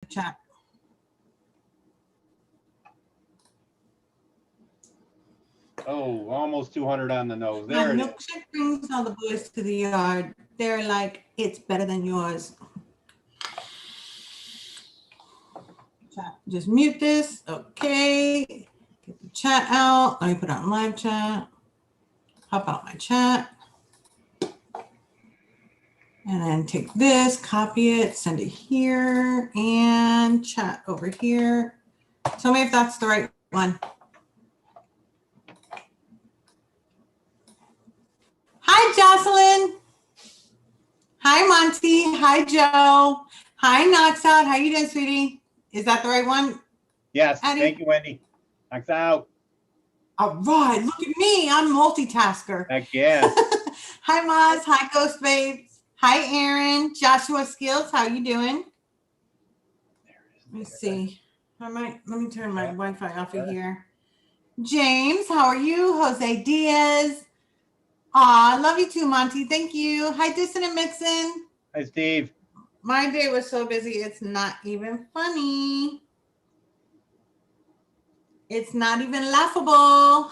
chat. Oh, almost 200 on the nose. My There it is. milkshake brings all the boys to the yard. They're like, it's better than yours. Chat. Just mute this. Okay. Get the chat out. Let me put it on live chat. Hop out my chat. And then take this, copy it, send it here, and chat over here. Tell me if that's the right one. Hi, Jocelyn. Hi, Monty. Hi, Joe. Hi, Knox Out. How you doing, sweetie? Is that the right one? Yes. Addie? Thank you, Wendy. Knocks out. All right. Look at me. I'm multitasker. Heck yeah. Hi, Maz. Hi, Ghost Babes. Hi, Aaron. Joshua Skills. How you doing? Let me see. Let me turn my Wi-Fi off of here. James, how are you? Jose Diaz. Aw, love you too, Monty. Thank you. Hi, Dissonant Mixon. Hi, Steve. My day was so busy, it's not even funny. It's not even laughable.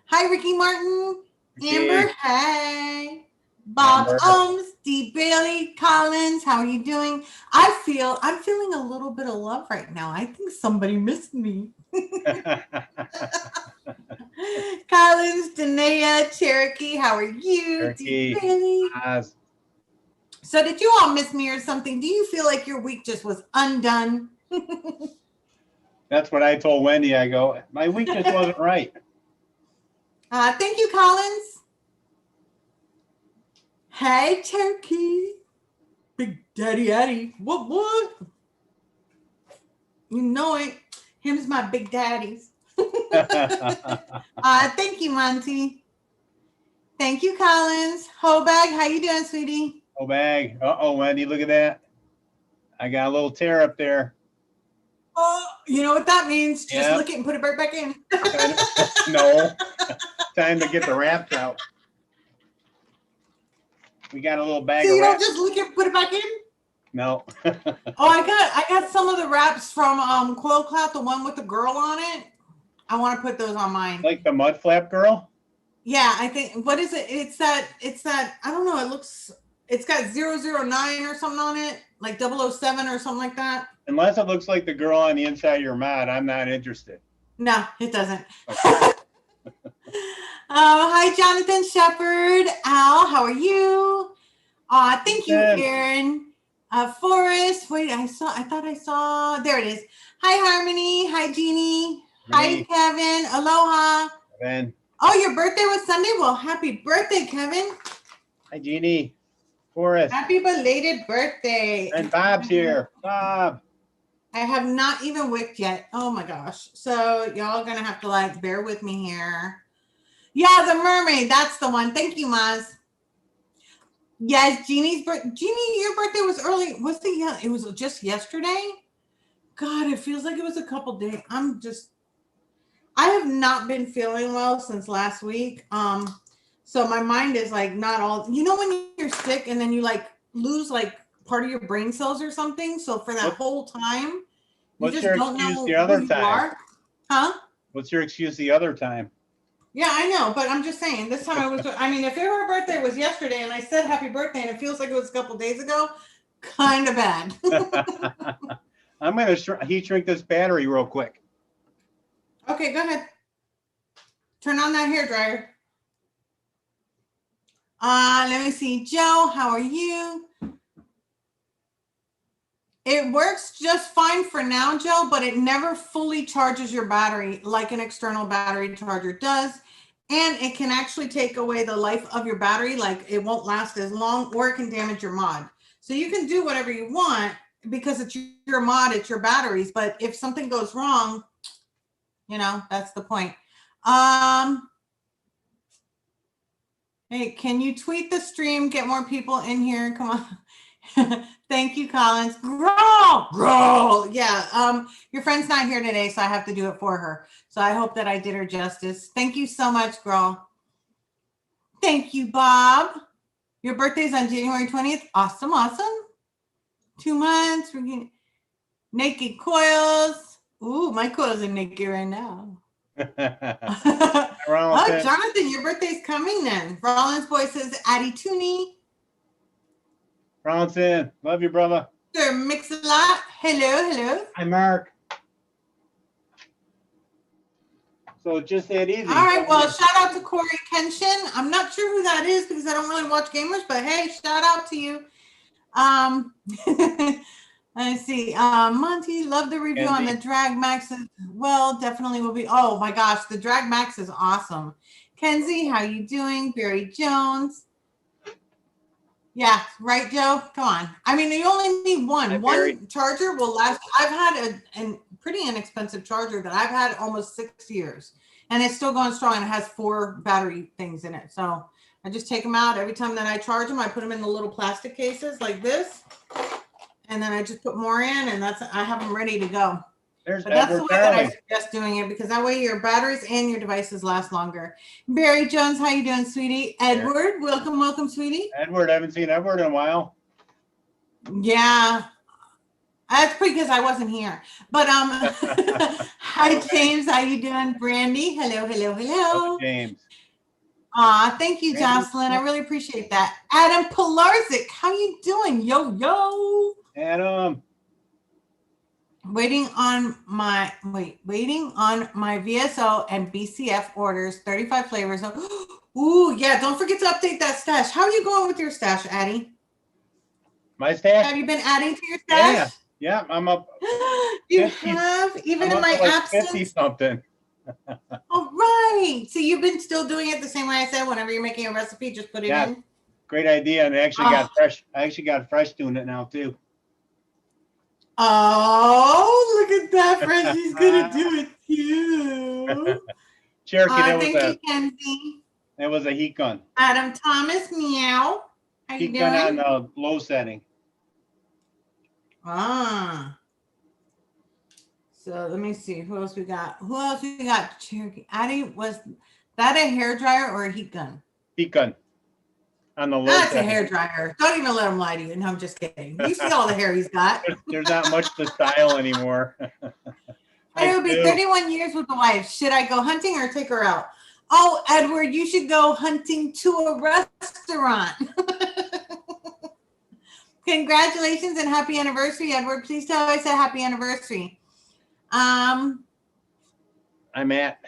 Hi, Ricky Martin. Ricky. Amber, hey. Bob Amber. D. Bailey Collins, how are you doing? I'm feeling a little bit of love right now. I think somebody missed me. Collins, Danae, Cherokee, how are you? Cherokee. D. Bailey. So did you all miss me or something? Do you feel like your week just was undone? That's what I told Wendy. I go, my week just wasn't right. Thank you, Collins. Hey, Cherokee. Big Daddy Eddie. What? You know it. Him's my big daddies. Thank you, Monty. Thank you, Collins. Hobag, how you doing, sweetie? Hobag. Uh-oh, Wendy, look at that. I got a little tear up there. Oh, you know what that means? Just lick it and put it right back in. No. Time to get the wraps out. We got a little bag so of you wraps. don't just lick it and put it back in? No. I got some of the wraps from Coil Cloud, the one with the girl on it. I want to put those on mine. Like the mud flap girl? Yeah, I think, what is it? It's that, I don't know, it's got 009 or something on it, like 007 or something like that. Unless it looks like the girl on the inside of your mod, I'm not interested. No, it doesn't. Okay. Hi, Jonathan Shepard. Al, how are you? Thank you, Aaron. Forrest, wait, I thought I saw, there it is. Hi, Harmony. Hi, Jeannie. Hi, Kevin. Aloha. Kevin. Oh, your birthday was Sunday? Well, happy birthday, Kevin. Hi, Jeannie. Forrest. Happy belated birthday. And Bob's here. Bob. I have not even wicked yet. Oh my gosh. So y'all gonna have to like bear with me here. Yeah, the mermaid. That's the one. Thank you, Maz. Yes, Jeannie's birthday. Jeannie, your birthday was early. Was it? Yeah, it was just yesterday. God, it feels like it was a couple days. I have not been feeling well since last week. So my mind is like not all, you know, when you're sick and then you like lose like part of your brain cells or something. So for that whole time, you just don't know the other who you time? are. Huh? What's your excuse the other time? Yeah, I know, but I'm just saying this time if her birthday was yesterday and I said happy birthday and it feels like it was a couple days ago, kind of bad. I'm going to heat shrink this battery real quick. Okay, go ahead. Turn on that hair dryer. Let me see. Joe, how are you? It works just fine for now, Joe, but it never fully charges your battery like an external battery charger does. And it can actually take away the life of your battery. Like it won't last as long, or it can damage your mod. So you can do whatever you want because it's your mod, it's your batteries. But if something goes wrong, you know, that's the point. Hey, can you tweet the stream? Get more people in here. Come on. Thank you, Collins. Growl. Yeah. Your friend's not here today, so I have to do it for her. So I hope that I did her justice. Thank you so much, Growl. Thank you, Bob. Your birthday's on January 20th. Awesome. 2 months. We're getting naked coils. Ooh, my coils are naked right now. Oh, Jonathan, your birthday's coming then. Rollins boy says, Addie Tooney. Bronson, love you, brother. Sir Mix-a-Lot. Hello, hello. Hi, Mark. So just that easy. All right, well, shout out to Corey Kenshin. I'm not sure who that is because I don't really watch gamers, but hey, shout out to you. Let's see. Monty, love the review on the Drag Max. Well, definitely will be. Oh my gosh, the Drag Max is awesome. Kenzie, how you doing? Barry Jones. Yeah, right, Joe? Come on. I mean, you only need one. Hi, One Barry. charger will last. I've had a pretty inexpensive charger that I've had almost 6 years, and it's still going strong, and it has 4 battery things in it. So I just take them out. Every time that I charge them, I put them in the little plastic cases like this, and then I just put more in, and I have them ready to go. There's But that's the Edward way that I Darling. suggest doing it, because that way your batteries and your devices last longer. Barry Jones, how you doing, sweetie? Edward, welcome, welcome, sweetie. Edward, I haven't seen Edward in a while. Yeah, that's because I wasn't here. But hi James, how you doing? Brandy, hello, hello, hello. James. Thank you, Jocelyn. I really appreciate that. Adam Pilarzik, how you doing? Yo, yo. Adam. Waiting on my VSO and BCF orders, 35 flavors. Ooh, yeah, don't forget to update that stash. How are you going with your stash, Addie? My stash? Have you been adding to your stash? Yeah, I'm up. You 50, have? Even in my absence? 50-something. All right. So you've been still doing it the same way I said, whenever you're making a recipe, just put it in? Great idea. And I actually got fresh doing it now, too. Oh, look at that, Frenchie's gonna do it too. Cherokee, that was a heat gun. Adam Thomas, meow. How you doing? Heat gun on low setting. So let me see. Who else we got? Cherokee. Addie, was that a hair dryer or a heat gun? Heat gun. On the low That's setting. A hair dryer. Don't even let him lie to you. No, I'm just kidding. You see all the hair he's got. There's not much to style anymore. It would be 31 years with the wife. Should I go hunting or take her out? Oh, Edward, you should go hunting to a restaurant. Congratulations and happy anniversary, Edward. Please tell her I said happy anniversary. I'm Matt.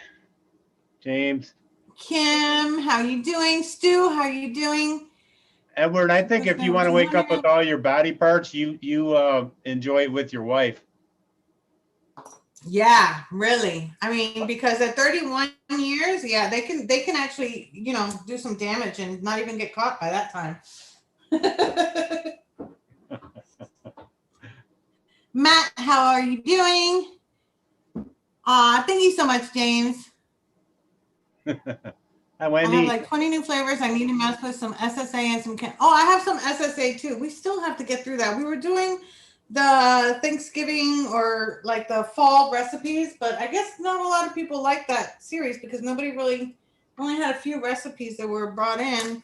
James. Kim, how you doing? Stu, how you doing? Edward, I think if you want to wake up with all your body parts, you enjoy it with your wife. Yeah, really. I mean, because at 31 years, yeah, they can actually, do some damage and not even get caught by that time. Matt, how are you doing? Thank you so much, James. Hi, Wendy. I have like 20 new flavors. I need to mess with some SSA and some I have some SSA too. We still have to get through that. We were doing the Thanksgiving or like the fall recipes, but I guess not a lot of people like that series because nobody really only had a few recipes that were brought in.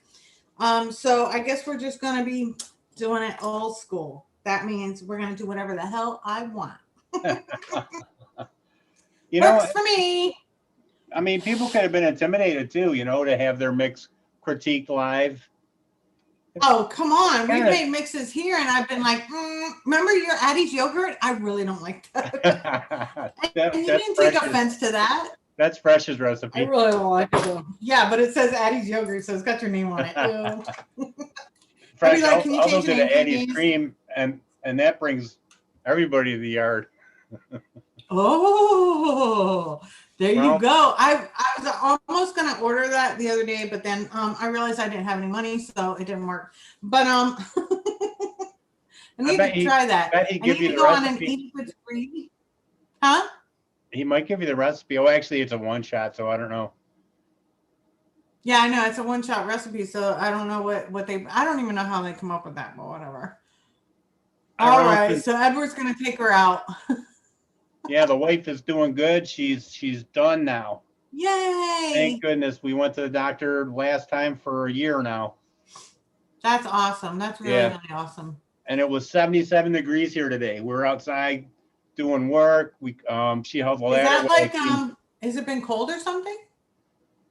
So I guess we're just going to be doing it old school. That means we're going to do whatever the hell I want. Works for me. I mean, people could have been intimidated too, to have their mix critiqued live. Oh, come on. We've made mixes here and I've been like, remember your Addie's yogurt? I really don't like that. And you didn't take offense to that. That's Fresh's recipe. I really don't like it though. Yeah, but it says Addie's yogurt, so it's got your name on it. Fresh also did an Addie's cream, and that brings everybody to the yard. Oh, there you go. I was almost going to order that the other day, but then I realized I didn't have any money, so it didn't work. But I need to try that. I need to go on an eat with free. Huh? He might give you the recipe. Oh, actually, it's a one-shot, so I don't know. Yeah, I know. It's a one-shot recipe, so I don't know I don't even know how they come up with that, but whatever. All right, so Edward's going to take her out. Yeah, the wife is doing good. She's done now. Yay! Thank goodness. We went to the doctor last time for a year now. That's awesome. That's really, really awesome. and it was 77 degrees here today. We're outside doing work. She held the ladder. Is that like has it been cold or something?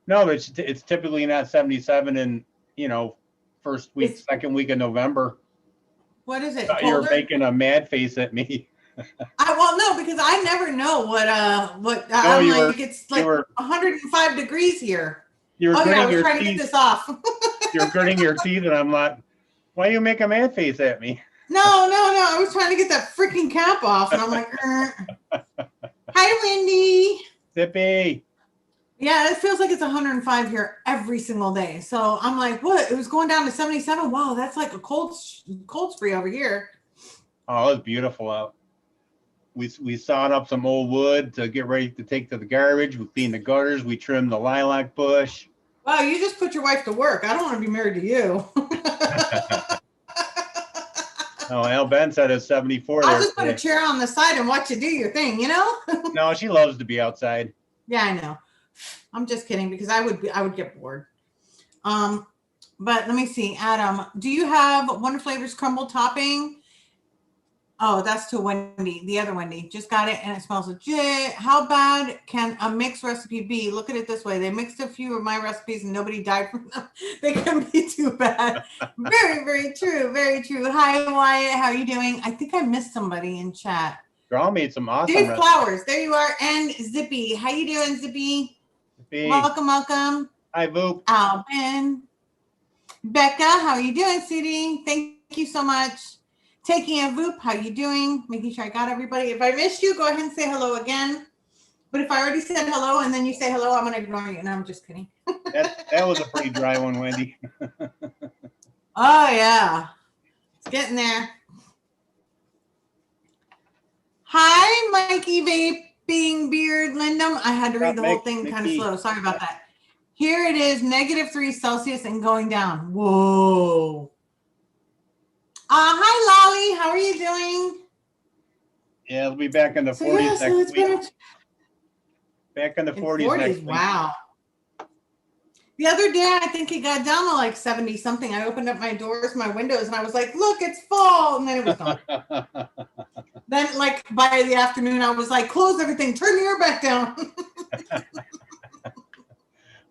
No, it's typically not 77 in, first week, second week of November. What is it? You're making a mad face at me. Well, no, because I never know what I'm like. It's like 105 degrees here. You were I was trying to get this off. You're gritting your teeth, and I'm like, why do you make a mad face at me? No. I was trying to get that freaking cap off, and I'm like, Hi, Wendy. Zippy. Yeah, it feels like it's 105 here every single day. So I'm like, what? It was going down to 77. Wow, that's like a cold spree over here. Oh, it's beautiful out. We sawed up some old wood to get ready to take to the garbage. We cleaned the gutters. We trimmed the lilac bush. Wow, you just put your wife to work. I don't want to be married to you. No, Al Ben said it's 74. I'll just put a chair on the side and watch you do your thing, No, she loves to be outside. Yeah, I know. I'm just kidding because I would get bored. But let me see, Adam, do you have Wonder Flavors crumble topping? Oh, that's to Wendy, the other Wendy. Just got it and it smells legit. How bad can a mixed recipe be? Look at it this way. They mixed a few of my recipes and nobody died from them. They can be too bad. Very, very true. Very true. Hi, Wyatt. How are you doing? I think I missed somebody in chat. Girl made some awesome Dave Flowers. There you are. And Zippy. How you doing, Zippy? Zippy. Welcome. Hi, Boop. Alvin. Becca. How are you doing, CD? Thank you so much. Taking a Voop, how you doing? Making sure I got everybody. If I missed you, go ahead and say hello again. But if I already said hello and then you say hello, I'm going to ignore you. No, I'm just kidding. That was a pretty dry one, Wendy. Oh, yeah. It's getting there. Hi, Mikey Vaping Beard Lindum. I had to read the whole thing kind of slow. Sorry about that. Here it is, -3 Celsius and going down. Whoa. Hi, Lolly. How are you doing? Yeah, it'll be back in the 40s next week. Back in the 40s next week. Wow. The other day, I think it got down to like 70 something. I opened up my doors, my windows, and I was like, look, it's fall. And then it was gone. Then, like, by the afternoon, I was like, close everything. Turn the air back down.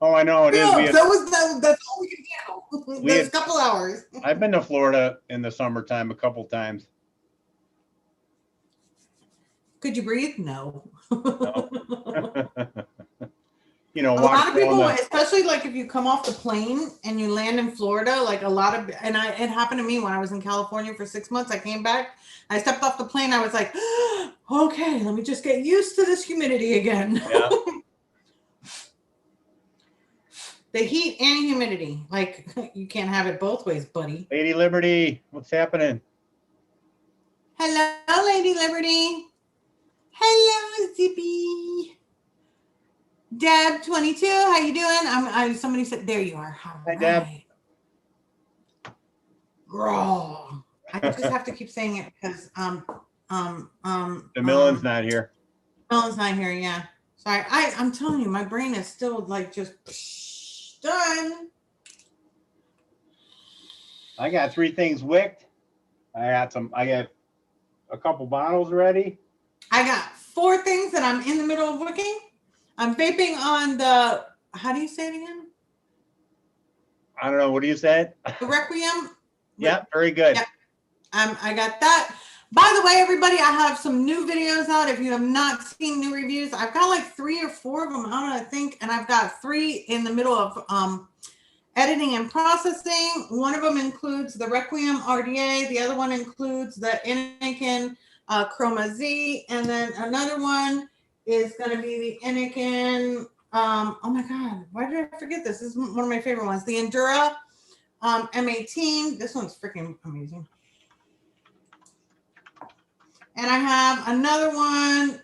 Oh, I know. That's all we could handle. Those couple hours. I've been to Florida in the summertime a couple times. Could you breathe? No. No. A lot of people, especially like if you come off the plane and you land in Florida, like it happened to me when I was in California for 6 months. I came back, I stepped off the plane. I was like, okay, let me just get used to this humidity again. Yeah. The heat and humidity. Like, you can't have it both ways, buddy. Lady Liberty, what's happening? Hello, Lady Liberty. Hello, Zippy. Deb 22, how you doing? Somebody said, there you are. Hi, Deb. Raw. I just have to keep saying it because Millen's not here. Millen's not here, yeah. Sorry. I'm telling you, my brain is still like just done. I got 3 things wicked. I got a couple bottles ready. I got 4 things that I'm in the middle of wicking. I'm vaping on the, how do you say it again? I don't know. What do you say? The Requiem. Yeah, very good. Yep. I got that. By the way, everybody, I have some new videos out. If you have not seen new reviews, I've got like 3 or 4 of them out, I think. And I've got 3 in the middle of editing and processing. One of them includes the Requiem RDA. The other one includes the Anakin Chroma Z. And then another one is going to be the Anakin. Oh my God, why did I forget this? This is one of my favorite ones. The Endura M18. This one's freaking amazing. And I have another one.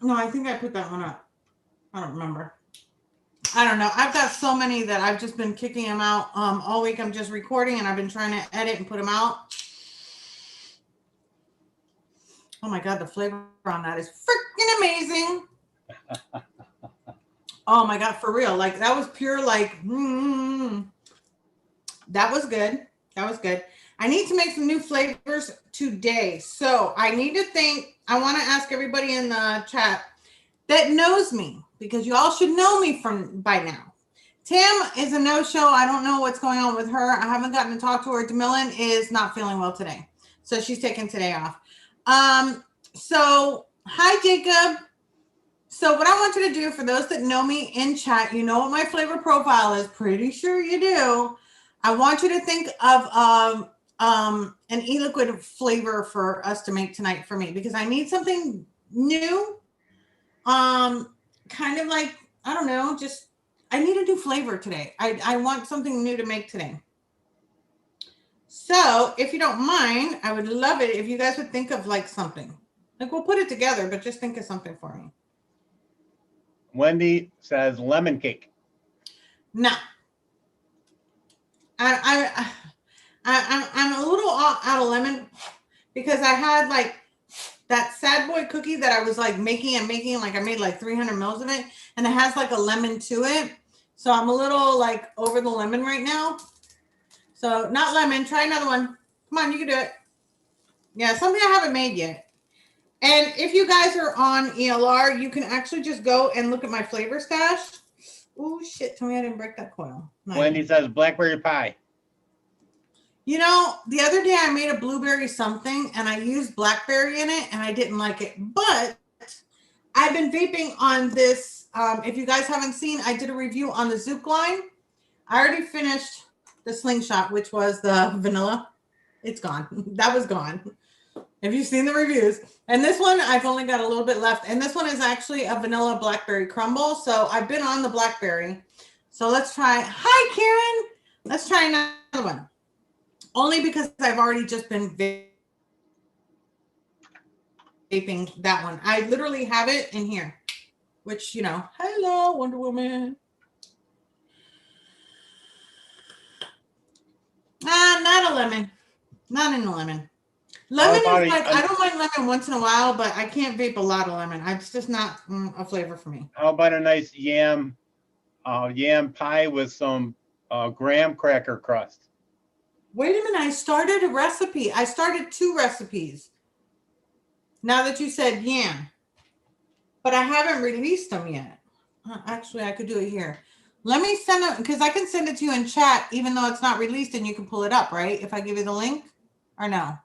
No, I think I put that one up. I don't remember. I don't know. I've got so many that I've just been kicking them out all week. I'm just recording and I've been trying to edit and put them out. Oh my God, the flavor on that is freaking amazing. Oh my God, for real. Like that was pure like, that was good. That was good. I need to make some new flavors today. So I need to think, I want to ask everybody in the chat that knows me, because you all should know me from by now. Tam is a no-show. I don't know what's going on with her. I haven't gotten to talk to her. DeMillan is not feeling well today, so she's taking today off. So hi, Jacob. So what I want you to do, for those that know me in chat, you know what my flavor profile is. Pretty sure you do. I want you to think of an e-liquid flavor for us to make tonight for me, because I need something new. Kind of like, I don't know, just I need a new flavor today. I want something new to make today. So if you don't mind, I would love it if you guys would think of like something. Like, we'll put it together, but just think of something for me. Wendy says lemon cake. No. I'm a little out of lemon, because I had like that sad boy cookie that I was like making, like I made like 300 mils of it, and it has like a lemon to it. So I'm a little like over the lemon right now. So not lemon. Try another one. Come on, you can do it. Yeah, something I haven't made yet. And if you guys are on ELR, you can actually just go and look at my flavor stash. Oh shit! Tell me I didn't break that coil. No, Wendy says blackberry pie. You know, the other day I made a blueberry something and I used blackberry in it and I didn't like it. But I've been vaping on this. If you guys haven't seen, I did a review on the Zook line. I already finished the slingshot, which was the vanilla. It's gone. That was gone. Have you seen the reviews? And this one, I've only got a little bit left. And this one is actually a vanilla blackberry crumble. So I've been on the blackberry. So let's try. Hi, Karen. Let's try another one. Only because I've already just been vaping that one. I literally have it in here, which, you know, hello, Wonder Woman. Not a lemon. Not in a lemon. Lemon is like, I don't mind lemon once in a while, but I can't vape a lot of lemon. It's just not a flavor for me. How about a nice yam pie with some graham cracker crust? Wait a minute. I started a recipe. I started 2 recipes. Now that you said yam. But I haven't released them yet. Actually, I could do it here. Let me send it, because I can send it to you in chat, even though it's not released, and you can pull it up, right? If I give you the link, or no?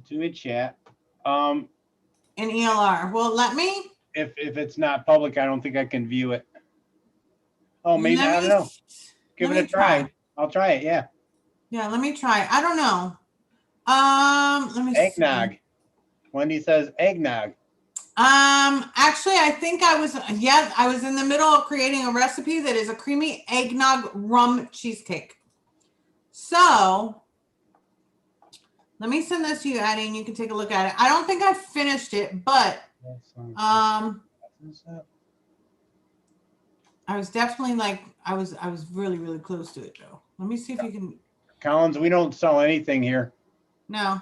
To a chat. In ELR. Well, let me. If it's not public, I don't think I can view it. Oh, maybe, I don't know. Give it a try. I'll try it, yeah. Yeah, let me try. I don't know. Let me eggnog. see. Wendy says eggnog. Actually, I think I was in the middle of creating a recipe that is a creamy eggnog rum cheesecake. So let me send this to you, Addie, and you can take a look at it. I don't think I finished it, but I was definitely like, I was really, really close to it though. Let me see if you can. Collins, we don't sell anything here. No.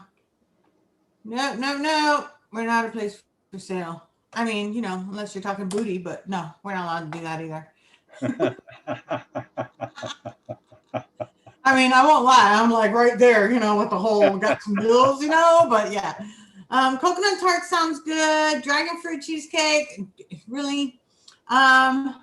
We're not a place for sale. I mean, you know, unless you're talking booty, but no, we're not allowed to do that either. I mean, I won't lie. I'm like right there, you know, with the whole got some bills, you know, but yeah. Coconut tart sounds good. Dragon fruit cheesecake, really. Love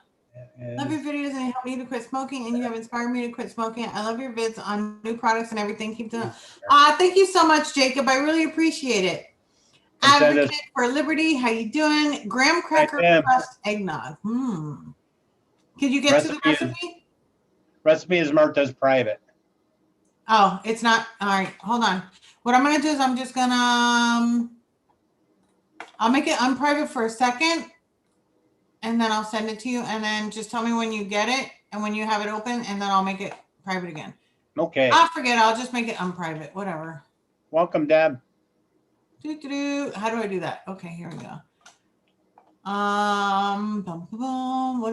your videos and they help me to quit smoking, and you have inspired me to quit smoking. I love your vids on new products and everything. Keep doing. Thank you so much, Jacob. I really appreciate it. Advocate for Liberty, how you doing? Graham cracker crust eggnog. Could you get to the recipe? Recipe is marked as private. Oh, it's not. All right, hold on. What I'm gonna do is I'm just gonna I'll make it unprivate for a second, and then I'll send it to you, and then just tell me when you get it and when you have it open, and then I'll make it private again. Okay. I'll forget. I'll just make it unprivate. Whatever. Welcome, Deb. How do I do that? Okay, here we go. What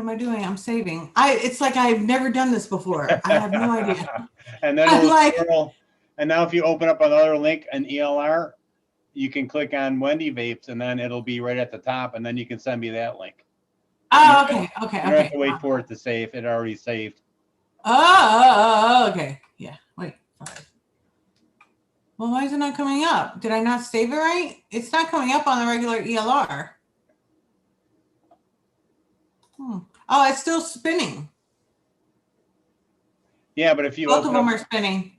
am I doing? I'm saving. It's like I've never done this before. I have no idea. And then and now if you open up another link in ELR, you can click on Wendy Vapes, and then it'll be right at the top, and then you can send me that link. Oh, okay. You don't have to wait for it to save. It already saved. Oh, okay. Yeah. Wait. 5. Well, why is it not coming up? Did I not save it right? It's not coming up on the regular ELR. Oh, it's still spinning. Yeah, but if you Both of open them up, are spinning.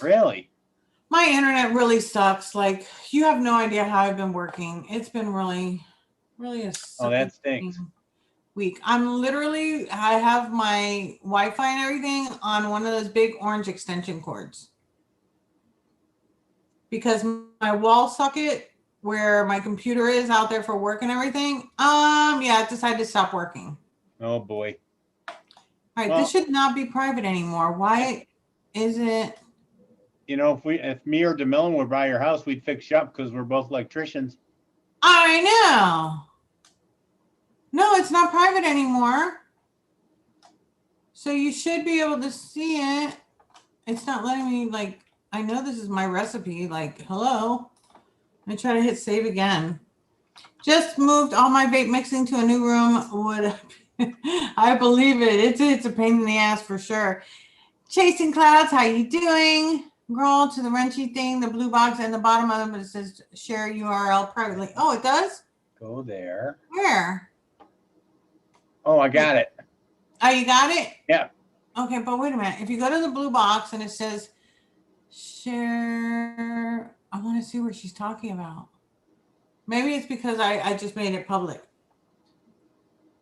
really? My internet really sucks. Like, you have no idea how I've been working. It's been really, really a Oh, that sucky stinks. week. I have my Wi-Fi and everything on one of those big orange extension cords. Because my wall socket where my computer is out there for work and everything, yeah, it decided to stop working. Oh boy. All right, Well, this should not be private anymore. Why is it? you know, if me or DeMillan would buy your house, we'd fix you up because we're both electricians. I know. No, it's not private anymore. So you should be able to see it. It's not letting me, like, I know this is my recipe. Like, hello. Let me try to hit save again. Just moved all my vape mixing to a new room. Would I believe it? It's a pain in the ass for sure. Chasing Clouds, how you doing? Scroll to the wrenchy thing, the blue box and the bottom of it says share URL privately. Oh, it does? Go there. Where? Oh, I got it. Oh, you got it? Yeah. Okay, but wait a minute. If you go to the blue box and it says share, I want to see what she's talking about. Maybe it's because I just made it public.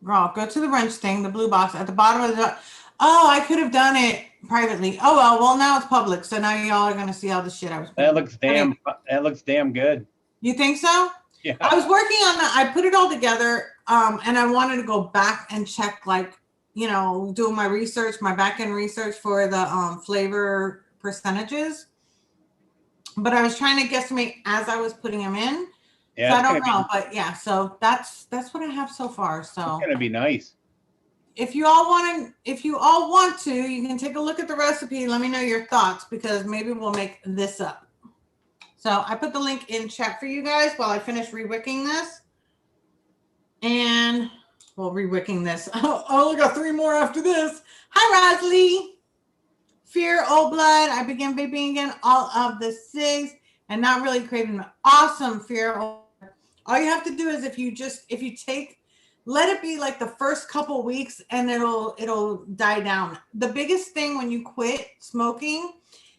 Girl, go to the wrench thing, the blue box at the bottom of the. Oh, I could have done it privately. Oh well, now it's public, so now y'all are gonna see all the shit I was. That looks damn good. You think so? Yeah. I was working on that. I put it all together, and I wanted to go back and check, like, doing my research, my back end research for the flavor percentages. But I was trying to guesstimate as I was putting them in. Yeah, so I don't know, but yeah. So that's what I have so far. So it's gonna be nice. if you all want to, you can take a look at the recipe. Let me know your thoughts, because maybe we'll make this up. So I put the link in chat for you guys while I finish rewicking this. And rewicking this. I only got 3 more after this. Hi, Rosalie. Fear, Old Blood. I began vaping again. All of the 6 and not really craving. Awesome, Fear. All you have to do is if you take, let it be like the first couple weeks and it'll die down. The biggest thing when you quit smoking,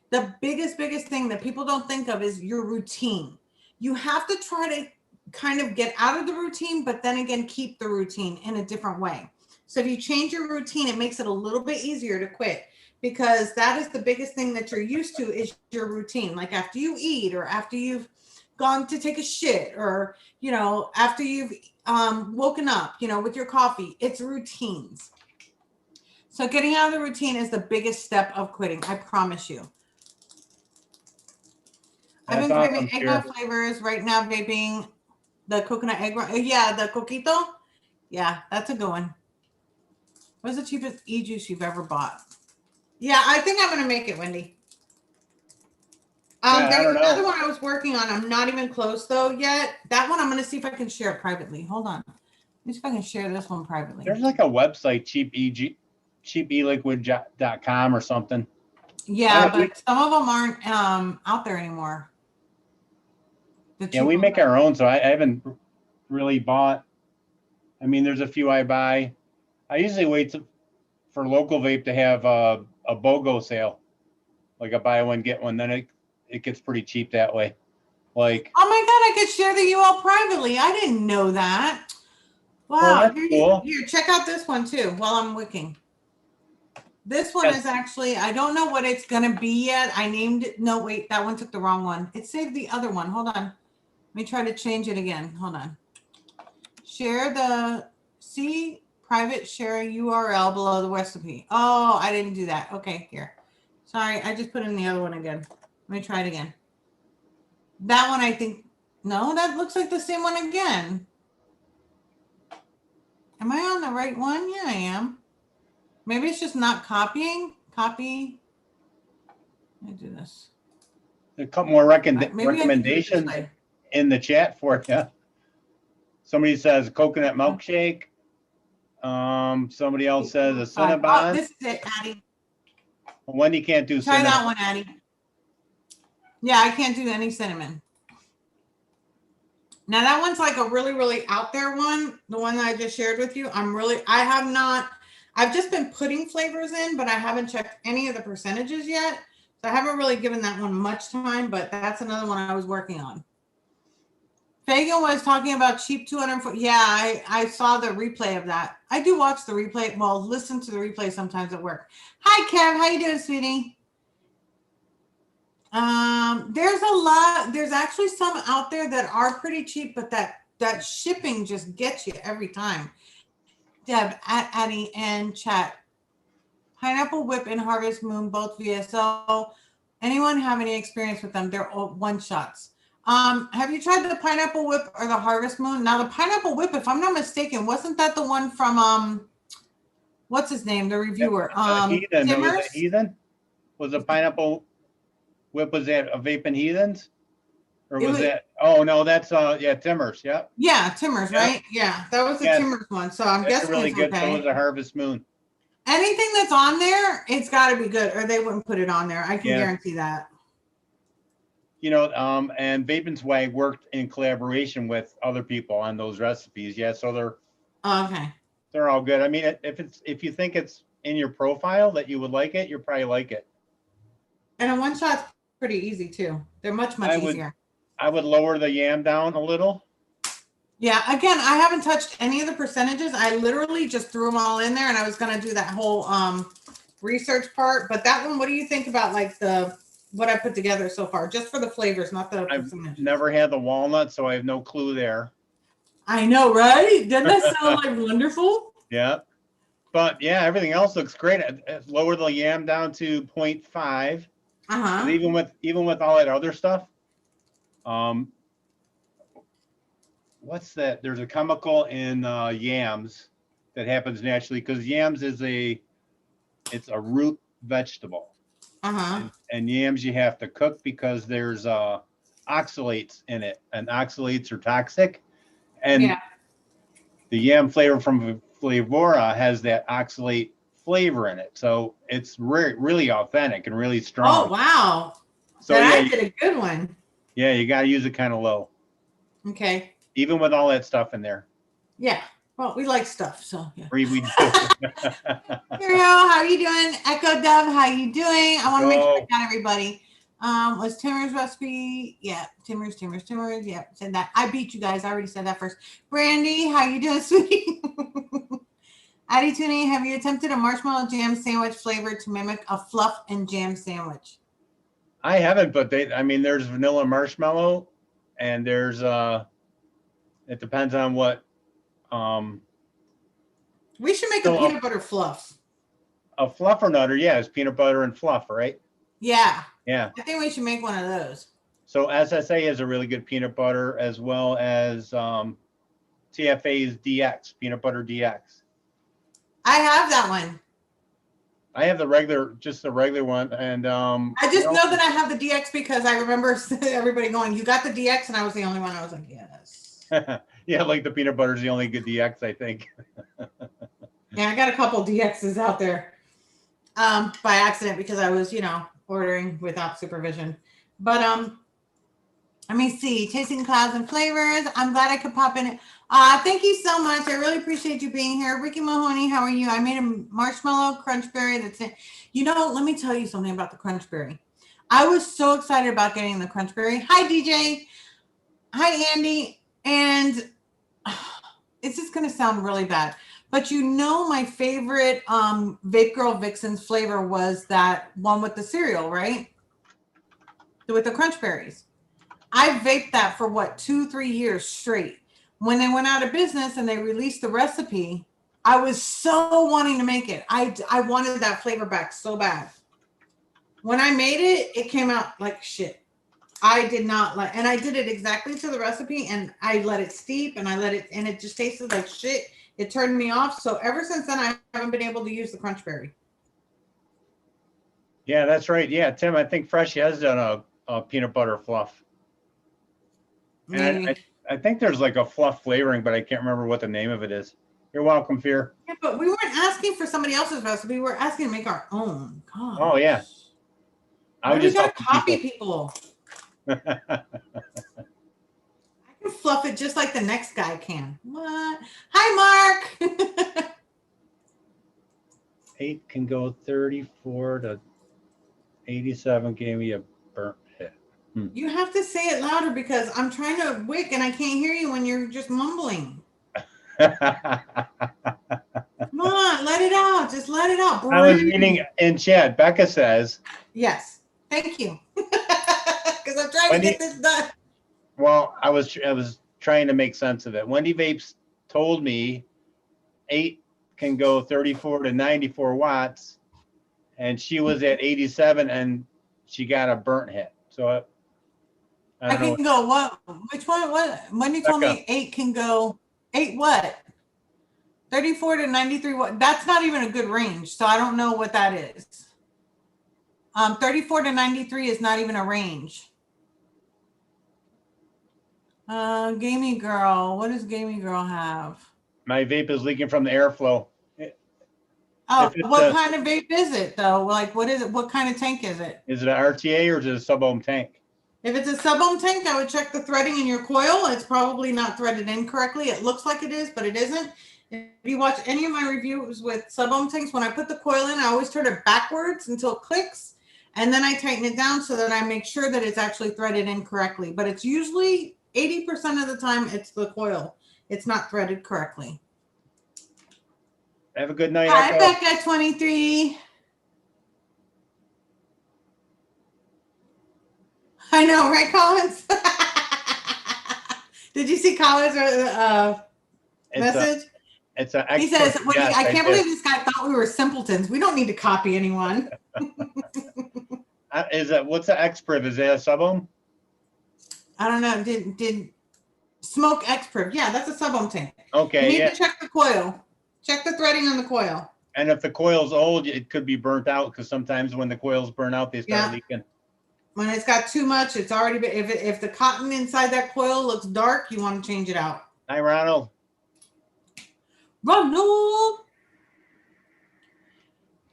the biggest thing that people don't think of is your routine. You have to try to kind of get out of the routine, but then again, keep the routine in a different way. So if you change your routine, it makes it a little bit easier to quit, because that is the biggest thing that you're used to is your routine. Like after you eat, or after you've gone to take a shit, or, after you've woken up, with your coffee, it's routines. So getting out of the routine is the biggest step of quitting. I promise you. I've been craving eggnog flavors right now, vaping the coconut egg. Yeah, the coquito. Yeah, that's a good one. What's the cheapest e-juice you've ever bought? Yeah, I think I'm going to make it, Wendy. There's another one I was working on. I'm not even close, though, yet. That one, I'm going to see if I can share it privately. Hold on. Let me see if I can share this one privately. There's like a website, cheapeliquid.com or something. Yeah, but some of them aren't out there anymore. Yeah, we make our own, so I haven't really bought. I mean, there's a few I buy. I usually wait for local vape to have a BOGO sale, like a buy one get one. Then it gets pretty cheap that way. Like, oh my god, I could share the URL privately. I didn't know that. Wow, well, that's cool. Here, check out this one too while I'm wicking. This one is actually, I don't know what it's going to be yet. I named it. No, wait, that one took the wrong one. It saved the other one. Hold on. Let me try to change it again. Hold on. Share private share URL below the recipe. Oh, I didn't do that. Okay, here. Sorry, I just put in the other one again. Let me try it again. That one, I think, no, that looks like the same one again. Am I on the right one? Yeah, I am. Maybe it's just not copying. Copy. Let me do this. A couple more recommendations in the chat for you. Somebody says coconut milkshake. Somebody else says a Cinnabon. Oh, this is it, Addie. Wendy can't do Try that one, Addie. Yeah, I can't do any cinnamon. Now that one's like a really, really out there one. The one that I just shared with you. I've just been putting flavors in, but I haven't checked any of the percentages yet. So I haven't really given that one much time, but that's another one I was working on. Fagan was talking about cheap 200. Yeah, I saw the replay of that. I do watch the replay. Well, listen to the replay sometimes at work. Hi, Kev. How you doing, sweetie? There's a lot. There's actually some out there that are pretty cheap, but that shipping just gets you every time. Deb, at Addie, and chat. Pineapple Whip and Harvest Moon, both VSO. Anyone have any experience with them? They're all one shots. Have you tried the Pineapple Whip or the Harvest Moon? Now, the Pineapple Whip, if I'm not mistaken, wasn't that the one from what's his name, the reviewer? Heathen. Timmers? Was it Heathen? Was the Pineapple Whip, was that a Vaping Heathens? Or was that? Oh no, that's yeah, Timmers. Yep. Yeah, Timmers, Yep. right? Yeah, that was the Timmers one. So I'm guessing really it's good. okay. So was a Harvest Moon. Anything that's on there, it's got to be good, or they wouldn't put it on there. I can guarantee that. You know, and Vaping Swag worked in collaboration with other people on those recipes. Yeah, so they're okay. They're all good. I mean, if you think it's in your profile that you would like it, you'll probably like it. And a one shot's pretty easy too. They're much easier. I would lower the yam down a little. Yeah, again, I haven't touched any of the percentages. I literally just threw them all in there, and I was going to do that whole research part. But that one, what do you think about like what I put together so far, just for the flavors, not the percentages? I've never had the walnut, so I have no clue there. I know, right? Doesn't that sound like wonderful? Yeah, but yeah, everything else looks great. Lower the yam down to 0.5. Even with all that other stuff. What's that? There's a chemical in yams that happens naturally because yams is it's a root vegetable. And yams you have to cook because there's oxalates in it, and oxalates are toxic. And the yam flavor from Flavora has that oxalate flavor in it, so it's really authentic and really strong. Oh wow! So I did a good one. Yeah, you got to use it kind of low. Okay. Even with all that stuff in there. Yeah. Well, we like stuff, so yeah. We do. Hero, how are you doing? Echo Dove, how you doing? I want to make sure I got everybody. Was Timmer's recipe? Yeah, Timmer's. Yeah, said that. I beat you guys. I already said that first. Brandy, how you doing, sweetie? Addie Tooney, have you attempted a marshmallow jam sandwich flavor to mimic a fluff and jam sandwich? I haven't, but there's vanilla marshmallow, and there's it depends on what. We should make a peanut butter fluff. A fluffernutter, yeah, is peanut butter and fluff, right? Yeah. Yeah. I think we should make one of those. So SSA is a really good peanut butter, as well as TFA's DX, peanut butter DX. I have that one. I have the regular one, and I just know that I have the DX because I remember everybody going, "You got the DX," and I was the only one. I was like, "Yes." Yeah, like the peanut butter is the only good DX, I think. Yeah, I got a couple DXs out there by accident because I was, ordering without supervision. But let me see. Tasting clouds and flavors. I'm glad I could pop in it. Thank you so much. I really appreciate you being here. Ricky Mahoney, how are you? I made a marshmallow crunchberry. That's it. Let me tell you something about the crunchberry. I was so excited about getting the crunchberry. Hi, DJ. Hi, Andy. And it's just going to sound really bad. But my favorite Vape Girl Vixen's flavor was that one with the cereal, right? With the crunch berries. I vaped that for 2-3 years straight. When they went out of business and they released the recipe, I was so wanting to make it. I wanted that flavor back so bad. When I made it, it came out like shit. I did not like, and I did it exactly to the recipe, and I let it steep, and and it just tasted like shit. It turned me off. So ever since then, I haven't been able to use the crunchberry. Yeah, that's right. Yeah, Tim, I think Fresh has done a peanut butter fluff. And I think there's like a fluff flavoring, but I can't remember what the name of it is. You're welcome, Fear. Yeah, but we weren't asking for somebody else's recipe. We were asking to make our own. God. Oh, yeah. I was just gotta copy people. I can fluff it just like the next guy can. What? Hi, Mark. 8 can go 34 to 87. Gave me a burnt hit. You have to say it louder because I'm trying to wick and I can't hear you when you're just mumbling. Come on, let it out. Just let it out. I was reading in chat. Becca says, yes. Thank you. Because I'm trying to get this done. Well, I was trying to make sense of it. Wendy Vapes told me 8 can go 34 to 94 watts, and she was at 87 and she got a burnt hit. So I don't know. Can go what? Which one? What? Wendy told me 8 can go 8 what? 34 to 93 what? That's not even a good range. So I don't know what that is. 34 to 93 is not even a range. Gamey Girl. What does Gamey Girl have? My vape is leaking from the airflow. Oh, what kind of vape is it though? Like, what is it? What kind of tank is it? Is it an RTA or is it a sub-ohm tank? If it's a sub-ohm tank, I would check the threading in your coil. It's probably not threaded in correctly. It looks like it is, but it isn't. If you watch any of my reviews with sub-ohm tanks, when I put the coil in, I always turn it backwards until it clicks, and then I tighten it down so that I make sure that it's actually threaded in correctly. But it's usually 80% of the time it's the coil. It's not threaded correctly. Have a good night. Hi, Becca 23. I know, right, Collins? Did you see Collins' message? It's an he says, yes, I can't believe this guy thought we were simpletons. We don't need to copy anyone. What's the X-Priv? Is that a sub-ohm? I don't know. Did Smoke X-Priv? Yeah, that's a sub-ohm tank. Okay, you need to check the coil. Check the threading on the coil. And if the coil's old, it could be burnt out because sometimes when the coils burn out, they start leaking. When it's got too much, it's already been, if the cotton inside that coil looks dark, you want to change it out. Hi, Ronald. Ronald.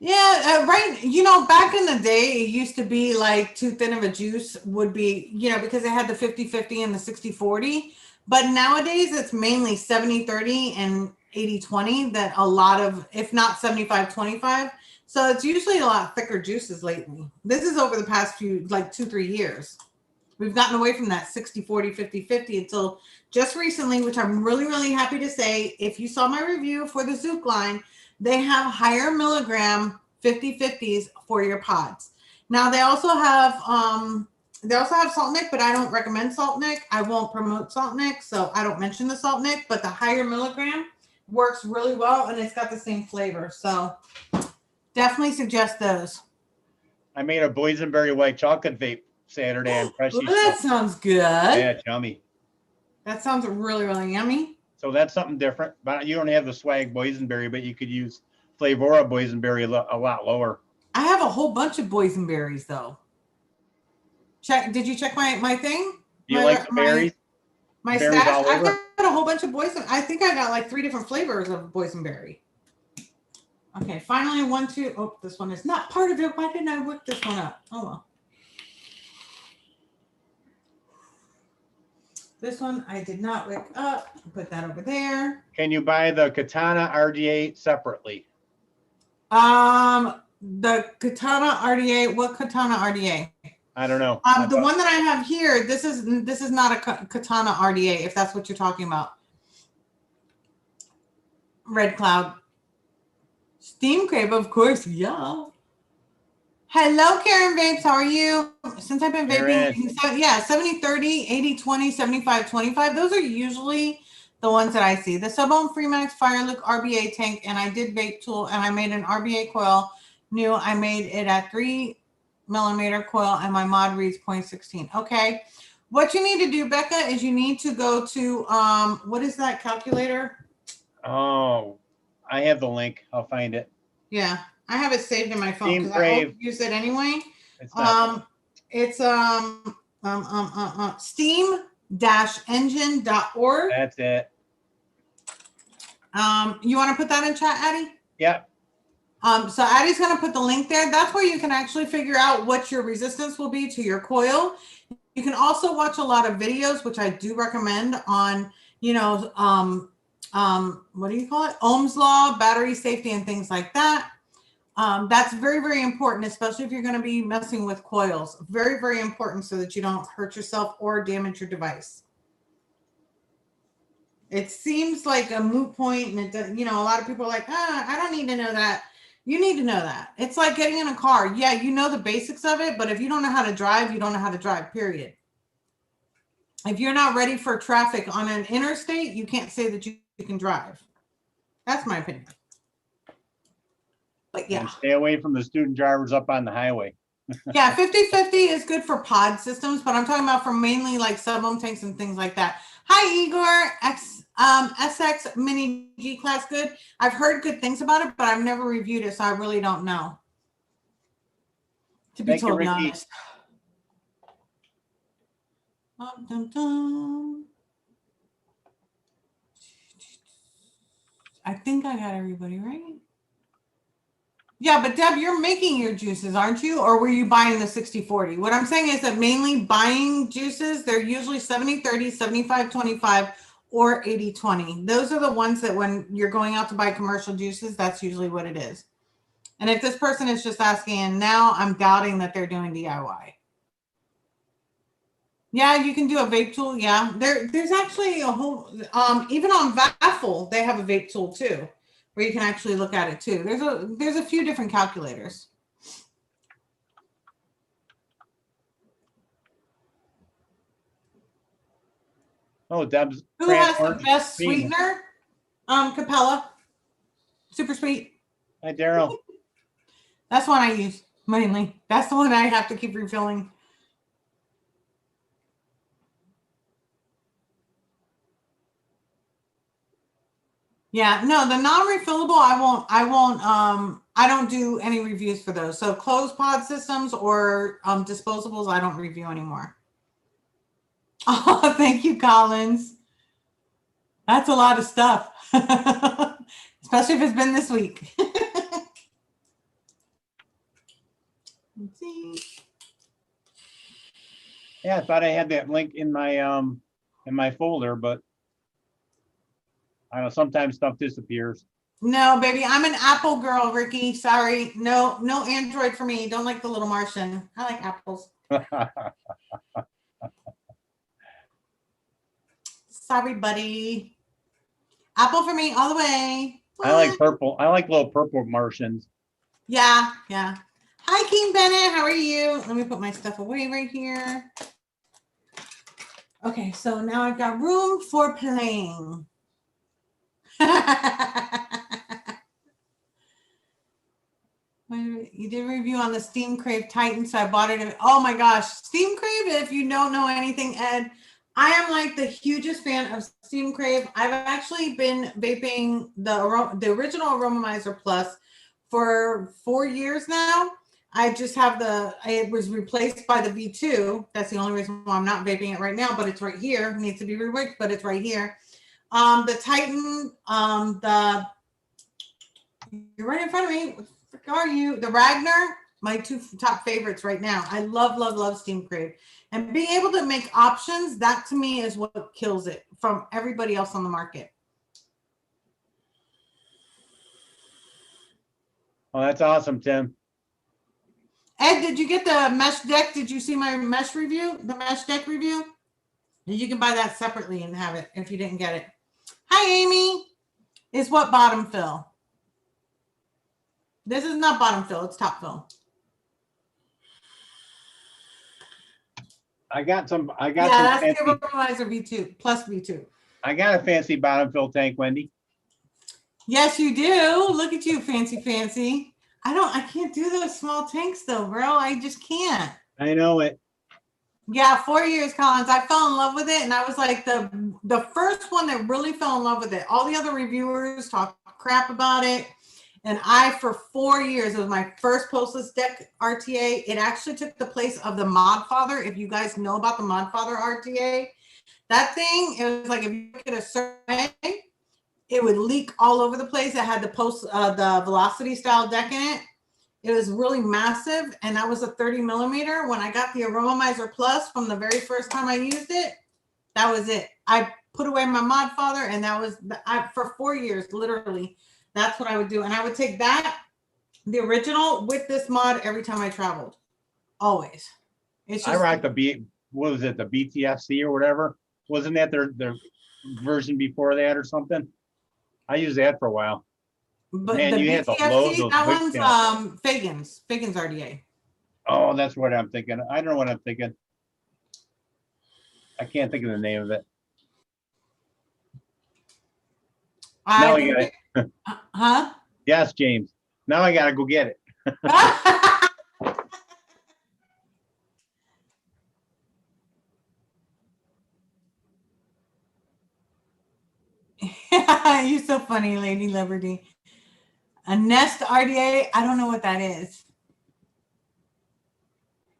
Yeah, right. You know, back in the day, it used to be like too thin of a juice would be, because it had the 50-50 and the 60-40. But nowadays, it's mainly 70-30 and 80-20 that a lot of, if not 75-25. So it's usually a lot thicker juices lately. This is over the past few, like 2-3 years. We've gotten away from that 60-40, 50-50 until just recently, which I'm really, really happy to say. If you saw my review for the Zook line, they have higher milligram 50-50s for your pods. Now they also have Salt Nick, but I don't recommend Salt Nick. I won't promote Salt Nick, so I don't mention the Salt Nick, but the higher milligram works really well and it's got the same flavor. So definitely suggest those. I made a boysenberry white chocolate vape Saturday on Fresh. Well, that sounds good. Yeah, it's yummy. That sounds really, really yummy. So that's something different. But you don't have the swag boysenberry, but you could use Flavora boysenberry a lot lower. I have a whole bunch of boysenberries though. Did you check my thing? You like the berries? My stash. I've got a whole bunch of boysen. I think I got like 3 different flavors of boysenberry. Okay, finally one, two. Oh, this one is not part of it. Why didn't I whip this one up? Oh well. This one I did not whip up. Put that over there. Can you buy the Katana RDA separately? The Katana RDA. What Katana RDA? I don't know. The one that I have here. This is not a Katana RDA. If that's what you're talking about. Red Cloud. Steam Crave, of course. Yeah. Hello, Karen Vapes. How are you? Since I've been vaping, 70-30, 80-20, 75-25. Those are usually the ones that I see. The Sub-Ohm Freemax Fireluke RBA tank, and I did vape tool, and I made an RBA coil new. I made it at 3 millimeter coil, and my mod reads 0.16. Okay. What you need to do, Becca, is you need to go to, what is that calculator? Oh, I have the link. I'll find it. Yeah. I have it saved in my phone because I always use it anyway. It's steam-engine.org. That's it. You want to put that in chat, Addie? Yeah. So Addie's going to put the link there. That's where you can actually figure out what your resistance will be to your coil. You can also watch a lot of videos, which I do recommend on, you know, what do you call it? Ohm's law, battery safety, and things like that. That's very, very important, especially if you're going to be messing with coils. Very, very important so that you don't hurt yourself or damage your device. It seems like a moot point, and it does, you know, a lot of people are like, I don't need to know that. You need to know that. It's like getting in a car. Yeah, you know the basics of it, but if you don't know how to drive, you don't know how to drive, period. If you're not ready for traffic on an interstate, you can't say that you can drive. That's my opinion. But yeah. And stay away from the student drivers up on the highway. Yeah, 50-50 is good for pod systems, but I'm talking about for mainly like sub-ohm tanks and things like that. Hi, Igor. SX Mini G Class good. I've heard good things about it, but I've never reviewed it, so I really don't know. To be totally honest. Dum, dum. I think I got everybody right. Yeah, but Deb, you're making your juices, aren't you? Or were you buying the 60-40? What I'm saying is that mainly buying juices, they're usually 70-30, 75-25, or 80-20. Those are the ones that when you're going out to buy commercial juices, that's usually what it is. And if this person is just asking, and now I'm doubting that they're doing DIY. Yeah, you can do a vape tool. Yeah, there's actually a whole, even on Vaffle, they have a vape tool too, where you can actually look at it too. There's a few different calculators. Oh, Deb's. Who has the best sweetener? Capella. Super sweet. Hi, Daryl. That's one I use mainly. That's the one I have to keep refilling. Yeah, no, the non-refillable, I don't do any reviews for those. So closed pod systems or disposables, I don't review anymore. Oh, thank you, Collins. That's a lot of stuff, especially if it's been this week. Let's see. Yeah, I thought I had that link in my folder, but I don't know, sometimes stuff disappears. No, baby, I'm an Apple girl, Ricky. Sorry. No Android for me. Don't like the little Martian. I like apples. Sorry, buddy. Apple for me all the way. What? I like purple. I like little purple Martians. Yeah. Hi, King Bennett. How are you? Let me put my stuff away right here. Okay, so now I've got room for playing. You did a review on the Steam Crave Titan, so I bought it. Oh my gosh, Steam Crave, if you don't know anything, Ed, I am like the hugest fan of Steam Crave. I've actually been vaping the original Aromizer Plus for 4 years now. I just have it was replaced by the V2. That's the only reason why I'm not vaping it right now, but it's right here. It needs to be reworked, but it's right here. The Titan, you're right in front of me. What the frick are you? The Ragnar, my two top favorites right now. I love Steam Crave. And being able to make options, that to me is what kills it from everybody else on the market. Oh, that's awesome, Tim. Ed, did you get the mesh deck? Did you see my mesh review? The mesh deck review? You can buy that separately and have it if you didn't get it. Hi, Amy. Is what bottom fill? This is not bottom fill. It's top fill. I got some. Yeah, that's the Aromizer V2 plus V2. I got a fancy bottom fill tank, Wendy. Yes, you do. Look at you, fancy. I can't do those small tanks though, bro. I just can't. I know it. Yeah, 4 years, Collins. I fell in love with it, and I was like the first one that really fell in love with it. All the other reviewers talked crap about it, and for 4 years, it was my first pulseless deck RTA. It actually took the place of the Modfather. If you guys know about the Modfather RTA, that thing, it was like if you look at a certain way, it would leak all over the place. It had the velocity style deck in it. It was really massive, and that was a 30 millimeter. When I got the Aromizer Plus from the very first time I used it, that was it. I put away my Mod Father, and that was for 4 years, literally. That's what I would do, and I would take that, the original, with this mod every time I traveled, always. It's just, I rocked what was it, the BTFC or whatever? Wasn't that their version before that or something? I used that for a while. but Man, the you had to load BTFC, those that wick one's caps. Fagan's RDA. Oh, that's what I'm thinking. I don't know what I'm thinking. I can't think of the name of it. Now I got it. Huh? Yes, James. Now I gotta go get it. You're so funny, Lady Liberty. A Nest RDA, I don't know what that is.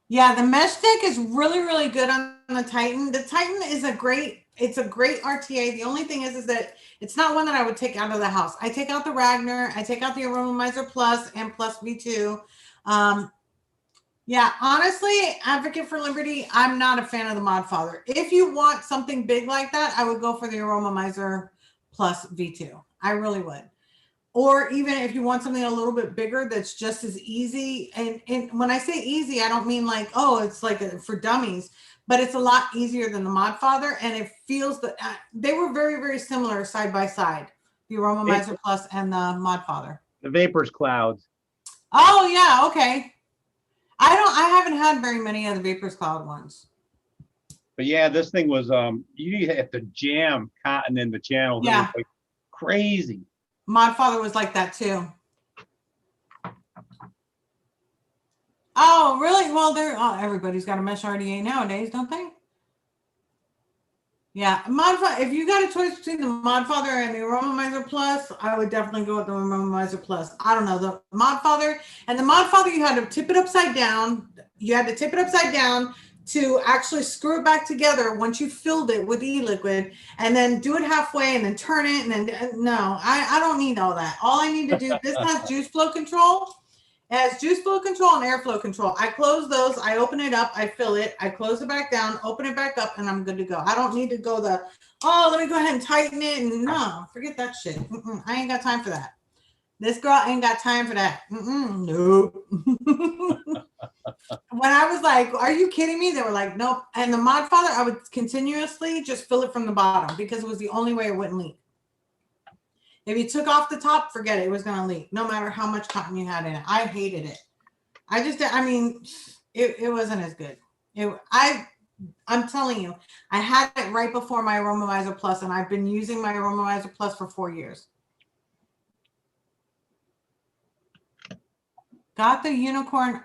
Yeah, the mesh stick is really, really good on the Titan. The Titan is a great RTA. The only thing is that it's not one that I would take out of the house. I take out the Ragnar, I take out the Aromizer Plus and Plus V2. Yeah, honestly, Advocate for Liberty, I'm not a fan of the Mod Father. If you want something big like that, I would go for the Aromizer Plus V2. I really would. Or even if you want something a little bit bigger that's just as easy. And when I say easy, I don't mean like, oh, it's like for dummies, but it's a lot easier than the Mod Father. And it feels that they were very, very similar side by side, the Aromizer Plus and the Mod Father. The Vapors Clouds. Oh, yeah. Okay. I haven't had very many of the Vapors Cloud ones. But yeah, this thing was, you have to jam cotton in the channel. Yeah. It was like crazy. Mod Father was like that too. Oh, really? Well, everybody's got a mesh RDA nowadays, don't they? Yeah, if you got a choice between the Mod Father and the Aromizer Plus, I would definitely go with the Aromizer Plus. I don't know, the Mod Father, you had to tip it upside down. You had to tip it upside down to actually screw it back together once you filled it with e-liquid, and then do it halfway and then turn it. And then no, I don't need all that. All I need to do, this has juice flow control. It has juice flow control and airflow control. I close those, I open it up, I fill it, I close it back down, open it back up, and I'm good to go. I don't need to go let me go ahead and tighten it. And no, forget that shit. I ain't got time for that. This girl ain't got time for that. Nope. When I was like, are you kidding me? They were like, nope. And the Mod Father, I would continuously just fill it from the bottom because it was the only way it wouldn't leak. If you took off the top, forget it. It was going to leak no matter how much cotton you had in it. I hated it. It wasn't as good. I'm telling you, I had it right before my Aromizer Plus, and I've been using my Aromizer Plus for 4 years. Got the Unicorn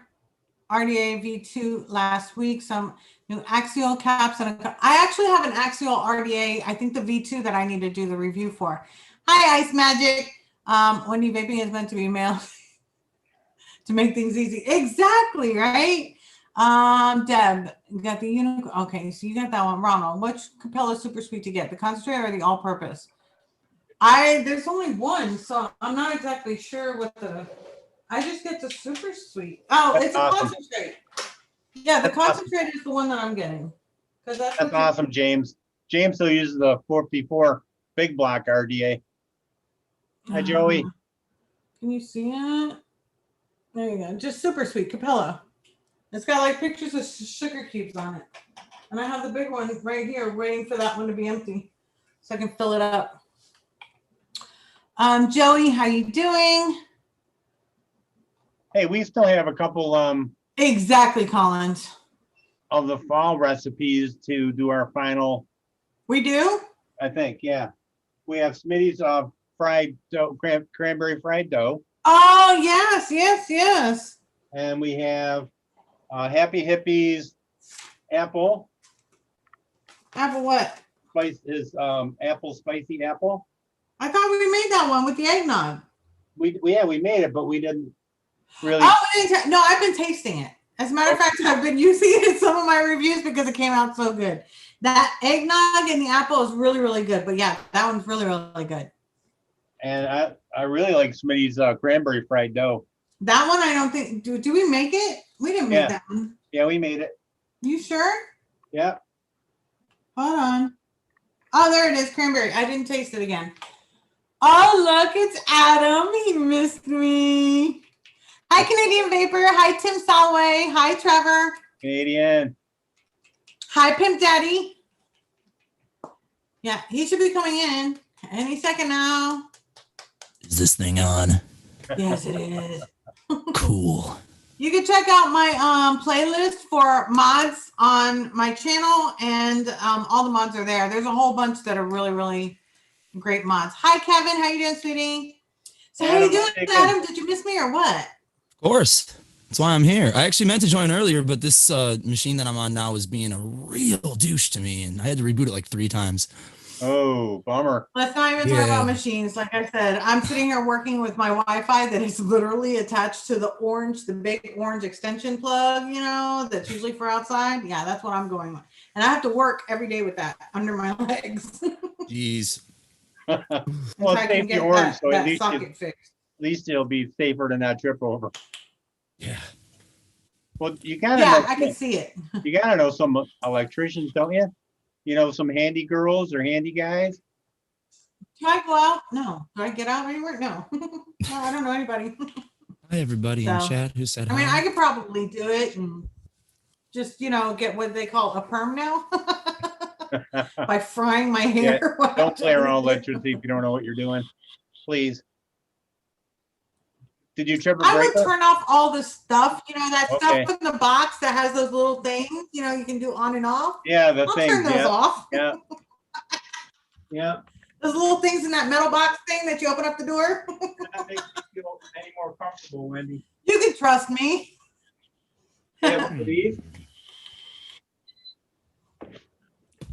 RDA V2 last week. Some new axial caps. I actually have an axial RDA, I think the V2 that I need to do the review for. Hi, Ice Magic. Wendy, vaping is meant to be mailed to make things easy. Exactly, right? Deb, you got the Unicorn. Okay, so you got that one. Ronald, which Capella Super Sweet to get? The concentrate or the all-purpose? There's only one, so I'm not exactly sure what I just get the Super Sweet. Oh, it's a concentrate. Yeah, the concentrate is the one that I'm getting. That's awesome, James. James still uses the 454 big block RDA. Hi, Joey. Can you see it? There you go. Just Super Sweet Capella. It's got like pictures of sugar cubes on it. And I have the big one right here waiting for that one to be empty so I can fill it up. Joey, how you doing? Hey, we still have a couple exactly, Collins, of the fall recipes to do our final. We do? I think, yeah. We have Smitty's fried dough, cranberry fried dough. Oh, yes. And we have Happy Hippies apple. Apple what? Apple spicy apple. I thought we made that one with the eggnog. We made it, but we didn't really. Oh, no, I've been tasting it. As a matter of fact, I've been using it in some of my reviews because it came out so good. That eggnog and the apple is really, really good. But yeah, that one's really, really good. And I really like Smitty's cranberry fried dough. That one, I don't think. Do we make it? We didn't make that one. Yeah, we made it. You sure? Yeah. Hold on. Oh, there it is. Cranberry. I didn't taste it again. Oh, look, it's Adam. He missed me. Hi, Canadian Vapor. Hi, Tim Solway. Hi, Trevor. Canadian. Hi, Pimp Daddy. Yeah, he should be coming in any second now. Is this thing on? Yes, it is. Cool. You can check out my playlist for mods on my channel, and all the mods are there. There's a whole bunch that are really, really great mods. Hi, Kevin. How you doing, sweetie? So how you doing, Adam? Did you miss me or what? Of course. That's why I'm here. I actually meant to join earlier, but this machine that I'm on now is being a real douche to me, and I had to reboot it like 3 times. Oh, bummer. Let's not even talk about machines. Like I said, I'm sitting here working with my Wi-Fi that is literally attached to the big orange extension plug, you know, that's usually for outside. Yeah, that's what I'm going with. And I have to work every day with that under my legs. Jeez. Well, save the orange, so at least it'll be safer than that trip over. Yeah. Well, you gotta know. I can see it. You gotta know some electricians, don't you? You know, some handy girls or handy guys. Do I go out? No. Do I get out anywhere? No. No, I don't know anybody. Hi, everybody in chat who said hi. I mean, I could probably do it and just, you know, get what they call a perm now by frying my hair. Yeah, don't play around with electricity if you don't know what you're doing. Please. Did you trip I would turn off all the stuff, you know, that stuff in the box that has those little things, you know, you can do on and off. Yeah, I'll turn those off. Yeah. Yeah. Those little things in that metal box thing that you open up the door. That makes you feel any more comfortable, Wendy. You can trust me. You have one of these?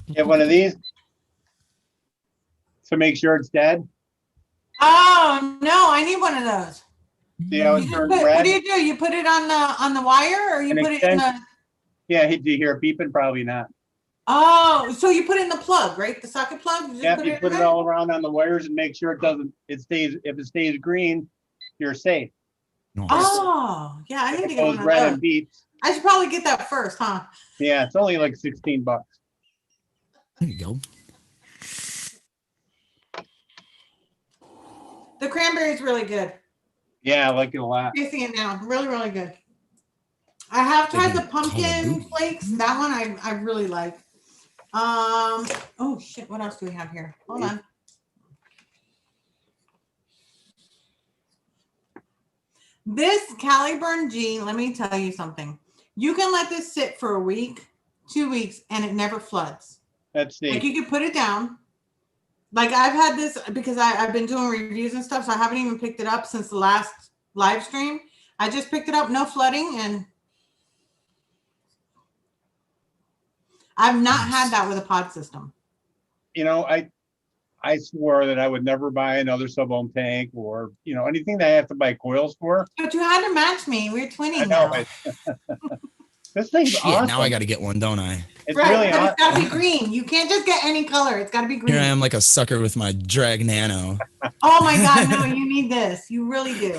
You have one of these? So make sure it's dead? Oh, no, I need one of those. See how it turns red? What do? You put it on the wire, or you put it in the? Yeah, do you hear it beeping? Probably not. Oh, so you put it in the plug, right? The socket plug. Yeah, you put it all around on the wires and make sure it stays. If it stays green, you're safe. Nice. Oh, yeah, I need to get one of red those. And beeps. I should probably get that first, huh? Yeah, it's only like $16. There you go. The cranberry is really good. Yeah, I like it a lot. Tasting it now, really, really good. I have tried the pumpkin flakes. That one I really like. Oh shit, what else do we have here? Hold on. This Caliburn G, let me tell you something. You can let this sit for a week, 2 weeks, and it never floods. Let's see. Like you can put it down. Like I've had this because I've been doing reviews and stuff, so I haven't even picked it up since the last live stream. I just picked it up, no flooding, and I've not had that with a pod system. You know, I swore that I would never buy another sub-ohm tank or, you know, anything that I have to buy coils for. But you had to match me. We're twinning. I know. This thing's awesome. Now I got to get one, don't I? It's really awesome. It's got to be green. You can't just get any color. It's got to be green. Here I am like a sucker with my Drag Nano. Oh my God, no, you need this. You really do.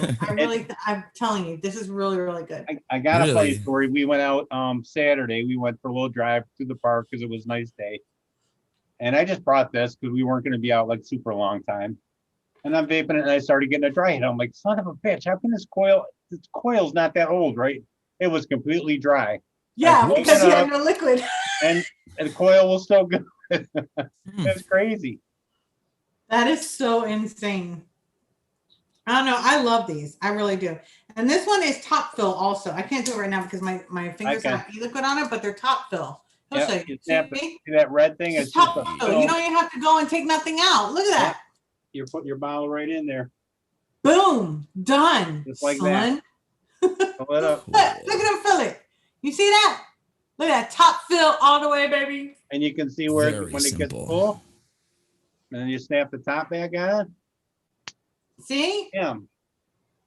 I'm telling you, this is really, really good. I got a funny story. We went out Saturday. We went for a little drive through the park because it was a nice day. And I just brought this because we weren't going to be out like super long time. And I'm vaping it and I started getting a dry hit. I'm like, son of a bitch, how can this coil's not that old, right? It was completely dry. Yeah, because you had no liquid. And the coil was still good. That's crazy. That is so insane. I don't know. I love these. I really do. And this one is top fill also. I can't do it right now because my fingers have e-liquid on it, but they're top fill. Yeah, see that red thing? It's top fill. You don't even have to go and take nothing out. Look at that. You're putting your bottle right in there. Boom. Done. Just like that. Fill it up. Look at him fill it. You see that? Look at that top fill all the way, baby. And you can see where when it gets full. And then you snap the top back on. See? Yeah.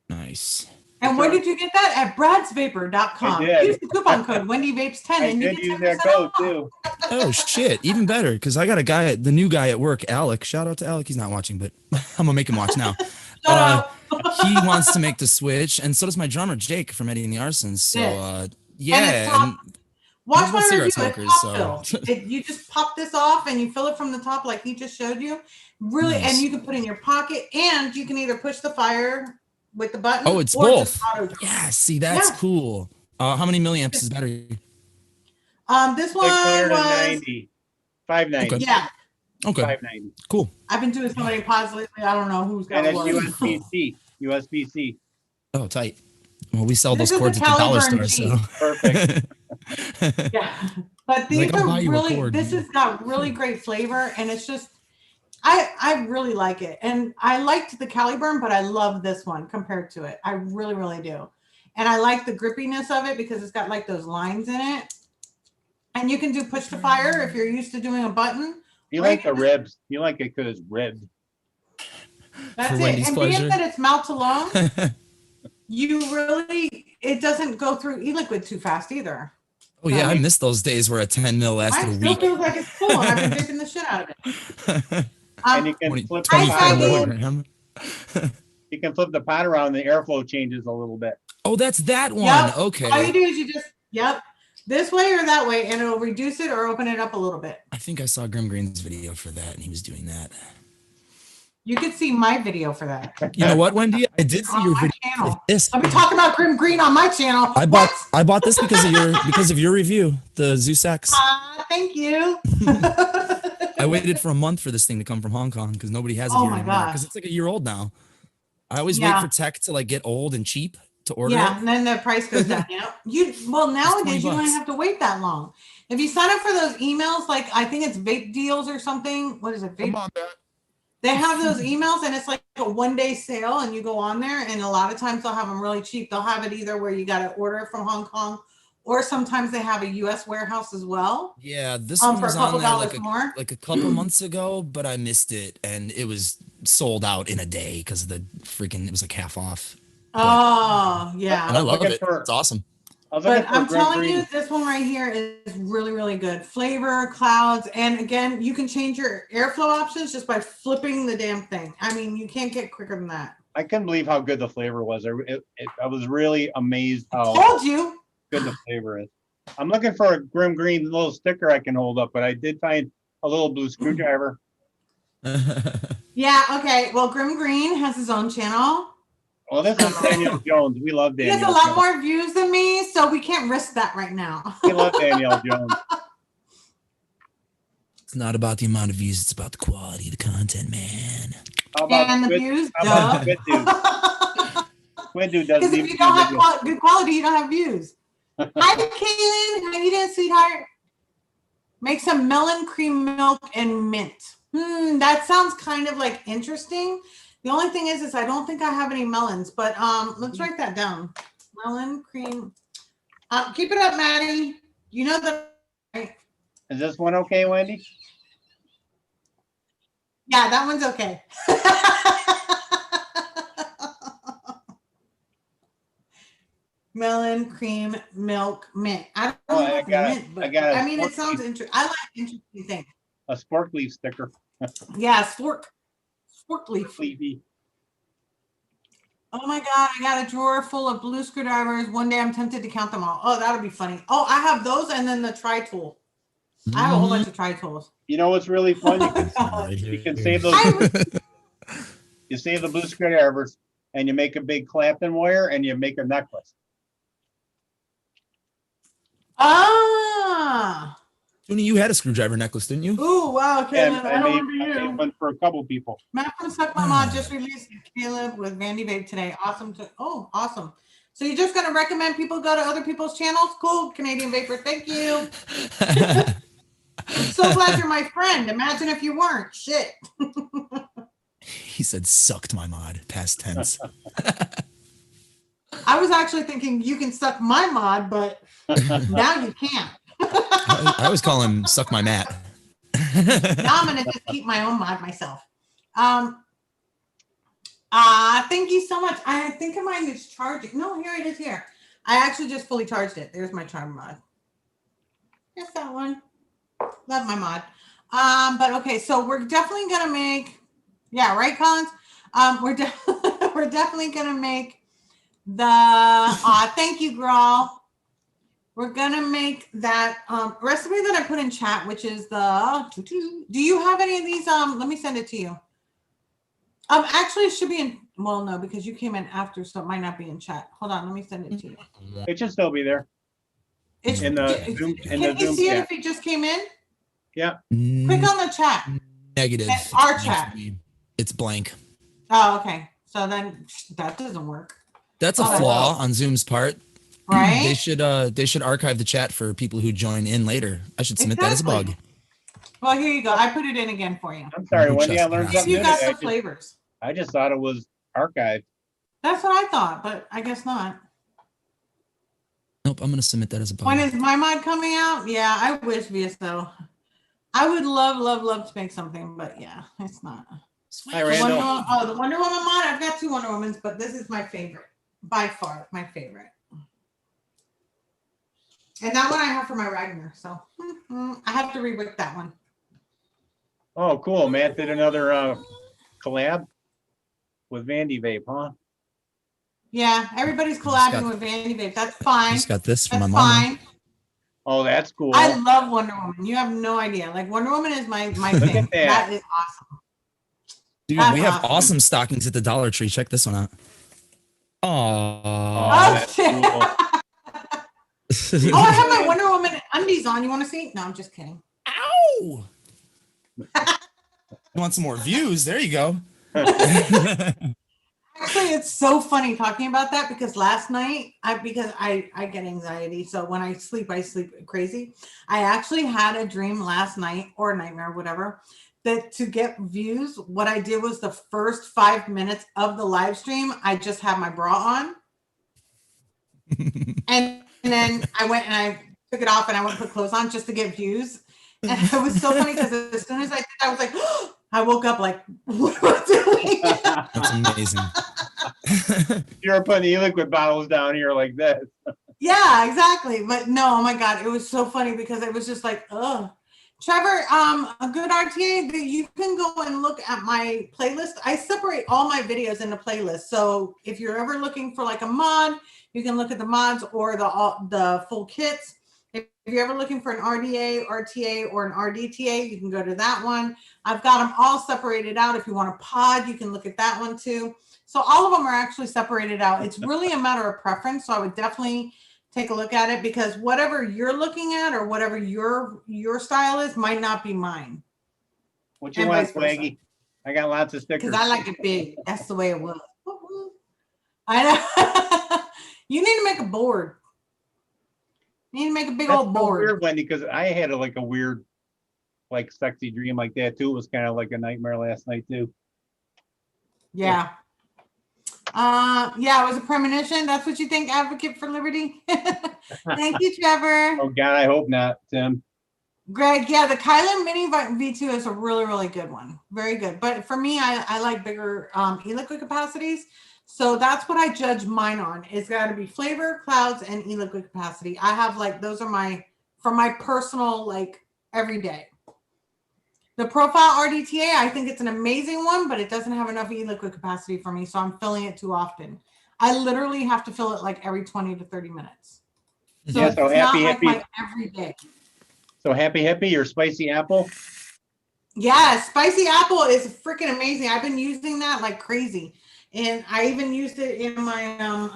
Nice. And where did you get that? At bradsvapor.com. Use the coupon code WendyVapes10 and you use that code too. Oh shit, even better, because I got a guy, the new guy at work, Alec. Shout out to Alec. He's not watching, but I'm gonna make him watch now. he wants to make the switch, and so does my drummer Jake from Eddie and the Arsons. So yeah. and Watch we're my review. cigarette It's smokers, pop fill. You just pop this off and you fill it from the top like he just showed you. Really, Nice. and you can put it in your pocket, and you can either push the fire with the button. Oh, it's or both. Just auto. Yeah, see, that's cool. How many milliamps is battery? This one was 590. Okay. Yeah. Okay. 590. Cool. I've been doing so many pods lately. I don't know who's got And it's what. USB-C. Oh, tight. Well, we sell This those is cords the at the dollar Caliburn store, G. so Perfect. Yeah, but these Like, I'll buy are you a really. cord. This has got really great flavor, and it's just. I really like it, and I liked the Caliburn, but I love this one compared to it. I really, really do, and I like the grippiness of it because it's got like those lines in it, and you can do push to fire if you're used to doing a button. You like the ribs. You like it because it's ribbed. That's For it. Wendy's And pleasure. being that it's mouth alone, it doesn't go through e-liquid too fast either. Oh yeah, I miss those days where a 10 mil lasted Mine a still week. feels like it's full, and I've been drinking the shit out of it. And you can flip the 24 pot around. milligram. You can flip the pot around. The airflow changes a little bit. Oh, that's that one. Yep. Okay. All you do is you just this way or that way, and it'll reduce it or open it up a little bit. I think I saw Grim Green's video for that, and he was doing that. You could see my video for that. You know what, Wendy? I did see On your my video. channel. For this. Let me talk about Grim Green on my channel. I bought this because of your review, the Zeus X. Thank you. I waited for a month for this thing to come from Hong Kong because nobody has it Oh here my anymore. gosh. Because it's like a year old now. I always wait for tech to like get old and cheap to order Yeah, it. and then the price goes down. Nowadays you don't $20. have to wait that long. If you sign up for those emails, like I think it's vape deals or something. What is it? Vape? Come on, man. They have those emails, and it's like a 1-day sale, and you go on there, and a lot of times they'll have them really cheap. They'll have it either where you got to order it from Hong Kong, or sometimes they have a U.S. warehouse as well. Yeah, this one For was a on couple there dollars more. like a couple months ago, but I missed it, and it was sold out in a day because it was like half off. Oh, yeah. And I love it. It's awesome. But I'm telling you, this one right here is really, really good. Flavor, clouds, and again, you can change your airflow options just by flipping the damn thing. I mean, you can't get quicker than that. I couldn't believe how good the flavor was. I was really amazed how good the flavor is. I'm looking for a Grim Green little sticker I can hold up, but I did find a little blue screwdriver. Yeah, okay. Well, Grim Green has his own channel. Well, this is Danielle Jones. We love Danielle. He has a lot more views than me, so we can't risk that right now. We love Danielle Jones. It's not about the amount of views; it's about the quality of the content, man. How about and the Squid, views, how about Squid Dude? Squid Dude doesn't Because if even you don't do have good quality, you don't have views. Hi, Kaylin. How you doing, sweetheart? Make some melon cream milk and mint. That sounds kind of like interesting. The only thing is I don't think I have any melons, but let's write that down. Melon cream. Keep it up, Maddie. You know that. Right? Is this one okay, Wendy? Yeah, that one's okay. Melon cream milk mint. I don't know about the mint, but I mean it sounds interesting. I like interesting things. A spork leaf sticker. Yeah, spork leaf. Leafy. Oh my God, I got a drawer full of blue screwdrivers. One day I'm tempted to count them all. Oh, that'll be funny. Oh, I have those and then the tri-tool. I have a whole bunch of tri-tools. You know what's really fun? You can save those. You save the blue screwdrivers and you make a big Clapton wire and you make a necklace. Ah. Tony, you had a screwdriver necklace, didn't you? Ooh, wow, Caleb. I don't I remember made one for a couple people. Matt from Suck My Mod just released Caleb with Vandy Babe today. Awesome. Awesome. So you're just going to recommend people go to other people's channels? Cool, Canadian Vapor. Thank you. I'm so glad you're my friend. Imagine if you weren't. Shit. He said sucked my mod, past tense. I was actually thinking you can suck my mod, but now you can't. I always call him suck my mat. Now I'm going to just keep my own mod myself. Thank you so much. I think mine is charging. No, here it is here. I actually just fully charged it. There's my charm mod. Yes, that one. Love my mod. But okay, so we're definitely going to make, yeah, right, Collins? We're definitely we're definitely gonna make the thank you, girl. We're gonna make that recipe that I put in chat, which is the do you have any of these? Let me send it to you. Actually it should be in, well, no, because you came in after, so it might not be in chat. Hold on, let me send it to you. It should still be there. It's In the Zoom, can you see it if it just came in? Yeah. Click on the chat. Negative. Our chat. It's blank. Oh, okay. So then that doesn't work. That's a flaw on Zoom's part. Right? They should archive the chat for people who join in later. I should submit that as a bug. Well, here you go. I put it in again for you. I'm sorry, Wendy. I learned something. You got the flavors. I just thought it was archived. That's what I thought, but I guess not. Nope, I'm gonna submit that as a bug. When is my mod coming out? Yeah, I wish VSO. I would love to make something, but yeah, it's not. Hi, Randall. The Wonder Woman mod. I've got 2 Wonder Womans, but this is my favorite. By far, my favorite. And that one I have for my Ragnar, so I have to rework that one. Oh, cool. Matt did another collab with Vandy Vape, huh? Yeah, everybody's collabing with Vandy Vape. That's fine. Just got this for That's my mom. fine. Oh, that's cool. I love Wonder Woman. You have no idea. Like Wonder Woman is my thing. That is awesome. Dude, we have awesome stockings at the Dollar Tree. Check this one out. Oh, shit. Cool. Oh, I have my Wonder Woman undies on. You want to see? No, I'm just kidding. Ow! You want some more views? There you go. Actually, it's so funny talking about that because last night, I get anxiety. So when I sleep crazy. I actually had a dream last night, or a nightmare, whatever, that to get views, what I did was the first 5 minutes of the live stream, I just had my bra on. and then I went and I took it off and I went and put clothes on just to get views. And it was so funny because as soon as I did, I was like, oh, I woke up like, what am I doing? That's amazing. You're putting e-liquid bottles down here like this. Yeah, exactly. But no, oh my God, it was so funny because it was just like, ugh. Trevor, a good RTA, you can go and look at my playlist. I separate all my videos into playlists. So if you're ever looking for like a mod, you can look at the mods or the full kits. If you're ever looking for an RDA, RTA, or an RDTA, you can go to that one. I've got them all separated out. If you want a pod, you can look at that one too. So all of them are actually separated out. It's really a matter of preference. So I would definitely take a look at it because whatever you're looking at or whatever your style is might not be mine. What you want, Swaggy? I got lots of stickers. Because I like it big. That's the way it was. I know. You need to make a board. You need to make a big old board. Weird, Wendy, because I had a weird, like sexy dream like that too. It was kind of like a nightmare last night too. Yeah. Yeah, it was a premonition. That's what you think, Advocate for Liberty? Thank you, Trevor. Oh God, I hope not, Tim. Greg, yeah, the Kylan Mini V2 is a really, really good one. Very good. But for me, I like bigger e-liquid capacities. So that's what I judge mine on. It's got to be flavor, clouds, and e-liquid capacity. I have those are for my personal, everyday. The Profile RDTA, I think it's an amazing one, but it doesn't have enough e-liquid capacity for me, so I'm filling it too often. I literally have to fill it every 20 to 30 minutes. So yeah, so happy, my everyday. So happy, or spicy apple? Yeah, spicy apple is freaking amazing. I've been using that like crazy. And I even used it in my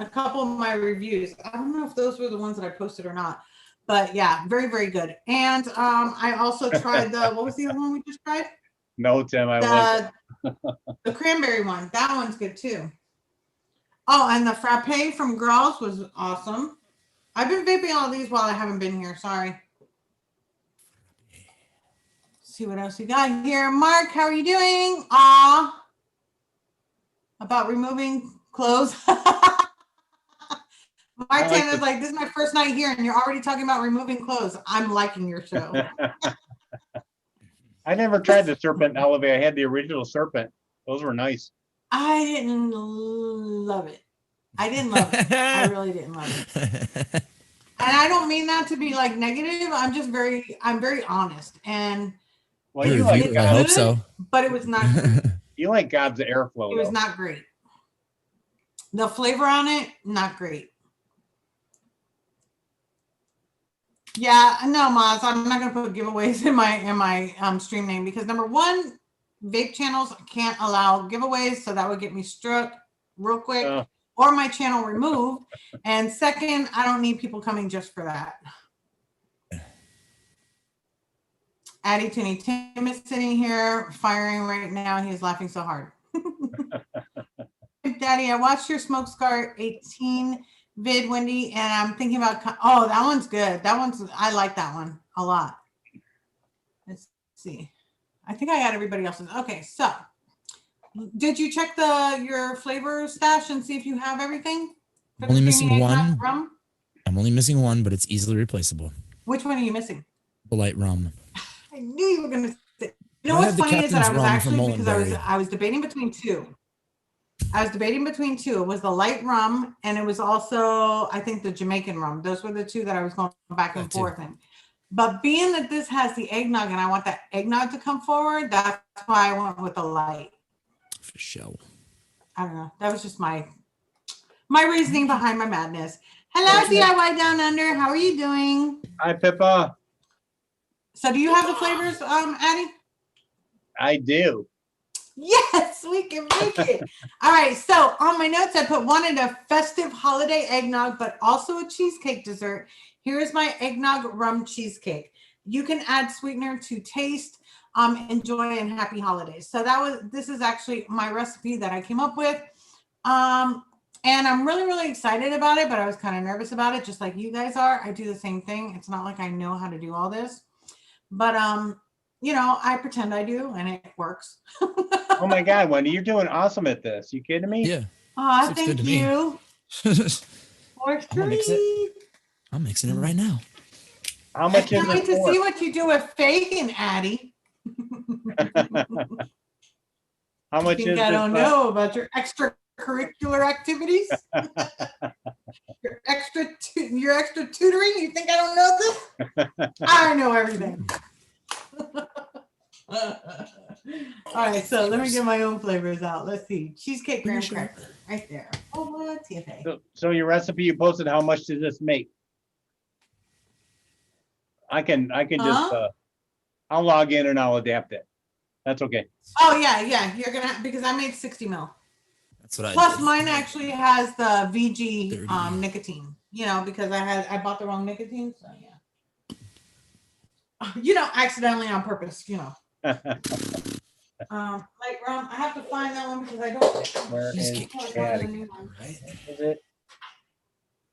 a couple of my reviews. I don't know if those were the ones that I posted or not. But yeah, very, very good. And I also tried what was the other one we just tried? No, Tim, I wasn't. The cranberry one. That one's good too. Oh, and the frappe from Girls was awesome. I've been vaping all these while I haven't been here. Sorry. Let's see what else we got here. Mark, how are you doing? About removing clothes. Martin is like, this is my first night here, and you're already talking about removing clothes. I'm liking your show. I never tried the Serpent Elevate. I had the original Serpent. Those were nice. I didn't love it. I didn't love it. I really didn't love it. And I don't mean that to be negative. I'm very honest. And well, you like I hope so. But it was not great. You like God's airflow. It was not great. The flavor on it, not great. Yeah, no, Maz, I'm not gonna put giveaways in my stream name because number one, vape channels can't allow giveaways, so that would get me struck real quick or my channel removed. And second, I don't need people coming just for that. Addie Tooney Tim is sitting here firing right now. He's laughing so hard. Daddy, I watched your Smoke Scar 18 vid, Wendy, and I'm thinking about, oh, that one's good. I like that one a lot. Let's see. I think I got everybody else's. Okay, so did you check your flavor stash and see if you have everything? I'm only missing one. I'm only missing one, but it's easily replaceable. Which one are you missing? The light rum. I knew you were gonna say. You know what's funny is that I was actually, because I was debating between two. It was the light rum and it was also, I think, the Jamaican rum. Those were the two that I was going back and forth in. But being that this has the eggnog and I want that eggnog to come forward, that's why I went with the light. For sure. I don't know. That was just my reasoning behind my madness. Hello, DIY Down Under. How are you doing? Hi, Pippa. So do you have the flavors, Addie? I do. Yes, we can make it. All right. So on my notes, I wanted a festive holiday eggnog, but also a cheesecake dessert. Here's my eggnog rum cheesecake. You can add sweetener to taste. Enjoy and happy holidays. So this is actually my recipe that I came up with. And I'm really, really excited about it, but I was kind of nervous about it, just like you guys are. I do the same thing. It's not like I know how to do all this, but you know, I pretend I do, and it works. Oh my God, Wendy, you're doing awesome at this. You kidding me? Yeah. Thank you. I'm mixing it right now. How much is it? I can't wait to see what you do with Fagin, Addie. How much is it? I don't know about your extracurricular activities. your extra tutoring. You think I don't know this? I know everything. All right, so let me get my own flavors out. Let's see. Cheesecake graham cracker right there. Oh, TFA. So your recipe you posted, how much does this make? I can just I'll log in and I'll adapt it. That's okay. Oh yeah. You're gonna because I made 60 mil. That's what I Plus did. mine actually has the VG nicotine, you know, because I bought the wrong nicotine. So yeah. You know, accidentally on purpose, you know. Light rum. I have to find that one because I don't. Where is Addie? Right? Is it?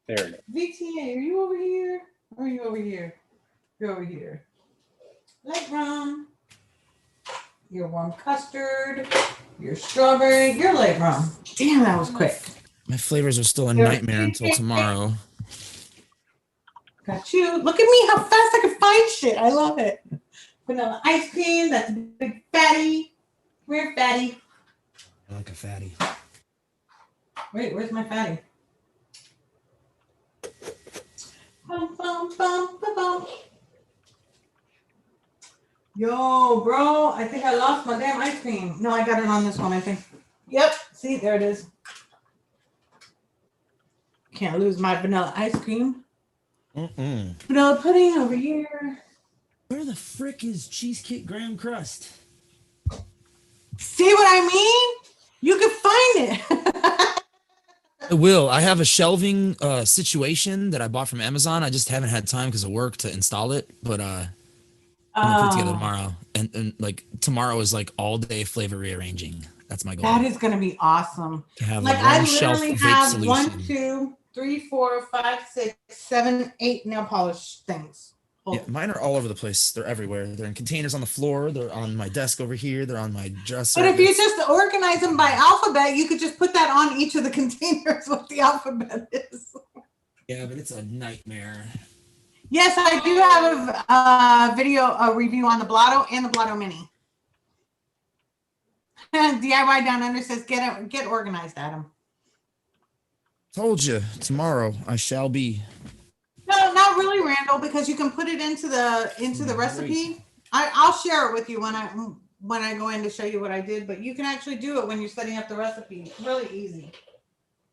There it is. VTA, are you over here? Or are you over here? You're over here. Light rum. Your warm custard. Your strawberry. Your light rum. Damn, that was quick. My flavors are still a nightmare until tomorrow. Got you. Look at me, how fast I can find shit. I love it. Vanilla ice cream. That's a big fatty. We're fatty. I like a fatty. Wait, where's my fatty? Bum, bum, bum, bum, bum. Yo, bro, I think I lost my damn ice cream. No, I got it on this one, I think. Yep, see, there it is. Can't lose my vanilla ice cream. Vanilla pudding over here. Where the frick is cheesecake graham crust? See what I mean? You can find it. I will. I have a shelving situation that I bought from Amazon. I just haven't had time because of work to install it, but I'm gonna put it together tomorrow. And like tomorrow is like all day flavor rearranging. That's my goal. That is gonna be awesome. To have like I literally have 1, 2, 3, 4, 5, 6, 7, 8 nail polish things. Yeah, mine are all over the place. They're everywhere. They're in containers on the floor. They're on my desk over here. They're on my dresser. But if you just organize them by alphabet, you could just put that on each of the containers what the alphabet is. Yeah, but it's a nightmare. Yes, I do have a review on the Blotto and the Blotto Mini. DIY Down Under says, get organized, Adam. Told you, tomorrow I shall be. No, not really, Randall, because you can put it into the recipe. I'll share it with you when I go in to show you what I did, but you can actually do it when you're setting up the recipe. It's really easy.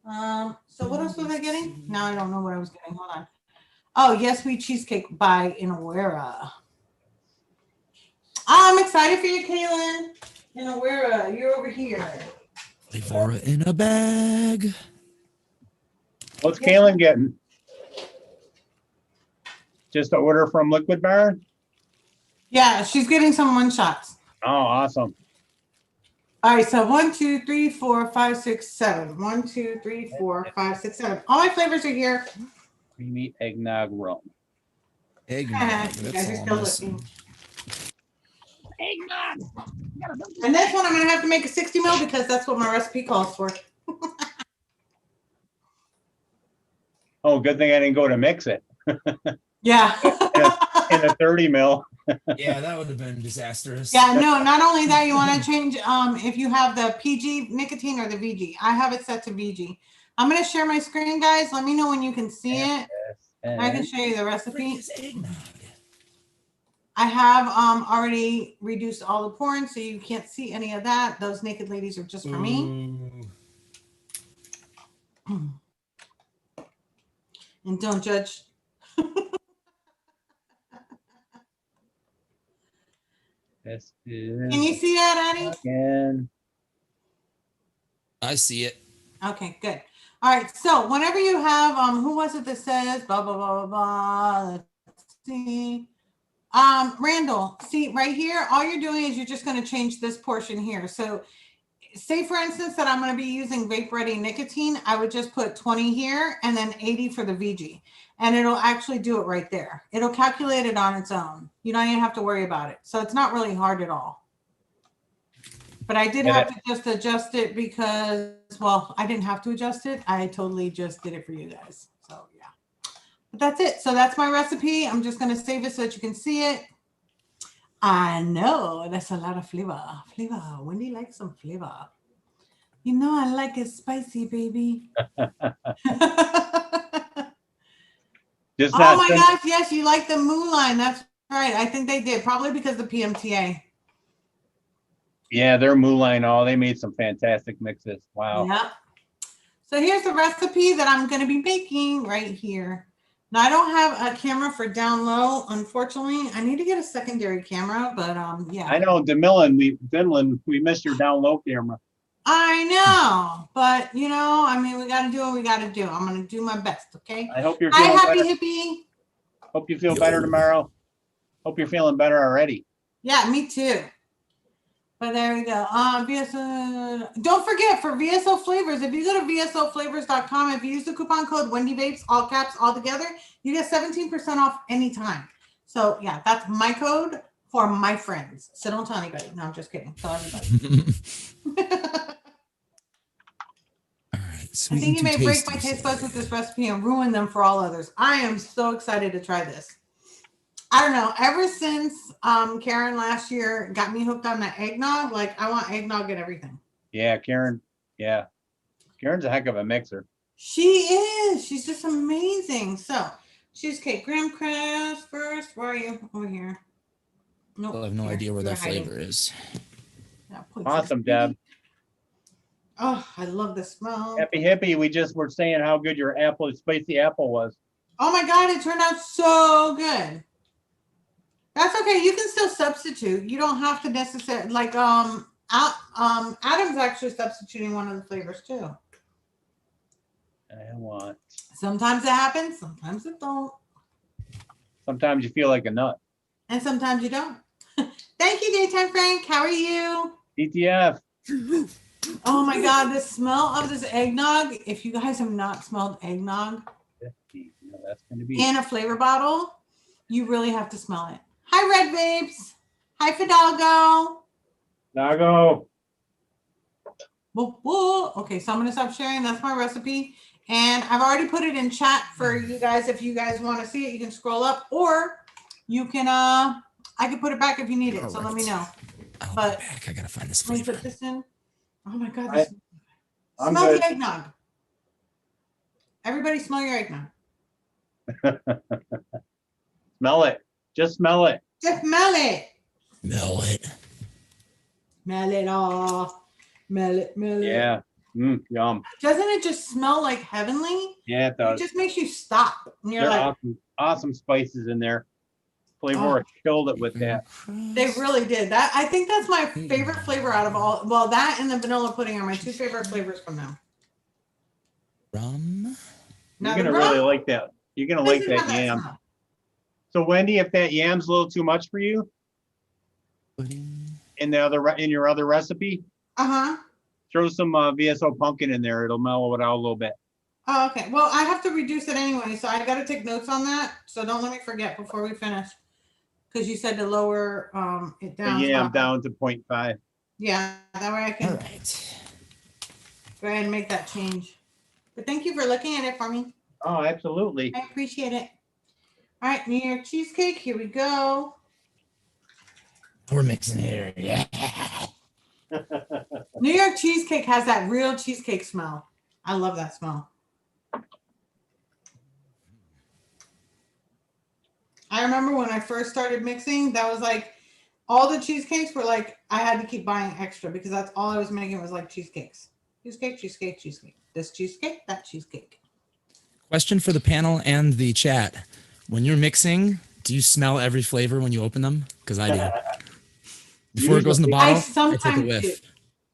So what else was I getting? Now I don't know what I was getting. Hold on. Oh, yes, sweet cheesecake by Inawera. I'm excited for you, Kaylin. Inawera, you're over here. Flavora in a bag. What's Kaylin getting? Just an order from Liquid Bar? Yeah, she's getting some one shots. Oh, awesome. All right, so 1, 2, 3, 4, 5, 6, 7. 1, 2, 3, 4, 5, 6, 7. All my flavors are here. Creamy eggnog rum. Eggnog. You That's guys are all still I'm missing. looking. And this one I'm gonna have to make a 60 mil because that's what my recipe calls for. Oh, good thing I didn't go to mix it. Yeah. In a 30 mil. Yeah, that would have been disastrous. Yeah, no, not only that, you want to change if you have the PG nicotine or the VG. I have it set to VG. I'm going to share my screen, guys. Let me know when you can see it. I can show you the recipe. I have already reduced all the porn, so you can't see any of that. Those naked ladies are just for me. And don't judge. This is Can you see that, Addie? again. I see it. Okay, good. All right, so whenever you have, who was it that says blah, blah, blah, blah, blah, let's see. Randall, see right here, all you're doing is you're just going to change this portion here. So say for instance that I'm going to be using vape ready nicotine. I would just put 20 here and then 80 for the VG, and it'll actually do it right there. It'll calculate it on its own. You don't even have to worry about it. So it's not really hard at all. But I did have to just adjust it because, well, I didn't have to adjust it. I totally just did it for you guys. So yeah, but that's it. So that's my recipe. I'm just going to save it so that you can see it. I know that's a lot of flavor. Wendy likes some flavor. You know, I like it spicy, baby. Just oh my gosh, yes, you like the moonline. That's right. I think they did, probably because of the PMTA. Yeah, their Moulin, they made some fantastic mixes. Wow. Yep. So here's the recipe that I'm going to be making right here. Now I don't have a camera for down low, unfortunately. I need to get a secondary camera, but yeah. I know, Finland, we missed your down low camera. I know, but you know, I mean, we got to do what we got to do. I'm going to do my best, okay? I hope you're feeling better. Happy Hippie. Hope you feel better tomorrow. Hope you're feeling better already. Yeah, me too. But there we go. VSO. Don't forget for VSO flavors, if you go to vsoflavors.com, if you use the coupon code Wendy Vapes, all caps, all together, you get 17% off anytime. So yeah, that's my code for my friends. So don't tell anybody. No, I'm just kidding. Tell everybody. All right. I think you may break my taste buds with this recipe and ruin them for all others. I am so excited to try this. I don't know. Ever since Karen last year got me hooked on the eggnog, like I want eggnog and everything. Yeah, Karen. Yeah. Karen's a heck of a mixer. She is. She's just amazing. So, cheesecake graham crust first. Where are you? Over here. Nope. I have no idea where that flavor is. Yeah, awesome, Deb. Oh, I love the smell. Happy Hippie. We just were saying how good your spicy apple was. Oh my God, it turned out so good. That's okay. You can still substitute. You don't have to necessarily like Adam's actually substituting one of the flavors too. I want. Sometimes it happens, sometimes it don't. Sometimes you feel like a nut. And sometimes you don't. Thank you, Daytime Frank. How are you? DTF. Oh my God, the smell of this eggnog. If you guys have not smelled eggnog that's gonna be in a flavor bottle, you really have to smell it. Hi, Red Vapes. Hi, Fidalgo. Fidalgo. Whoa, whoa. Okay, so I'm going to stop sharing. That's my recipe. And I've already put it in chat for you guys. If you guys want to see it, you can scroll up or you can, I can put it back if you need it. So let me know. But back. I got to find this let me flavor. put this in. Oh my God. Smell good. the eggnog. Everybody smell your eggnog. Smell it. Just smell it. Just smell it. Smell it. Smell it all. Smell it. Smell it. Yeah. Yum. Doesn't it just smell like heavenly? Yeah, it It does. just makes you stop. And you're They're like, awesome, awesome spices in there. Oh. Flavor killed it with that. they really did. That I think that's my favorite flavor out of all. Well, that and the vanilla pudding are my two favorite flavors from them. Rum. Now, You're gonna really like that. You're gonna like doesn't have that that yam. smell. So Wendy, if that yam's a little too much for you Pudding. in your other recipe, Uh-huh. throw some VSO pumpkin in there. It'll mellow it out a little bit. Oh, okay. Well, I have to reduce it anyway, so I got to take notes on that. So don't let me forget before we finish, because you said to lower it The down. yam down to 0.5. Yeah, that way I can All right. go ahead and make that change. But thank you for looking at it for me. Oh, absolutely. I appreciate it. All right, New York cheesecake. Here we go. We're mixing here. Yeah. New York cheesecake has that real cheesecake smell. I love that smell. I remember when I first started mixing, that was like all the cheesecakes were like I had to keep buying extra because that's all I was making was like cheesecakes. Cheesecake, cheesecake, cheesecake. This cheesecake, that cheesecake. Question for the panel and the chat. When you're mixing, do you smell every flavor when you open them? Because I do. Before it goes in the bottle, I take a sometimes whiff. do.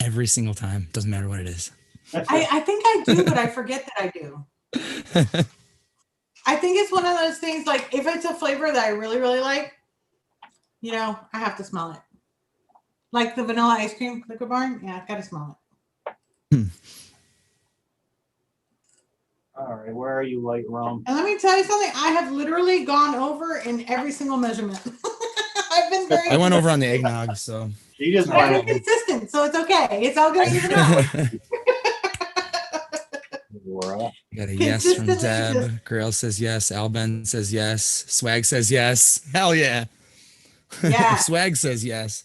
Every single time. Doesn't matter what it is. I think I do, but I forget that I do. I think it's one of those things like if it's a flavor that I really, really like, you know, I have to smell it. Like the vanilla ice cream liquor barn. Yeah, I've got to smell it. All right, where are you, light rum? And let me tell you something. I have literally gone over in every single measurement. I've been very. I went over on the eggnog, so. You just I've went been consistent, so it's okay. It's all good even out. Got a yes from Deb. Grail says yes. Alben says yes. Swag says yes. Hell yeah. Yeah. Swag says yes.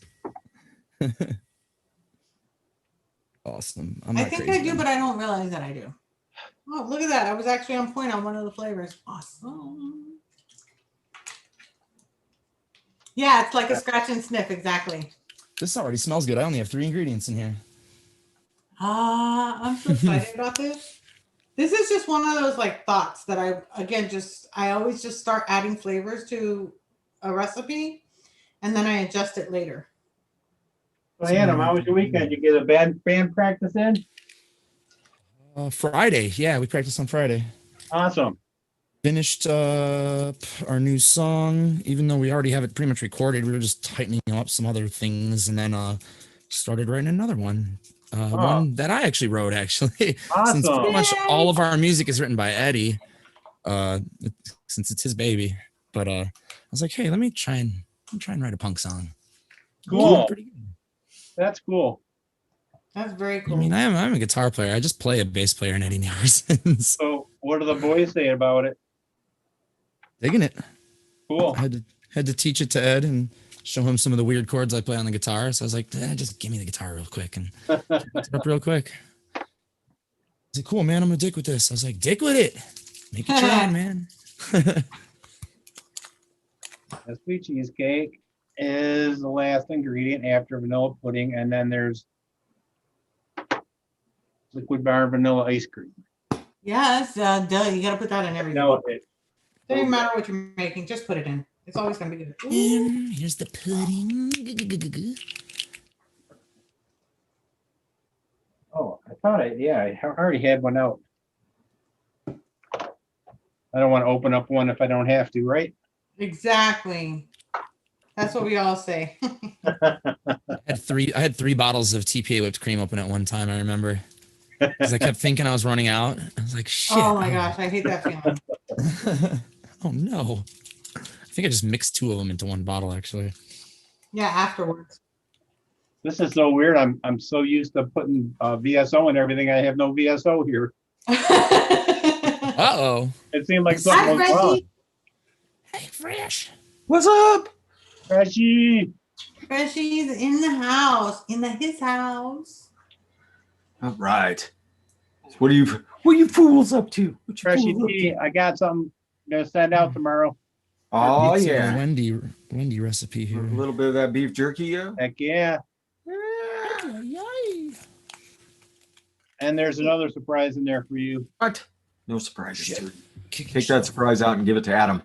Awesome. I think I do, but I don't realize that I do. Oh, look at that. I was actually on point on one of the flavors. Awesome. Yeah, it's like a scratch and sniff. Exactly. This already smells good. I only have 3 ingredients in here. I'm so excited about this. This is just one of those like thoughts that I always just start adding flavors to a recipe and then I adjust it later. So Adam, how was your weekend? You get a band practice in? Friday. Yeah, we practiced on Friday. Awesome. Finished up our new song, even though we already have it pretty much recorded. We were just tightening up some other things and then started writing another one. One that I actually wrote, actually. Awesome. Since pretty much all of our music is written by Eddie, since it's his baby. But I was like, hey, let me try and write a punk song. Cool. That's cool. That's very cool. I mean, I'm a guitar player. I just play a bass player in Eddie never since. So what do the boys say about it? Digging it. Cool. I had to teach it to Ed and show him some of the weird chords I play on the guitar. So I was like, just give me the guitar real quick and picked it up real quick. He's like, cool, man, I'm gonna dick with this. I was like, dick with it. Make it your own, man. A sweet cheesecake is the last ingredient after vanilla pudding, and then there's liquid bar vanilla ice cream. Yes, duh, you gotta put that in everything. No, Doesn't even matter what you're making, just put it in. It's always gonna be good. Here's the pudding. Oh, I thought I already had one out. I don't want to open up one if I don't have to, right? Exactly. That's what we all say. I had 3 bottles of TPA whipped cream open at one time, I remember. Because I kept thinking I was running out. I was like, shit. Oh my gosh, I hate that feeling. Oh no. I think I just mixed 2 of them into one bottle, actually. Yeah, afterwards. This is so weird. I'm so used to putting VSO and everything. I have no VSO here. Uh-oh. It seemed like something was wrong. Hey, Fresh. What's up? Freshy. Freshy's in the house, his house. All right. What are you fools up to? What you Freshy fools up tea. to? I got something to send out tomorrow. Oh It's a yeah. Wendy recipe A here. little bit of that beef jerky, yeah. Heck yeah. And there's another surprise in there for you. What? No surprises. Shit. Dude. Take that surprise out and give it to Adam.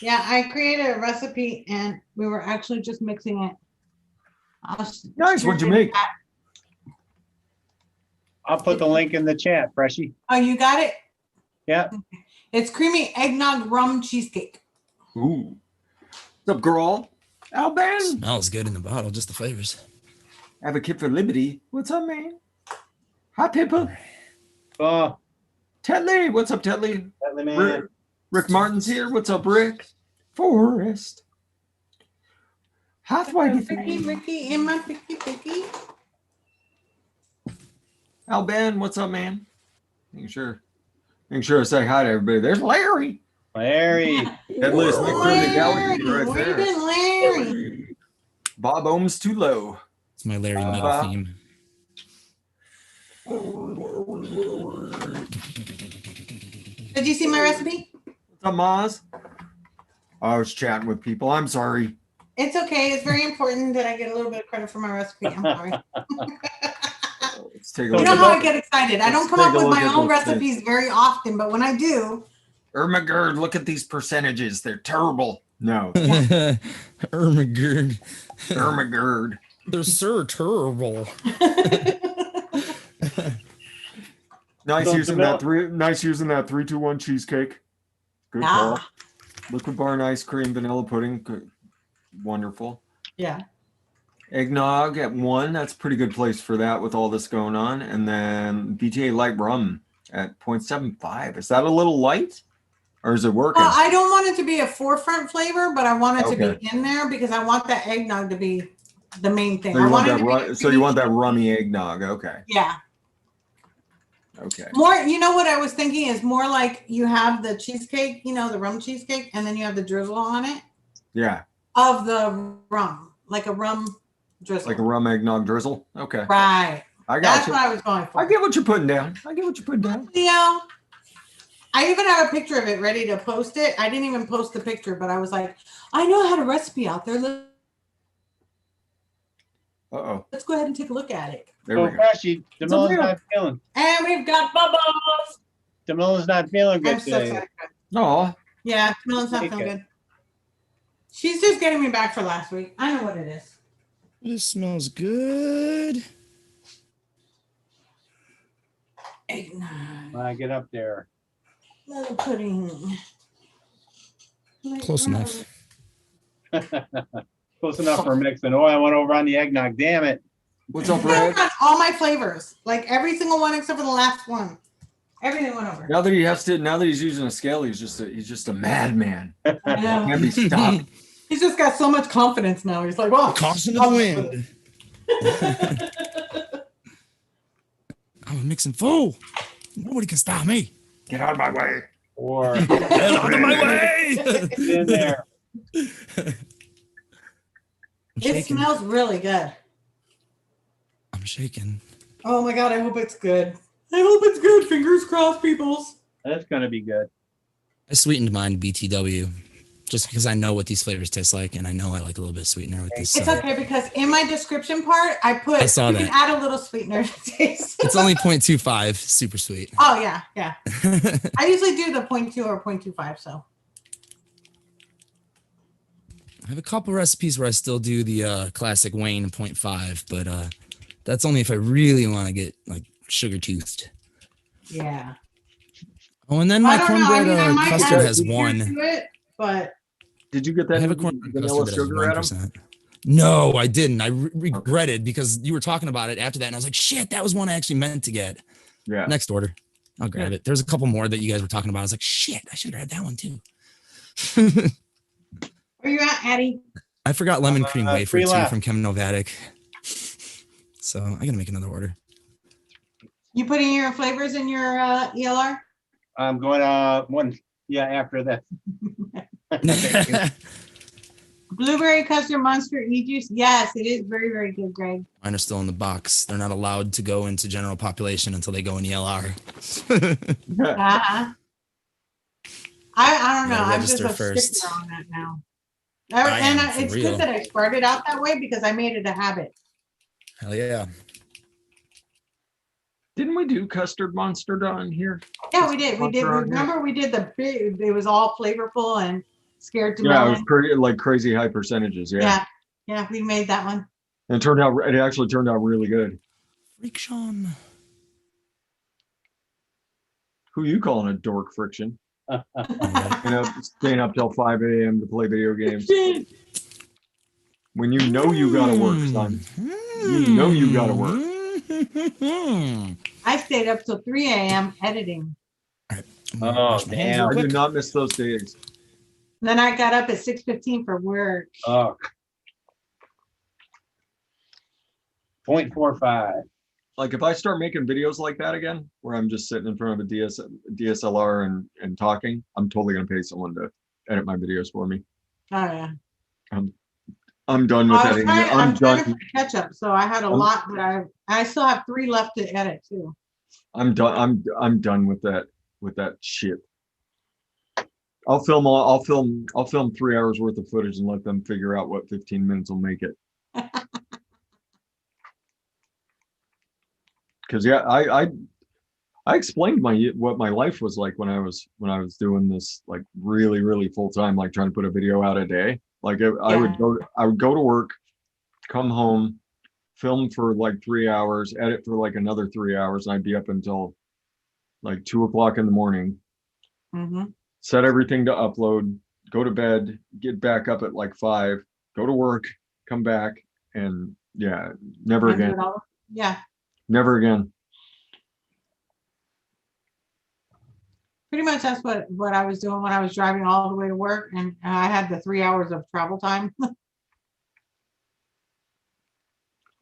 Yeah, I created a recipe and we were actually just mixing it. Nice. What'd you make? I'll put the link in the chat, Freshie. Oh, you got it? Yeah. It's creamy eggnog rum cheesecake. Ooh. What's up, girl? Alban. Smells good in the bottle, just the flavors. Advocate for Liberty. What's up, man? Hi, Pippa. Oh, Tetley. What's up, Tetley? man. Rick Martin's here. What's up, Rick? Forrest. Hathaway. Ricky, and my Picky. Alban, what's up, man? Making sure I say hi to everybody. There's Larry. Larry. Headless Nick from the galaxy right Where you there. been, Larry? Bob Ohm's too low. It's my Larry metal theme. Did you see my recipe? What's up, Maz? I was chatting with people. I'm sorry. It's okay. It's very important that I get a little bit of credit for my recipe. I'm sorry. Let's take a You look. know how I get excited. I don't come Let's up take a with look my at own those recipes very often, but when I do, Ermagerd, look at these percentages. They're terrible. No. Ermagerd. Ermagerd. They're so terrible. Nice So using that 3-2-1 cheesecake. Good call. Ah. Liquid bar and ice cream, vanilla pudding. Good. Wonderful. yeah. Eggnog at 1. That's a pretty good place for that with all this going on. And then BTA light rum at 0.75. Is that a little light? Or is it working? Well, I don't want it to be a forefront flavor, but I want it to Okay. be in there because I want that eggnog to be the main thing. So you, I want want it that, to be so you want that rummy eggnog. Okay. Yeah. Okay. More, you know what I was thinking is more like you have the cheesecake, you know, the rum cheesecake, and then you have the drizzle on it Yeah. of the rum, like a rum drizzle. Like a rum eggnog drizzle. Okay. Right. I got That's you. what I was going for. I get what you're putting down. Leo, I even have a picture of it ready to post it. I didn't even post the picture, but I was like, I know I had a recipe out there. Uh-oh. Let's go ahead and take a look at it. There So we go. Freshie, Damila's not feeling. And we've got bubbles. Damila's not feeling good I'm so today. sorry. Oh, Yeah, Millen's not feeling good. She's just getting me back for last week. I know what it is. This smells good. Eggnog. Get up there. Little pudding. Close enough. Close enough for mixing. Oh, I went over on the eggnog. Damn it. what's up, I Red? got all my flavors, like every single one except for the last one. Everything went over. Now that he's using a scale, he's just a madman. I know. Can't be stopped. He's just got so much confidence now. He's like, well, Caution to the wind. I'm mixing full. Nobody can stop me. Get out of my way. Or Get out of my way. get in there. it smells really good. I'm shaking. Oh my God, I hope it's good. I hope it's good. Fingers crossed, peoples. That's gonna be good. I sweetened mine BTW just because I know what these flavors taste like, and I know I like a little bit of sweetener with this. It's okay because in my description part, I put I saw you that. can add a little sweetener to taste. It's only 0.25, super sweet. Oh yeah, yeah. I usually do the 0.2 or 0.25, so. I have a couple recipes where I still do the classic Wayne 0.5, but that's only if I really want to get like sugar toothed. Yeah. Oh, and then my I don't know. I cornbread mean, I might custard add has sweetener one. to it, but Did you get that I have a cornbread vanilla custard sugar, that has Adam? 1%. No, I didn't. I regretted because you were talking about it after that, and I was like, shit, that was one I actually meant to get. Yeah. Next order. I'll grab it. There's a couple more that you guys were talking about. I was like, shit, I should have grabbed that one too. where you at, Addie? I forgot lemon cream wafer free too left. from Chem Novatic. So I gotta make another order. You putting your flavors in your ELR? I'm going one. Yeah, after that. Blueberry custard monster e-juice. Yes, it is very, very good, Greg. Mine are still in the box. They're not allowed to go into general population until they go in ELR. Uh-huh. I don't know. Gotta I'm just register a first. stickler on that now. I am, It's for real. good that I started out that way because I made it a habit. Hell yeah. Didn't we do custard monster down here? Yeah, we did. We did. Monster on here? Remember, we did the big. It was all flavorful and scared to Yeah, it was melon. pretty like crazy high percentages. Yeah. Yeah, yeah, we made that one. And it actually turned out really good. Friction. Who you calling a dork, Friction? Right. Staying up till 5 a.m. to play video games. When you know you gotta work, son. You know you gotta work. I stayed up till 3 a.m. editing. Oh, Wash my hands real damn. I quick. do not miss those days. Then I got up at 6:15 for work. Oh. 0.45. Like if I start making videos like that again, where I'm just sitting in front of a DSLR and talking, I'm totally gonna pay someone to edit my videos for me. Oh yeah. I'm done with editing. I'm trying to done. catch up. So I had a lot, but I still have 3 left to edit too. I'm done. I'm done with that shit. I'll film 3 hours worth of footage and let them figure out what 15 minutes will make it. Because yeah, I explained what my life was like when I was doing this like really full time, like trying to put a video out a day. Like I would go to work, come home, film for like 3 hours, edit for like another 3 hours, and I'd be up until like 2 o'clock in the morning. Mm-hmm. Set everything to upload, go to bed, get back up at like 5, go to work, come back, and yeah, never again. Yeah. Never again. Pretty much that's what I was doing when I was driving all the way to work, and I had the 3 hours of travel time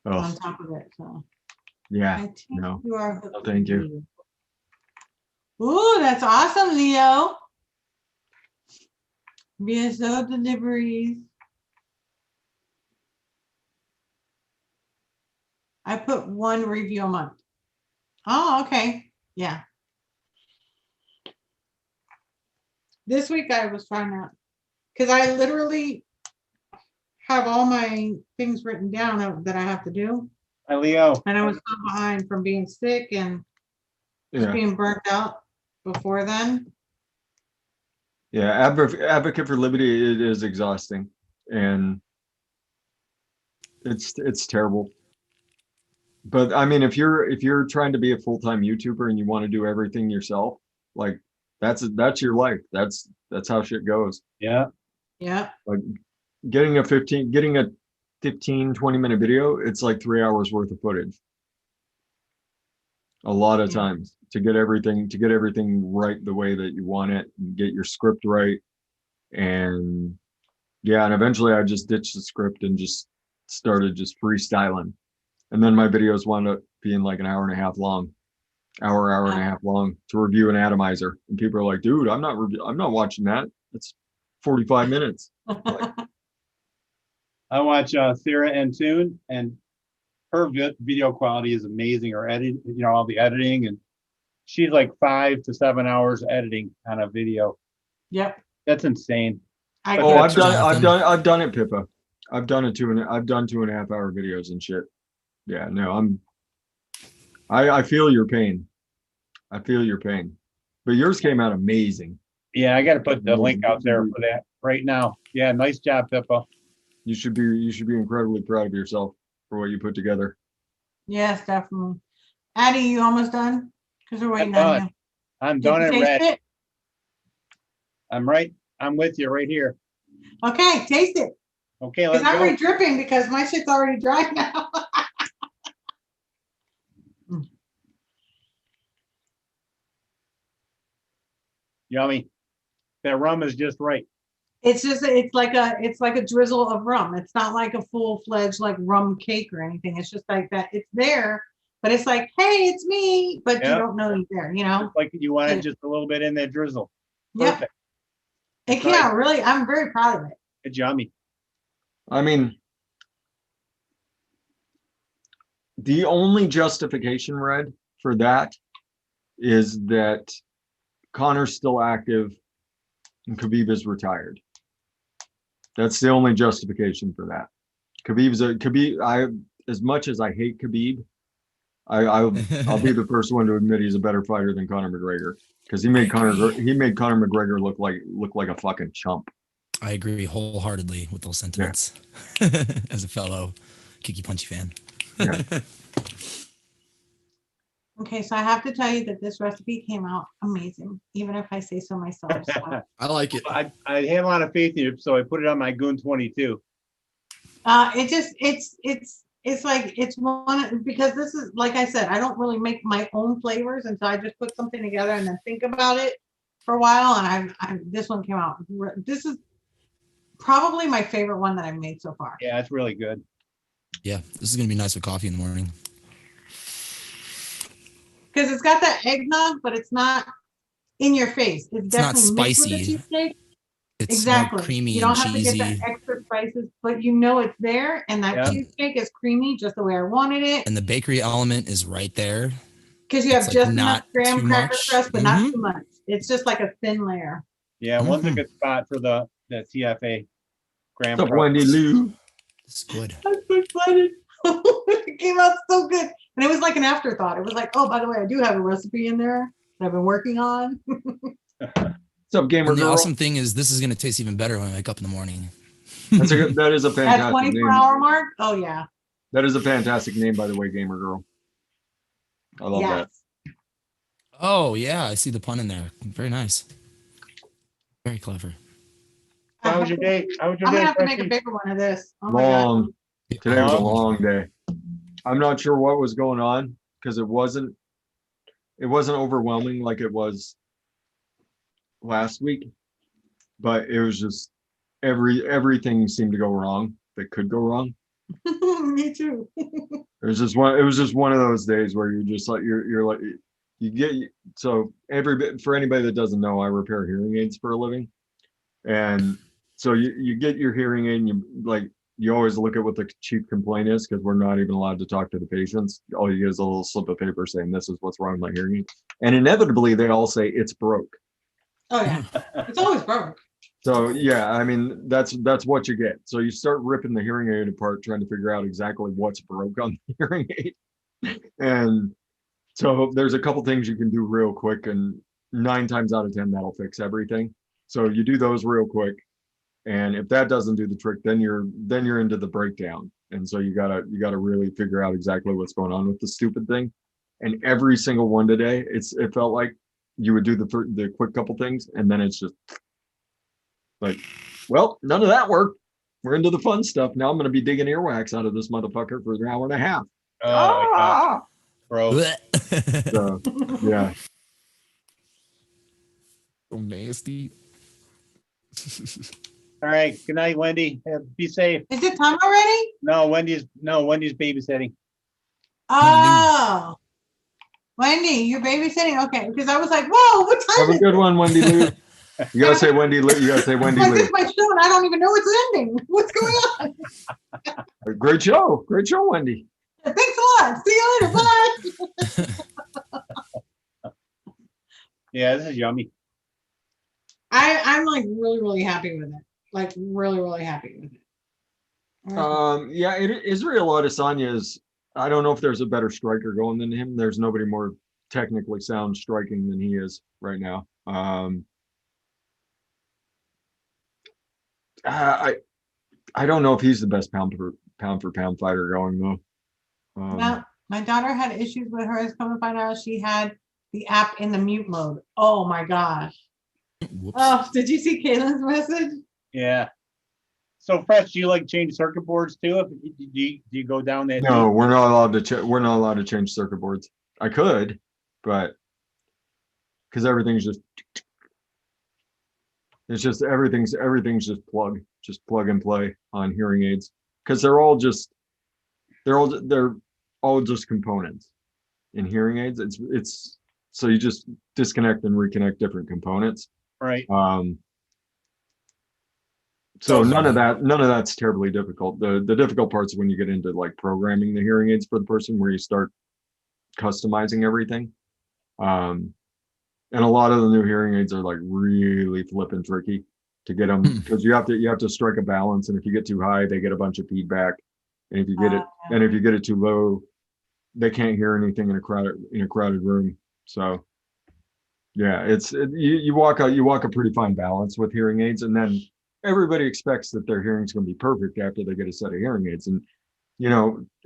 on top of it. So Yeah. I think No. you are. No, thank you. Ooh, that's awesome, Leo. BSO deliveries. I put 1 review a month. Oh, okay. Yeah. This week I was trying to, because I literally have all my things written down that I have to do. Hi, Leo. And I was so behind from being sick and just being burnt out before then. Yeah, advocate for liberty, it is exhausting, and it's terrible. But I mean, if you're trying to be a full-time YouTuber and you want to do everything yourself, like that's your life. That's how shit goes. Yeah. Yeah. Like getting a 15, 20-minute video, it's like 3 hours worth of footage. A lot of times to get everything right the way that you want it, and get your script right. And yeah, and eventually I just ditched the script and just started just freestyling. And then my videos wound up being like an hour and a half long to review an atomizer. And people are like, dude, I'm not watching that. It's 45 minutes. Like, I watch Sarah and Tune, and her video quality is amazing. Her edit, all the editing, and she's like 5 to 7 hours editing on a video. Yep. That's insane. I've done it, Pippa. I've done 2.5 hour videos and shit. Yeah, no, I feel your pain. I feel your pain. But yours came out amazing. Yeah, I got to put the link out there for that right now. Yeah, nice job, Pippa. You should be incredibly proud of yourself for what you put together. Yes, definitely. Addie, you almost done? Because we're waiting on you. I'm done and ready. It? I'm with you right here. Okay, taste it. Okay, let's go. I'm already dripping because my shit's already dry now. Yummy. That rum is just right. It's like a drizzle of rum. It's not like a full-fledged like rum cake or anything. It's just like that. It's there, but it's like, hey, it's me, but you don't know he's there, Just like you wanted just a little bit in that drizzle. Yep. It came out really, I'm very proud of it. It's yummy. I mean, the only justification, Red, for that is that Connor's still active and Khabib is retired. That's the only justification for that. as much as I hate Khabib, I'll be the first one to admit he's a better fighter than Conor McGregor, because he made Conor McGregor look like a fucking chump. I agree wholeheartedly with those sentiments. As a fellow kicky punchy fan. Yeah. Okay, so I have to tell you that this recipe came out amazing, even if I say so myself. So. I like it. I have a lot of faith in you, so I put it on my Goon 22. It's like it's one, because this is, like I said, I don't really make my own flavors, and so I just put something together and then think about it for a while. And this one came out. This is probably my favorite one that I've made so far. Yeah, it's really good. Yeah, this is gonna be nice with coffee in the morning. Because it's got that eggnog, but it's not in your face. It's definitely not mixed with the spicy. cheesesteak. It's Exactly. more creamy You don't and have cheesy. to get the extra spices, but you know it's there, and that cheesesteak is creamy just the way I wanted it. And the bakery element is right there. Because you have like just enough graham too cracker much. crust, but not too much. It's just like a thin layer. Yeah, one's a good spot for the TFA. Graham What's up, Wendy Lou? It's good. I'm so excited. It came out so good. And it was like an afterthought. It was like, oh, by the way, I do have a recipe in there that I've been working on. What's up, gamer And the girl? awesome thing is this is gonna taste even better when I wake up in the morning. That is a fantastic At 24-hour mark? Oh, yeah. That is a fantastic name, by the way, gamer girl. I love that. Oh yeah, I see the pun in there. Very nice. Very clever. How was your day? I'm gonna have to make a bigger one of this. Oh my God. Long. Today was a long day. I'm not sure what was going on, because it wasn't overwhelming like it was last week, but it was just everything seemed to go wrong that could go wrong. Me too. It was just one of those days where you're just like you're like you get so for anybody that doesn't know, I repair hearing aids for a living, and so you get your hearing aid, and you always look at what the chief complaint is, because we're not even allowed to talk to the patients. All you get is a little slip of paper saying this is what's wrong with my hearing aid, and inevitably they all say it's broke. Oh yeah, it's always broke. So yeah, I mean that's what you get. So you start ripping the hearing aid apart, trying to figure out exactly what's broke on the hearing aid, and so there's a couple things you can do real quick, and 9 times out of 10 that'll fix everything. So you do those real quick, and if that doesn't do the trick, then you're into the breakdown, and so you gotta really figure out exactly what's going on with the stupid thing. And every single one today, it felt like you would do the quick couple things, and then it's just like, well, none of that worked. We're into the fun stuff now. I'm going to be digging earwax out of this motherfucker for an hour and a half. Oh, bro. So, yeah. So nasty. All right. Good night, Wendy. Be safe. Is it time already? No, Wendy's babysitting. Oh, Wendy, you're babysitting. Okay, because I was like, whoa, what time? Have a good one, Wendy Lou. You gotta say Wendy Lou. You gotta say Wendy Lou. This is my show, and I don't even know it's ending. What's going on? Great show, Wendy. Thanks a lot. See you later. Bye. Yeah, this is yummy. I'm like really happy with it. Like really happy with it. Yeah, Israel Adesanya is. I don't know if there's a better striker going than him. There's nobody more technically sound striking than he is right now. I don't know if he's the best pound for pound fighter going though. Well, my daughter had issues with hers. Come to find out, she had the app in the mute mode. Oh my gosh. Whoops. Oh, did you see Kaylin's message? Yeah. So, Fresh, do you change circuit boards too? Do you go down that? No, we're not allowed to. We're not allowed to change circuit boards. I could, but because everything's just. It's just everything's just plug and play on hearing aids, because they're all just components in hearing aids. It's so you just disconnect and reconnect different components. Right. So none of that's terribly difficult. The difficult part's when you get into programming the hearing aids for the person, where you start customizing everything. And a lot of the new hearing aids are really flipping tricky to get them, because you have to strike a balance, and if you get too high, they get a bunch of feedback, And if you get it too low, they can't hear anything in a crowded room. So yeah, you walk a pretty fine balance with hearing aids, and then everybody expects that their hearing's going to be perfect after they get a set of hearing aids. And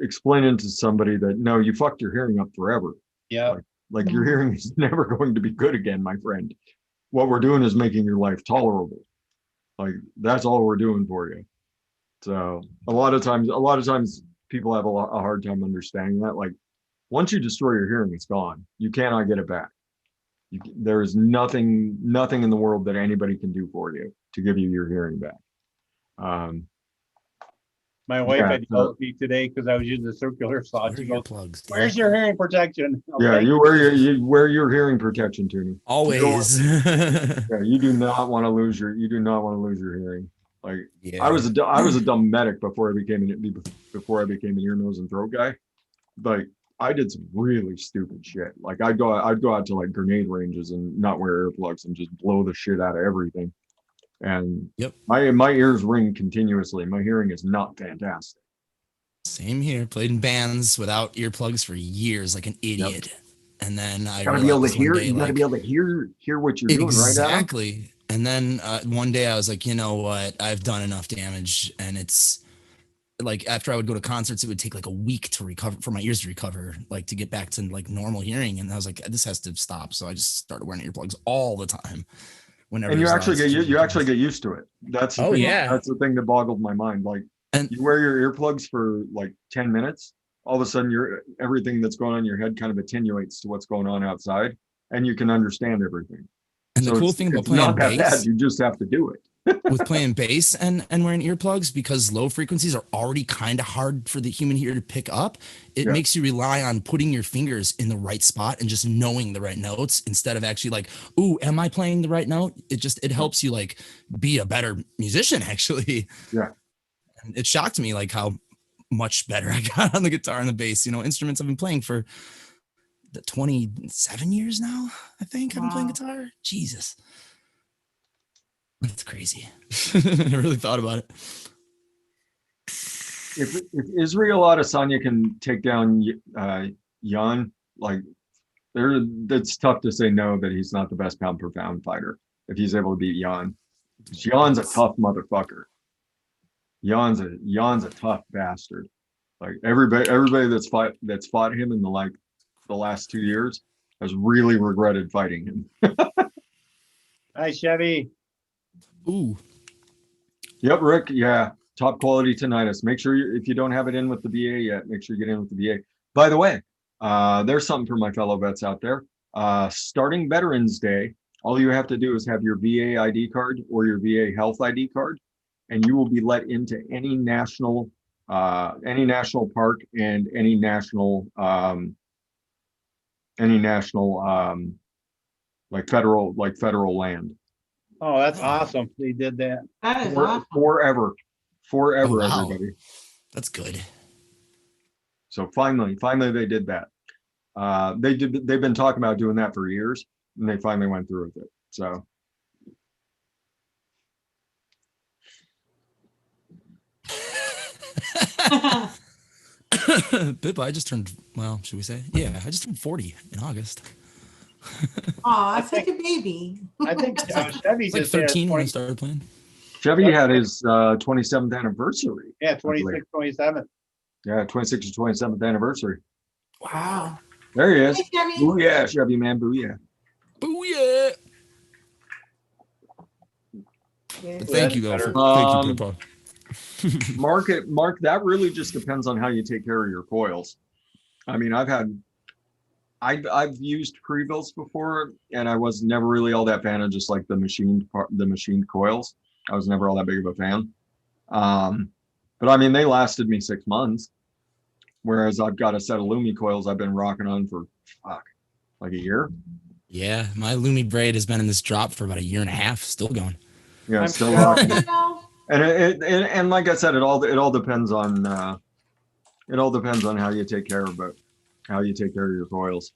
explaining to somebody that no, you fucked your hearing up forever. Yeah. Like your hearing is never going to be good again, my friend. What we're doing is making your life tolerable. Like that's all we're doing for you. So a lot of times people have a hard time understanding that. Like once you destroy your hearing, it's gone. You cannot get it back. There is nothing in the world that anybody can do for you to give you your hearing back. My wife had yelled at me today because I was using the circular saw. She goes, plugs. "Where's your hearing protection?" Yeah, you wear your hearing protection, Toonie. Always. Yeah, you do not want to lose your hearing. Like Yeah. I was a dumb medic before I became an ear, nose, and throat guy. Like I did some really stupid shit. Like I'd go out to like grenade ranges and not wear earplugs and just blow the shit out of everything. And my ears ring continuously. My hearing is not fantastic. Same here. Played in bands without earplugs for years, like an idiot. Yep. And then I gotta be able to hear. You gotta be able to hear what you're doing, right? Exactly. And then one day I was like, you know what? I've done enough damage, and it's like after I would go to concerts, it would take like a week to recover for my ears to recover, like to get back to like normal hearing. And I was like, this has to stop. So I just started wearing earplugs all the time. Whenever and you actually get used to it. That's the thing that boggled my mind. Like you wear your earplugs for like 10 minutes, all of a sudden everything that's going on in your head kind of attenuates to what's going on outside, and you can understand everything. And so the cool thing about playing bass, bad, you just have to do it. With playing bass and wearing earplugs, because low frequencies are already kind of hard for the human ear to pick up, it makes you rely on putting your fingers in the right spot and just knowing the right notes instead of actually like, ooh, am I playing the right note? It helps you like be a better musician, actually. Yeah. And it shocked me like how much better I got on the guitar and the bass. Instruments I've been playing for 27 years now, I think. I've been playing guitar. Jesus. That's crazy. I really thought about it. If Israel Adesanya can take down Jan, like it's tough to say no that he's not the best pound per pound fighter if he's able to beat Jan. Jan's a tough motherfucker. Jan's a tough bastard. Like everybody that's fought him in the last 2 years has really regretted fighting him. Hi, Chevy. Ooh. Yep, Rick. Yeah, top quality tinnitus. Make sure if you don't have it in with the VA yet, make sure you get in with the VA. By the way, there's something for my fellow vets out there. Starting Veterans Day, all you have to do is have your VA ID card or your VA Health ID card, and you will be let into any national park and any national federal land. Oh, that's awesome. They did that. That is awesome. Forever, Oh, wow. everybody. That's good. So finally they did that. They've been talking about doing that for years, and they finally went through with it. So Bippa, I just turned, well, should we say? Yeah, I just turned 40 in August. Oh, that's like a baby. I think Chevy It's like just had 13 when I started playing. Chevy had his 27th anniversary. Yeah, 26, 27. Yeah, 26th or 27th anniversary. Wow. There he is. Hey, Chevy. Booyah, Chevy man, booyah. Booyah! Yeah. Thank you, though. Thank you, Pippa. Mark, that really just depends on how you take care of your coils. I mean, I've used Prevills before, and I was never really all that fan of just like the machined coils. I was never all that big of a fan. But I mean, they lasted me 6 months, whereas I've got a set of Lumi coils I've been rocking on for like a year. Yeah, my Lumi braid has been in this drop for about a year and a half, still going. Yeah, still rocking. And like I said, it all depends on how you take care of it, how you take care of your coils.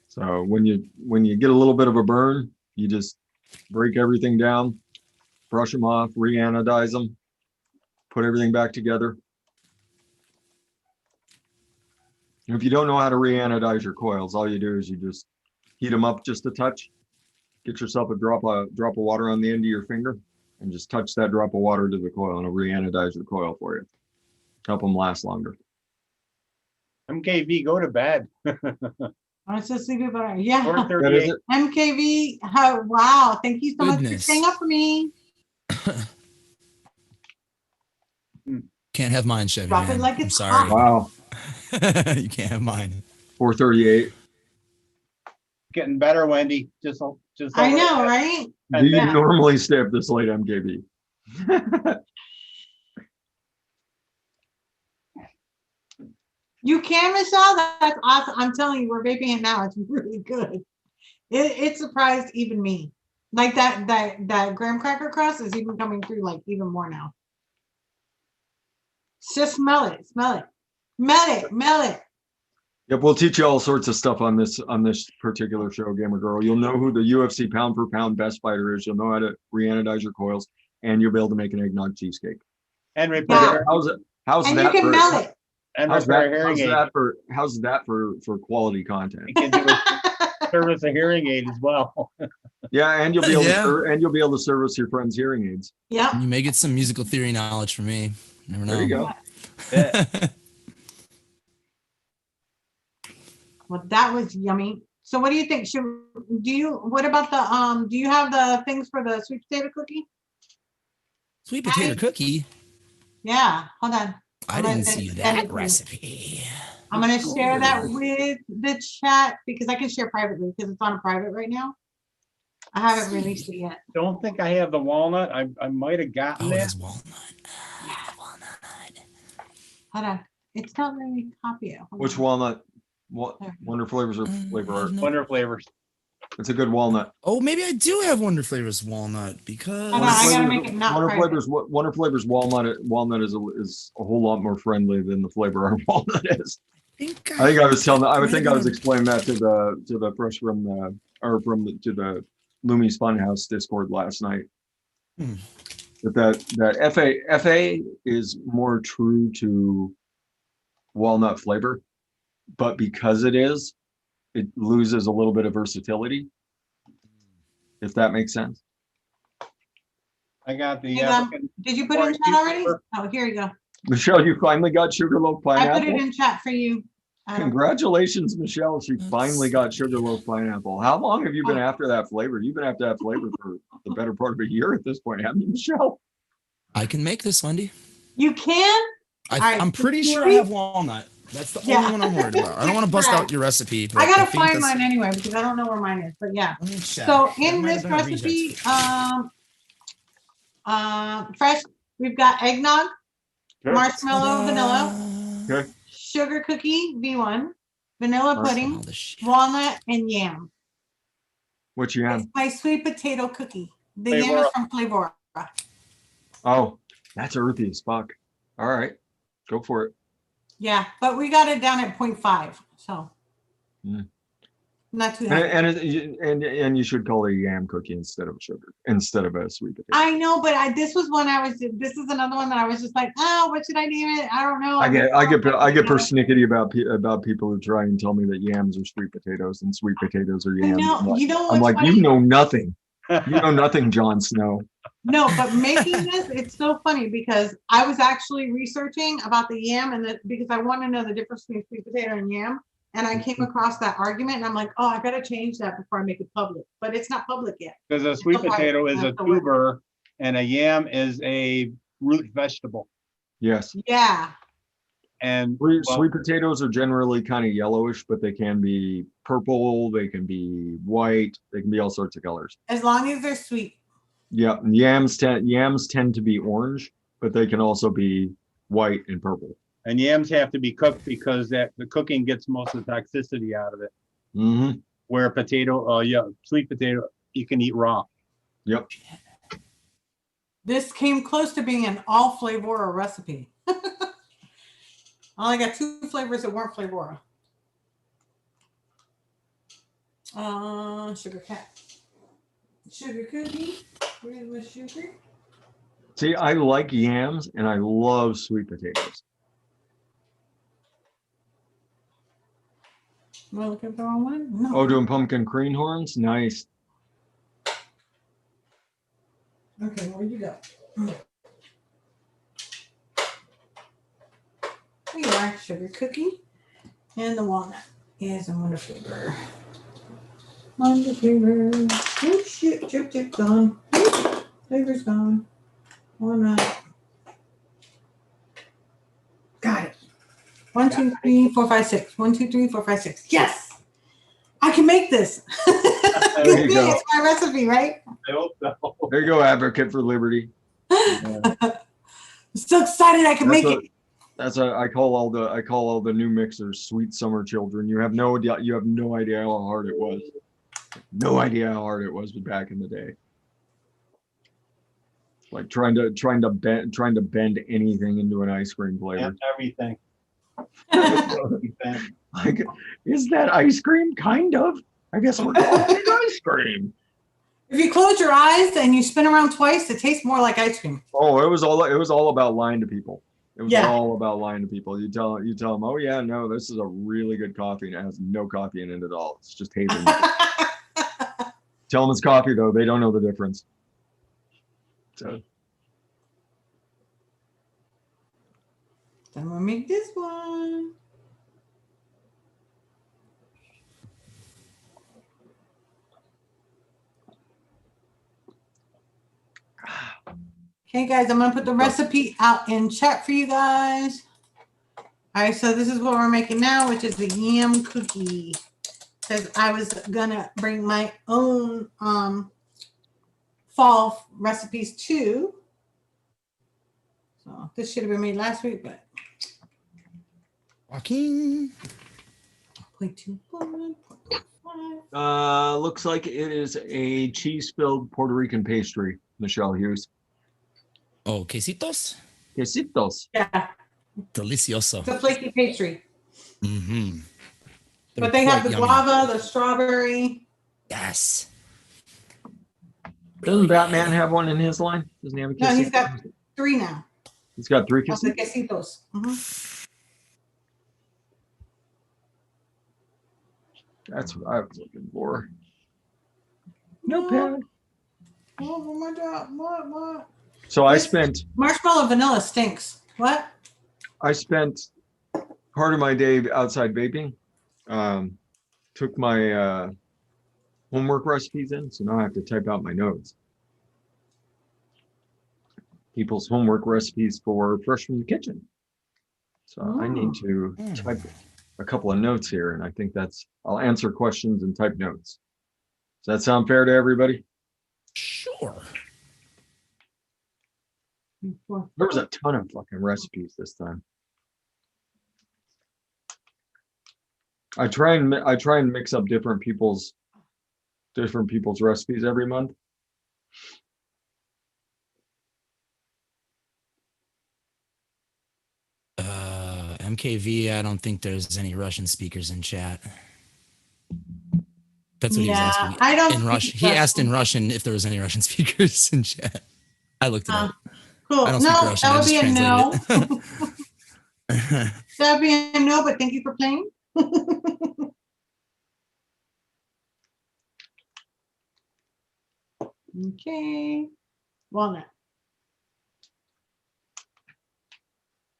So when you get a little bit of a burn, you just break everything down, brush them off, re-anodize them, put everything back together, If you don't know how to re-anodize your coils, all you do is you just heat them up just a touch. Get yourself a drop of water on the end of your finger and just touch that drop of water to the coil and it'll re-anodize the coil for you. Help them last longer. MKV, go to bed. I'm so sleepy about it. Yeah. 4:38. MKV. Oh, wow. Thank you so much for Goodness. staying up for me. Can't have mine, Chevy. Drop it Man. like I'm it's sorry. Wow. You can't have mine. 4:38. Getting better, Wendy. Just I know, right? Do you Yeah. normally stay up this late, MKV? You can, Michelle. That's awesome. I'm telling you, we're vaping it now. It's really good. It surprised even me. Like that graham cracker crust is even coming through like even more now. Just smell it. Smell it. Yep, we'll teach you all sorts of stuff on this particular show, Gamer Girl. You'll know who the UFC pound for pound best fighter is. You'll know how to re-anodize your coils, and you'll be able to make an eggnog cheesecake. and repair How's And that you can for, melt it. and how's repair that, a hearing aid. how's that for quality content? You can do a service a hearing aid as well. Yeah, and you'll be able Yeah. to be able to service your friends' hearing aids. Yep. You may get some musical theory knowledge from me. Never know. There you go. Yeah. Well, that was yummy. So what do you think? What about the do you have the things for the sweet potato cookie? Sweet potato cookie. Yeah, hold on. I didn't see that recipe. I'm gonna share that with the chat because I can share privately because it's on a private right now. I haven't released it yet. Don't think I have the walnut. I might have gotten Oh, it. it's walnut. Walnut. Hold on. It's not letting me copy it. Hold Which on. walnut? What Wonder Flavors or Flavor Art? Wonder flavors. It's a good walnut. Oh, maybe I do have Wonder Flavors walnut because Hold on, I gotta make it not Wonder private. Wonder Flavors walnut is a whole lot more friendly than the Flavor Art walnut is. I think I was explaining that to the Fresh from the to the Lumi's Funhouse Discord last night. That FA is more true to walnut flavor, but because it loses a little bit of versatility, if that makes sense. I got the. Did you put it in chat already? Oh, here you go. Michelle, you finally got Sugarloaf Pineapple. I put it in chat for you. Congratulations, Michelle. She finally got Sugarloaf Pineapple. How long have you been after that flavor? You've been after that flavor for the better part of a year at this point, haven't you, Michelle? I can make this, Wendy. You can? I'm pretty sure I have walnut. That's the only one I'm worried about. I don't want to bust out your recipe. But I gotta think find mine anyway because I don't know where mine is. But yeah. Let me check. So That in might this have been a recipe, reject. fresh, we've got eggnog, Okay. marshmallow, vanilla, Okay. sugar cookie, V1, vanilla pudding, All this shit. walnut, and yam. Which It's yam? my sweet potato cookie. The yam is from Flavora. Oh, that's earthy as fuck. All right, go for it. Yeah, but we got it down at 0.5, so not too heavy. And you should call it a yam cookie instead of a sweet potato. I know, but this is another one that I was just like, oh, what should I name it? I don't know. I get persnickety about people who try and tell me that yams are sweet potatoes and sweet potatoes are yams. I'm like, you know nothing. You know nothing, Jon Snow. No, but making this, it's so funny because I was actually researching about the yam because I want to know the difference between sweet potato and yam. And I came across that argument and I'm like, oh, I got to change that before I make it public. But it's not public yet. Because a sweet potato is a tuber and a yam is a root vegetable. Yes. Yeah. And sweet potatoes are generally kind of yellowish, but they can be purple, they can be white, they can be all sorts of colors. As long as they're sweet. Yeah, and yams tend to be orange, but they can also be white and purple. And yams have to be cooked because the cooking gets most of the toxicity out of it. Mm-hmm. Where sweet potato, you can eat raw. Yep. This came close to being an all Flavora recipe. I only got 2 flavors that weren't Flavora. Sugar cat. Sugar cookie. Where's my sugar? See, I like yams and I love sweet potatoes. Am I looking at the wrong one? No. Oh, doing pumpkin cream horns? Nice. Okay, where'd you go? Here you are, sugar cookie. And the walnut is a Wonder flavor. Wonder flavor. Oh shit, chip gone. Flavor's gone. Walnut. Got it. 1, 2, 3, 4, 5, 6. 1, 2, 3, 4, 5, 6. Yes! I can make this. There you go. It's my recipe, right? I hope so. There you go, advocate for liberty. Yeah. I'm so excited I can make it. I call all the new mixers sweet summer children. You have no idea how hard it was. No idea how hard it was back in the day. Like trying to bend anything into an ice cream flavor. Everything. Like, is that ice cream? Kind of. I guess we're calling it ice cream. If you close your eyes and you spin around twice, it tastes more like ice cream. Oh, it was all about lying to people. It was all about lying to people. You tell them, oh yeah, no, this is a really good coffee and it has no coffee in it at all. It's just hazelnut. Tell them it's coffee though. They don't know the difference. So. I'm gonna make this one. Okay, guys, I'm gonna put the recipe out in chat for you guys. All right, so this is what we're making now, which is the yam cookie. Because I was gonna bring my own fall recipes too. So this should have been made last week, but Joaquin. 0.21, 0.5. Looks like it is a cheese-filled Puerto Rican pastry, Michelle Hughes. Oh, quesitos. Quesitos. Yeah, Delicioso. it's a flaky pastry. Mm-hmm. But they have the guava, the strawberry. Yes. Doesn't Batman have one in his line? Doesn't he have a quesito? No, he's got 3 now. He's got 3 Of the quesitos. quesitos. Mhm. That's what I was looking for. Notepad. Oh my God! What? So I spent Marshmallow vanilla stinks. What? part of my day outside vaping. Took my homework recipes in, so now I have to type out my notes. People's homework recipes for Fresh from the Kitchen. So I need to type a couple of notes here, and I think I'll answer questions and type notes. Does that sound fair to everybody? Sure. There was a ton of fucking recipes this time. I try and mix up different people's recipes every month. MKV, I don't think there's any Russian speakers in chat. That's what he was asking. I don't. In Russian, he asked in Russian if there was any Russian speakers in chat. I looked it up. Cool. I don't speak Russian. That would be a no. It. That would be a no, but thank you for playing. Okay. Walnut.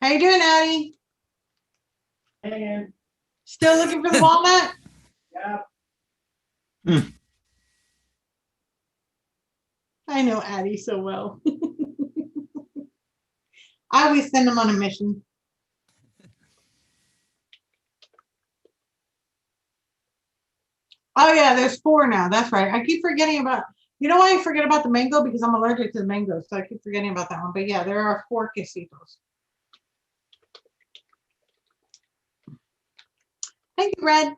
How you doing, Addie? Hey. Still looking for the walnut? Yeah. I know Addie so well. I always send them on a mission. Oh yeah, there's 4 now. That's right. I keep forgetting about, you know why I forget about the mango? Because I'm allergic to the mango, so I keep forgetting about that one. But yeah, there are 4 quesitos. Thank you, Red.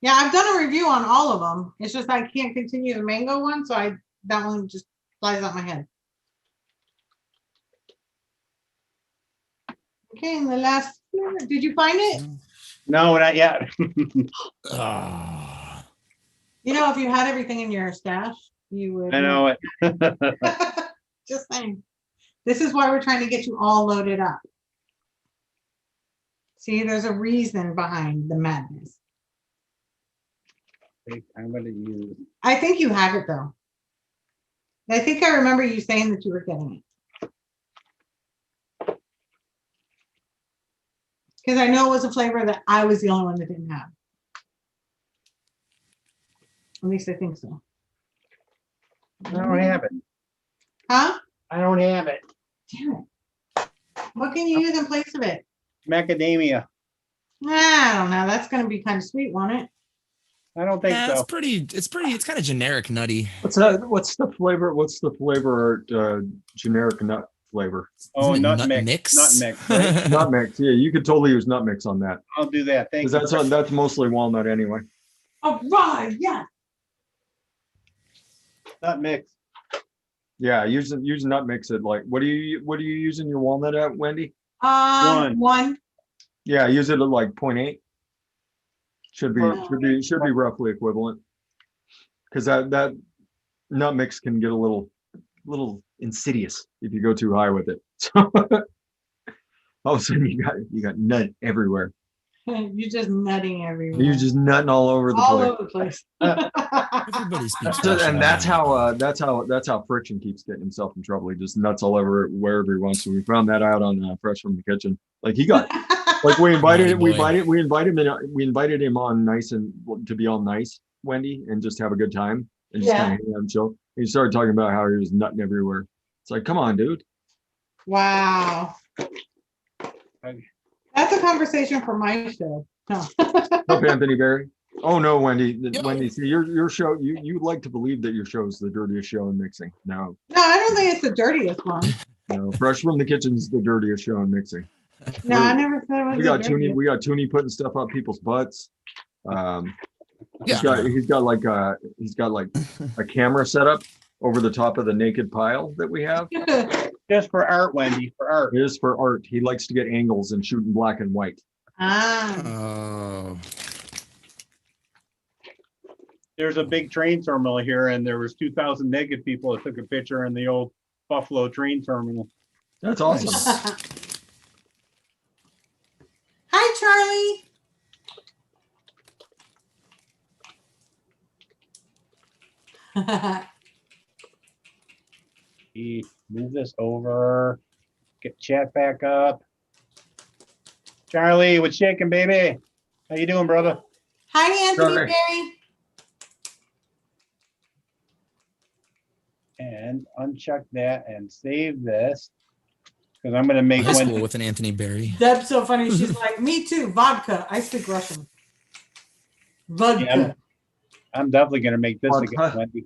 Yeah, I've done a review on all of them. It's just I can't continue the mango one, so that one just flies out my head. Okay, and the last, did you find it? No, not yet. You know, if you had everything in your stash, you would. I know it. Just saying. This is why we're trying to get you all loaded up. See, there's a reason behind the madness. I'm gonna use. I think you have it though. I think I remember you saying that you were getting it. Because I know it was a flavor that I was the only one that didn't have. At least I think so. I don't have it. Huh? I don't have it. Damn it. What can you use in place of it? Macadamia. I don't know. That's going to be kind of sweet, won't it? I don't think Yeah, so. it's kind of generic nutty. What's that? What's the flavor? What's the flavor? Generic nut flavor. Oh, Isn't it nut nut mix. mix? Nut mix. Right? Nut mix. Yeah, you could totally use nut mix on that. I'll do that. Thank Because you. that's mostly walnut anyway. Oh, right. Yeah. Nut mix. Yeah, use nut mix at like what do you using your walnut at, Wendy? One. Yeah, use it at like 0.8. Should be roughly equivalent. Because that nut mix can get a little insidious if you go too high with it. So all of a sudden you got nut everywhere. You're just nutting everywhere. You're just nutting all over the all place. over the place. Everybody speaks So- Russian. and that's how Friction keeps getting himself in trouble. He just nuts all over wherever he wants to. We found that out on Fresh from the Kitchen. Like he got like we invited him on nice and to be all nice, Wendy, and just have a good time and just kind of hang out and chill. And he started talking about how he was nutting everywhere. It's like, come on, dude. Wow. That's a conversation for my show. No. Up Anthony Berry. Oh no, Wendy. Yo. Wendy, see your show. You like to believe that your show is the dirtiest show in mixing. No, No, I don't think it's the dirtiest one. no. Fresh from the Kitchen is the dirtiest show in mixing. No, I never said it was We the got Toonie. dirtiest. We got Toonie putting stuff up people's butts. He's Yeah. got like a camera set up over the top of the naked pile that we have. Just for art, Wendy. For art. It is for art. He likes to get angles and shoot in black and white. Oh. There's a big train terminal here, and there was 2,000 naked people that took a picture in the old Buffalo train terminal. That's awesome. Hi, Charlie. Move this over. Get chat back up. Charlie, what's shaking, baby? How you doing, brother? Hi, Anthony Charlie. Berry. And uncheck that and save this because I'm gonna make High school one. with an Anthony Berry. That's so funny. She's like, me too. Vodka. I speak Russian. Vodka. Yeah, I'm definitely gonna make this Vodka. again, Wendy.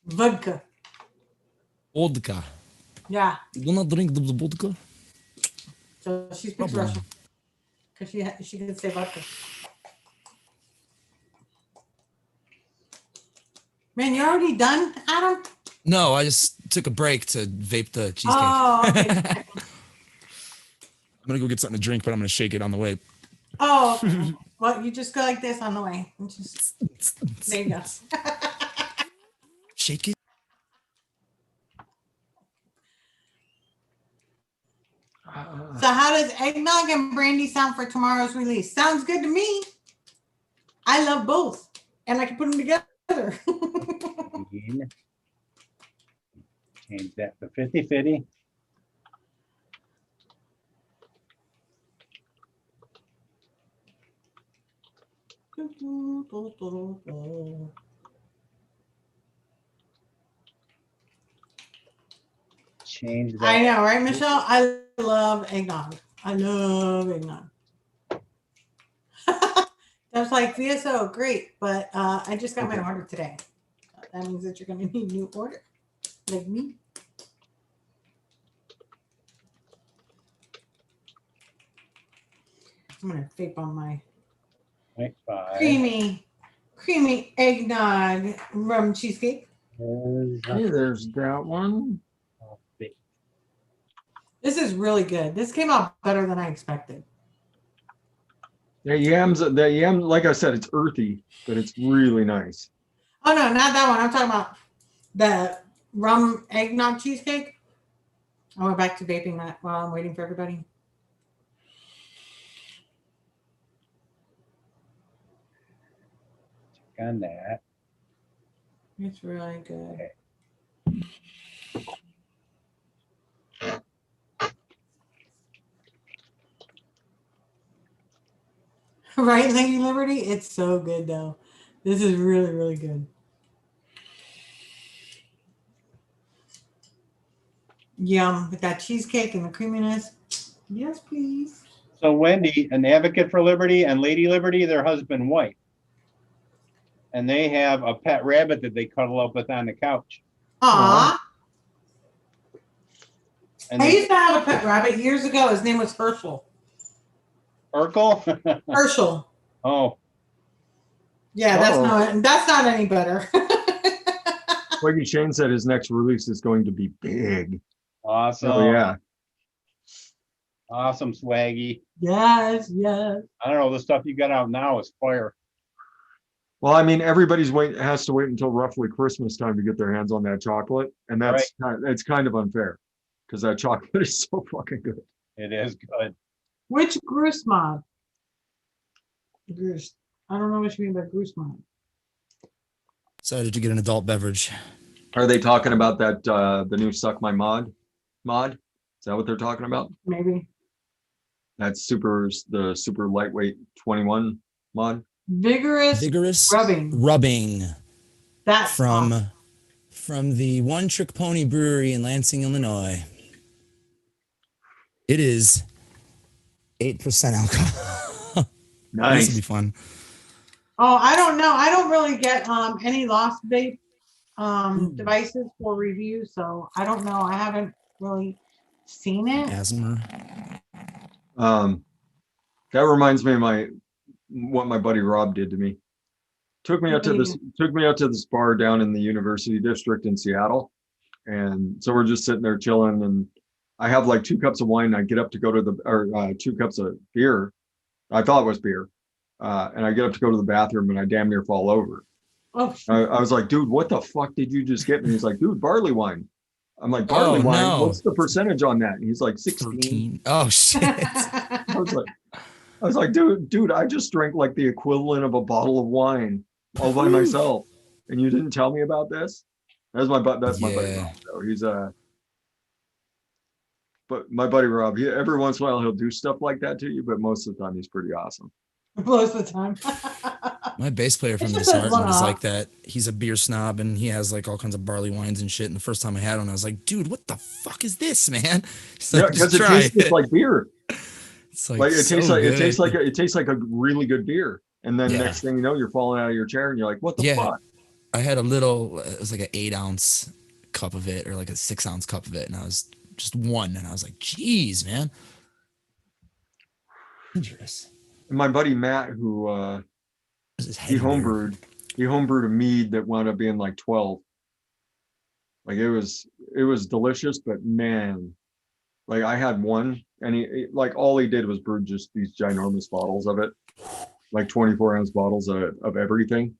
Vodka. Vodka. Yeah. You will not drink the vodka? So she speaks Problem. Russian. Because she can say vodka. Man, you're already done, Adam? No, I just took a break to vape the cheesecake. Oh, okay. I'm gonna go get something to drink, but I'm gonna shake it on the way. Oh, okay. Well, you just go like this on the way. And just, there you go. Shake it. So how does eggnog and brandy sound for tomorrow's release? Sounds good to me. I love both. And I can put them together. Change that to 50-50. Change that. I know, right, Michelle? I love eggnog. I love eggnog. That's like VSO, great, but I just got my order today. That means that you're going to need a new order, like me. I'm going to vape on my Right, 5. creamy eggnog rum cheesecake. Hey, there's that one. This is really good. This came out better than I expected. The yams, like I said, it's earthy, but it's really nice. Oh no, not that one. I'm talking about the rum eggnog cheesecake. I went back to vaping that while I'm waiting for everybody. on that. It's really good. Right, Lady Liberty? It's so good though. This is really, really good. Yum, with that cheesecake and the creaminess. Yes, please. So Wendy, an advocate for liberty, and Lady Liberty, their husband wife. And they have a pet rabbit that they cuddle up with on the couch. Aw. And I they, used to have a pet rabbit years ago. His name was Herschel. Urkel? Herschel. Oh, Yeah, that's not any better. Swaggy Shane said his next release is going to be big. awesome. Oh yeah. Awesome, Swaggy. Yes, yes. I don't know, the stuff you got out now is fire. Well, I mean, everybody's has to wait until roughly Christmas time to get their hands on that chocolate, and that's it's kind of unfair because that chocolate is so fucking good. It is good. Which Goose mod? Goose. I don't know what you mean by Goose mod. Decided to get an adult beverage. Are they talking about that the new Suck My mod? Is that what they're talking about? Maybe. That's the super lightweight 21 mod. Vigorous rubbing. That's from the One Trick Pony Brewery in Lansing, Illinois. It is 8% alcohol. Nice. This will be fun. Oh, I don't know. I don't really get any Lost Vape devices for review, so I don't know. I haven't really seen it. Asthma. That reminds me of what my buddy Rob did to me. Took me out to this bar down in the University District in Seattle, and so we're just sitting there chilling, and I have like 2 cups of wine. And I get up to go to 2 cups of beer. I thought it was beer, and I get up to go to the bathroom, and I damn near fall over. Oh, I was like, dude, what the fuck did you just get me? He's like, dude, barley wine. I'm like, barley wine? No. What's the percentage on that? And he's like, 16. 13. Oh shit. I was like, dude, I just drank like the equivalent of a bottle of wine all by myself, and you didn't tell me about this. That's my buddy Rob. So he's but my buddy Rob, every once in a while he'll do stuff like that to you, but most of the time he's pretty awesome. Most of the time. My bass player from the Disheartened is like that. He's a beer snob and he has like all kinds of barley wines and shit. And the first time I had one, I was like, dude, what the fuck is this, man? He's like, because it tastes like beer. It's like it tastes like a really good beer. And then next thing you know, you're falling out of your chair and you're like, what the fuck? I had it was like an 8-ounce cup of it or like a 6-ounce cup of it. And I was just one. And I was like, geez, man. Dangerous. And my buddy Matt, who he homebrewed a mead that wound up being like 12. Like it was delicious, but man, like I had one, and he like all he did was brew just these ginormous bottles of it, like 24-ounce bottles of everything.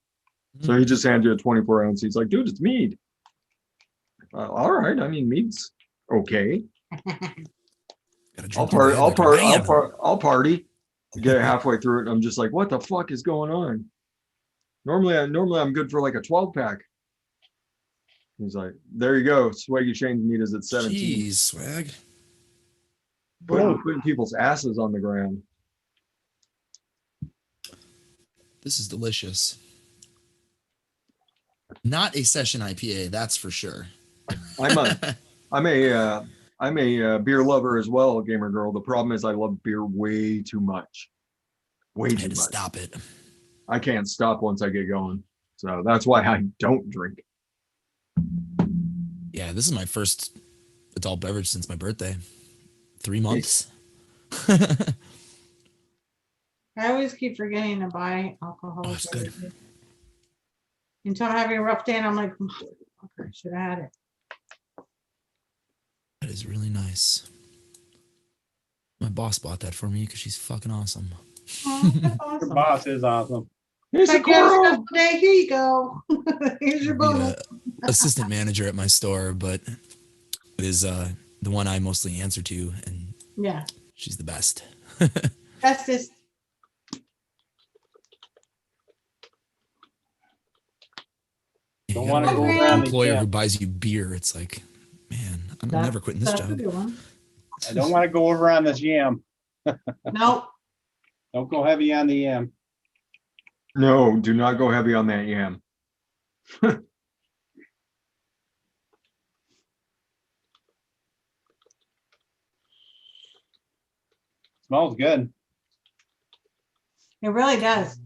So he just handed you a 24-ounce. He's like, dude, it's mead. All right, I mean, mead's okay. I'll party. Get halfway through it, and I'm just like, what the fuck is going on? Normally I'm good for like a 12-pack. He's like, there you go. Swaggy Shane's meat is at 17. Jeez, swag. Putting people's asses on the ground. This is delicious. Not a session IPA, that's for sure. I'm a beer lover as well, gamer girl. The problem is I love beer way too much. Way too much. Stop it. I can't stop once I get going. So that's why I don't drink. Yeah, this is my first adult beverage since my birthday. 3 months. I always keep forgetting to buy alcohol. Oh, it's good. Until I'm having a rough day and I'm like, I should have had it. That is really nice. My boss bought that for me because she's fucking awesome. Oh, that's awesome. Your boss is awesome. Here's a coral. Here you go. Here's your bonus. Assistant manager at my store, but it is the one I mostly answer to, and yeah, she's the best. Bestest. want to Kind go of like around an the employer who gym. buys you beer. It's like, man, I'm never quitting this That's a job. good one. I don't want to go over on this yam. Nope. Don't go heavy on the yam. No, do not go heavy on that yam. Smells good. It really does.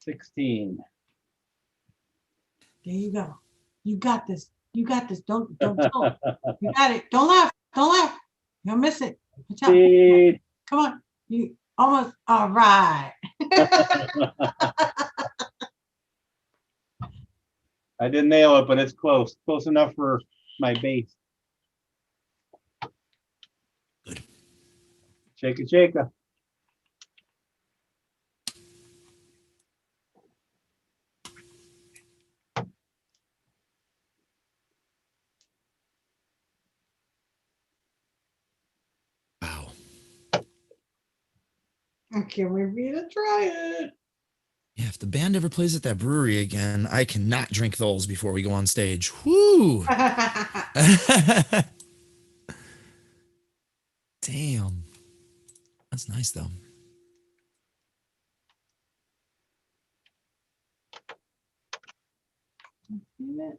$16. There you go. You got this. You got this. Don't choke. You got it. Don't laugh. Don't laugh. You'll miss it. Watch out. See? Come on. You almost all right. I didn't nail it, but it's close. Close enough for my base. Good. Shake it, shake it. Wow. I can't wait for you to try it. Yeah, if the band ever plays at that brewery again, I cannot drink those before we go on stage. Whoo! Damn. That's nice though. Yes.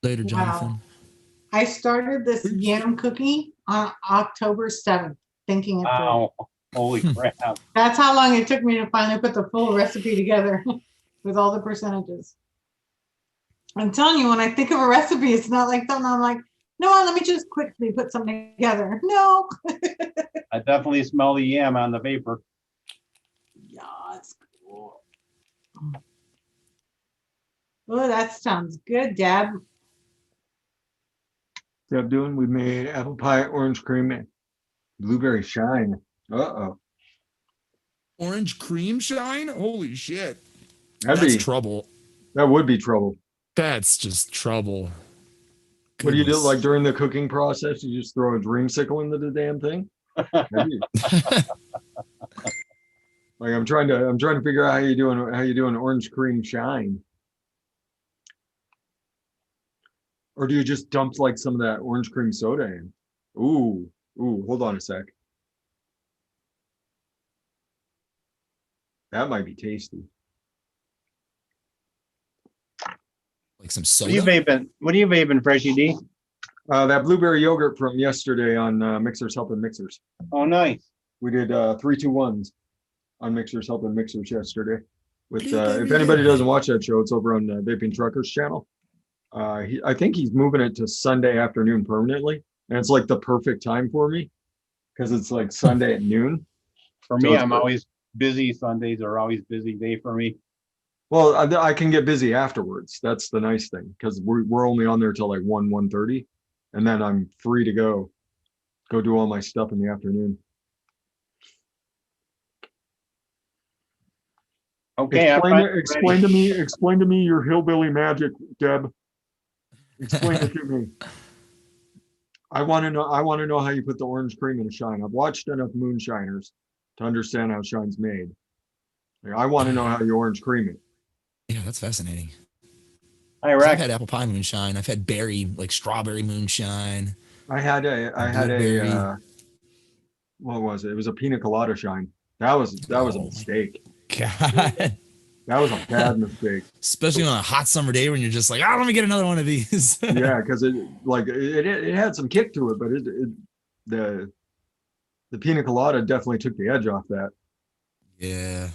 Later, Wow. Jonathan. I started this yam cookie on October 7th, thinking it through. Wow. Holy crap. That's how long it took me to finally put the full recipe together with all the percentages. I'm telling you, when I think of a recipe, it's not like something I'm like, no, let me just quickly put something together. No. I definitely smell the yam on the vapor. Yeah, it's cool. Oh, that sounds good, Dad. Deb doing? We made apple pie, orange cream, and blueberry shine. Uh-oh. Orange cream shine? Holy shit. That'd That's be trouble. that would be trouble. That's just trouble. What do you do Goodness. like during the cooking process? You just throw a dreamsicle into the damn thing? Maybe. Like I'm trying to figure out how you doing orange cream shine. Or do you just dump like some of that orange cream soda in? Ooh, hold on a sec. That might be tasty. Like some What are you soda? vaping? What are you vaping, Freshy D? That blueberry yogurt from yesterday on Mixers Helping Mixers. Oh, nice. We did 3, 2, 1s on Mixers Helping Mixers yesterday. With Blueberry if anybody yogurt. doesn't watch that show, it's over on Vaping Truckers channel. I think he's moving it to Sunday afternoon permanently, and it's like the perfect time for me because it's like Sunday at noon. For So me, it's I'm good. always busy. Sundays are always busy day for me. Well, I can get busy afterwards. That's the nice thing because we're only on there till like 1:30, and then I'm free to go do all my stuff in the afternoon. Okay, Explain to me your hillbilly magic, Deb. Explain it to me. I want to know how you put the orange cream in shine. I've watched enough moonshiners to understand how shine's made. Like, I want to know how you orange cream it. Yeah, that's fascinating. Hi, 'Cause I've Rex. had apple pie moonshine. I've had berry, like strawberry moonshine. I had Blueberry. a what was it? It was a pina colada shine. That was a Oh my mistake. God. That was a bad mistake. Especially on a hot summer day when you're just like, let me get another one of these. Yeah, because it had some kick to it, but the pina colada definitely took the edge off that. Yeah.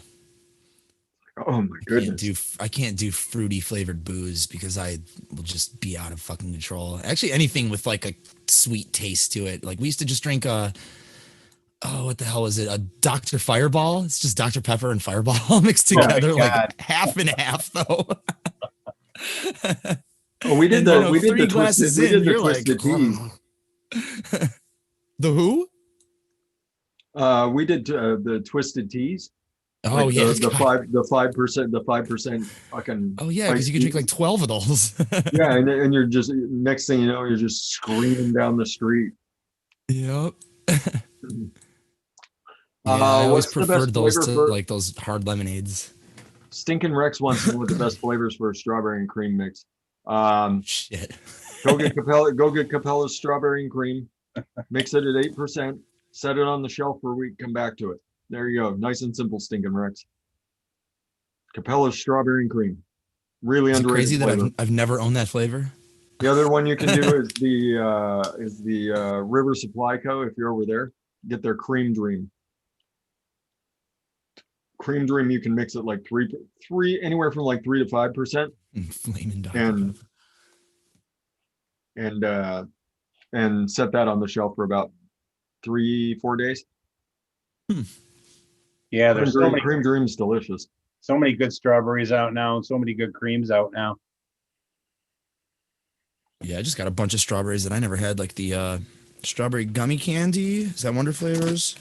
Oh my goodness. I can't do fruity flavored booze because I will just be out of fucking control. Actually, anything with like a sweet taste to it. Like we used to just drink what the hell is it? A Dr. Fireball. It's just Dr. Pepper and Fireball mixed together, like half and half though. Oh, we did and, we did 3 the glasses twisted, in, we did the you're like, twisted tea. The who? We did the twisted teas. Oh Like yeah, the 5% fucking. oh yeah, like, because you could drink like 12 of those. yeah, and you're just next thing you know, you're just screaming down the street. Yep. Yeah, I always What's the best preferred those flavor to for like those hard lemonades. Stinkin' Rex wants to know what the best flavors for a strawberry and cream mix. Um, Shit. Go get Capella's strawberry and cream, mix it at 8%, set it on the shelf for a week, come back to it. There you go. Nice and simple, Stinkin' Rex. Capella's strawberry and cream. Really Is it underrated crazy that flavor. I've never owned that flavor? The other one you can do is the River Supply Co. If you're over there, get their Cream Dream. Cream Dream, you can mix it like three anywhere from like 3 to 5%, Flaming dog. and set that on the shelf for about 3-4 days. Yeah, there's so many Cream Dream's delicious. so many good strawberries out now, and so many good creams out now. Yeah, I just got a bunch of strawberries that I never had, like the strawberry gummy candy. Is that Wonder Flavors?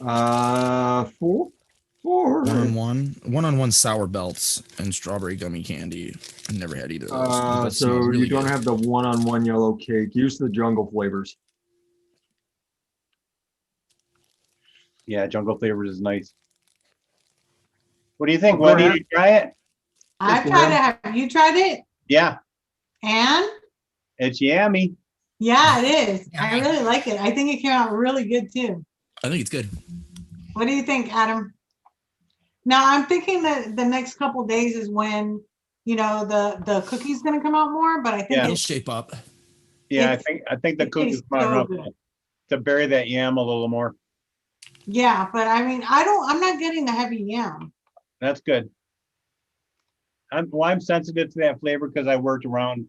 Four. One-on-one sour belts and strawberry gummy candy. I never had either of those. but that So smells really you don't good. have the one-on-one yellow cake. Use the jungle flavors. Yeah, jungle flavors is nice. What do you think, Go Wendy? ahead. Did you try it? I've tried it. Have you tried it? Yeah, And it's yummy. yeah, it is. I really like it. I think it came out really good too. I think it's good. What do you think, Adam? Now I'm thinking that the next couple days is when, you know, the cookie's gonna come out more, but I think Yeah. It'll it's shape up. Yeah, It's- I think the it cookie's tastes smart so enough good. to bury that yam a little more. Yeah, but I mean, I'm not getting the heavy yam. That's good. I'm sensitive to that flavor because I worked around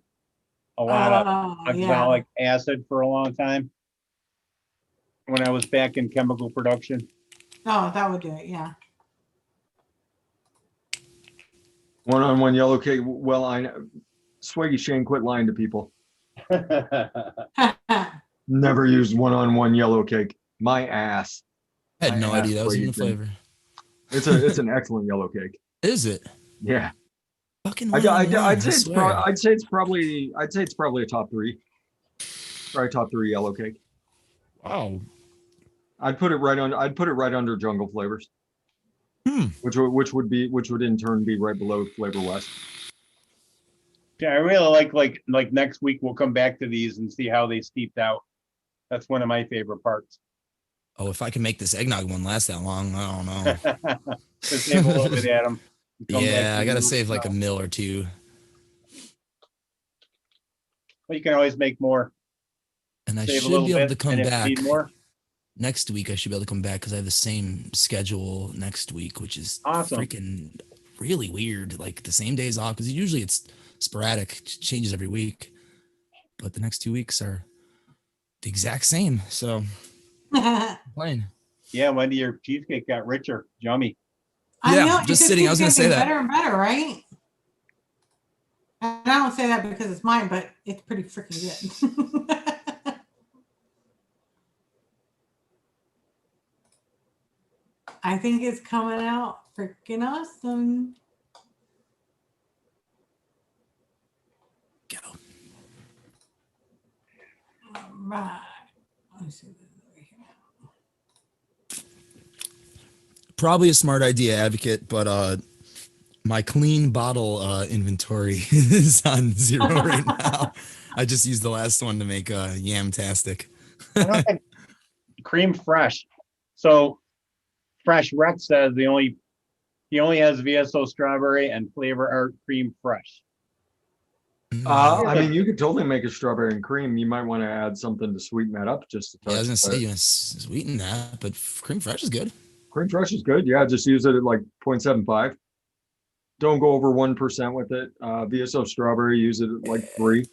a lot of Yeah. oxalic acid for a long time when I was back in chemical production. Oh, that would do it. Yeah. One-on-one yellow cake. Well, I know. Swaggy Shane, quit lying to people. Never used one-on-one yellow cake. My ass. I had no I idea that was in the asked what you flavor. It's an excellent yellow cake. Is it? Yeah. Fucking I'd say it's probably a top three. Probably top three yellow cake. Wow. I'd put it right under jungle flavors. Which would in turn be right below Flavor West. Yeah, I really like next week we'll come back to these and see how they steeped out. That's one of my favorite parts. Oh, if I can make this eggnog one last that long, I don't know. Just save a little bit, Adam. Come back Yeah, to I gotta the save like a stuff. mill or two. But you can always make more. And I Save a should little be able bit, to come and if you back need more, next week. I should be able to come back because I have the same schedule next week, which is Awesome. freaking really weird. Like the same days off because usually it's sporadic, changes every week. But the next 2 weeks are the exact same. So plain. yeah, Wendy, your cheesecake got richer. Yummy. I Yeah, know, it just sitting. I was gonna keeps say getting that. better and better, right? And I don't say that because it's mine, but it's pretty freaking good. I think it's coming out freaking awesome. Go. All right. Let me see this over here. Probably a smart idea, advocate, but my clean bottle inventory is on 0 right now. I just used the last one to make Yamtastic. I don't think cream fresh. So Fresh Rex says he only has VSO strawberry and flavor art cream fresh. I mean, you could totally make a strawberry and cream. You might want to add something to sweeten that up just a touch. Yeah, I was gonna say you know, sweeten that, but cream fresh is good. Cream fresh is good. Yeah, just use it at like 0.75. Don't go over 1% with it. VSO strawberry, use it at like 3.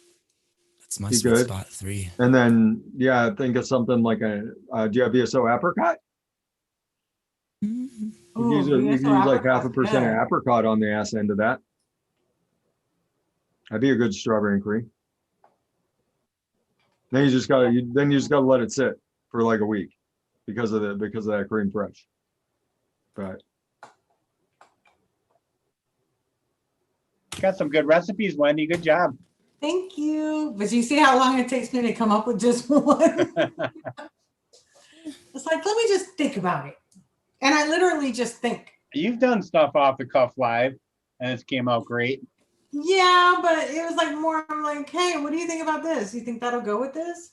That's my Be sweet good. spot, 3. And then, yeah, think of something like do you have VSO apricot? You can use, you can use like 0.5% of apricot on the ass end of that. That'd be a good strawberry and cream. Then you just gotta let it sit for like a week because of that cream fresh. But got some good recipes, Wendy. Good job. Thank you. But you see how long it takes me to come up with just one? It's like, let me just think about it. And I literally just think. You've done stuff off the cuff live, and it came out great. Yeah, but it was like more like, hey, what do you think about this? You think that'll go with this?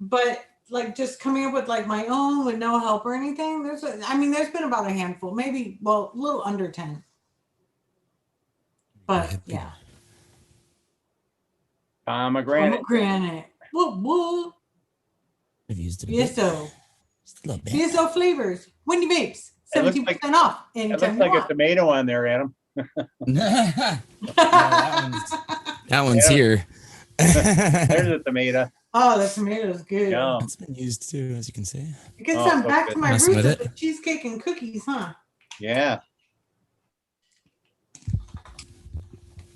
But like just coming up with like my own with no help or anything. There's been about a handful, maybe, well, a little under 10. But yeah. Pomegranate. Whoop. I've used it. BSO. Just a little bit. BSO flavors. Wendy Vapes. 17% off. It looks like a tomato on there, Adam. that one's here. There's a tomato. Oh, the tomato is good. Yum. It's been used too, as you can see. I guess I'm back to my Mess roots with of it. the cheesecake and cookies, huh? Yeah.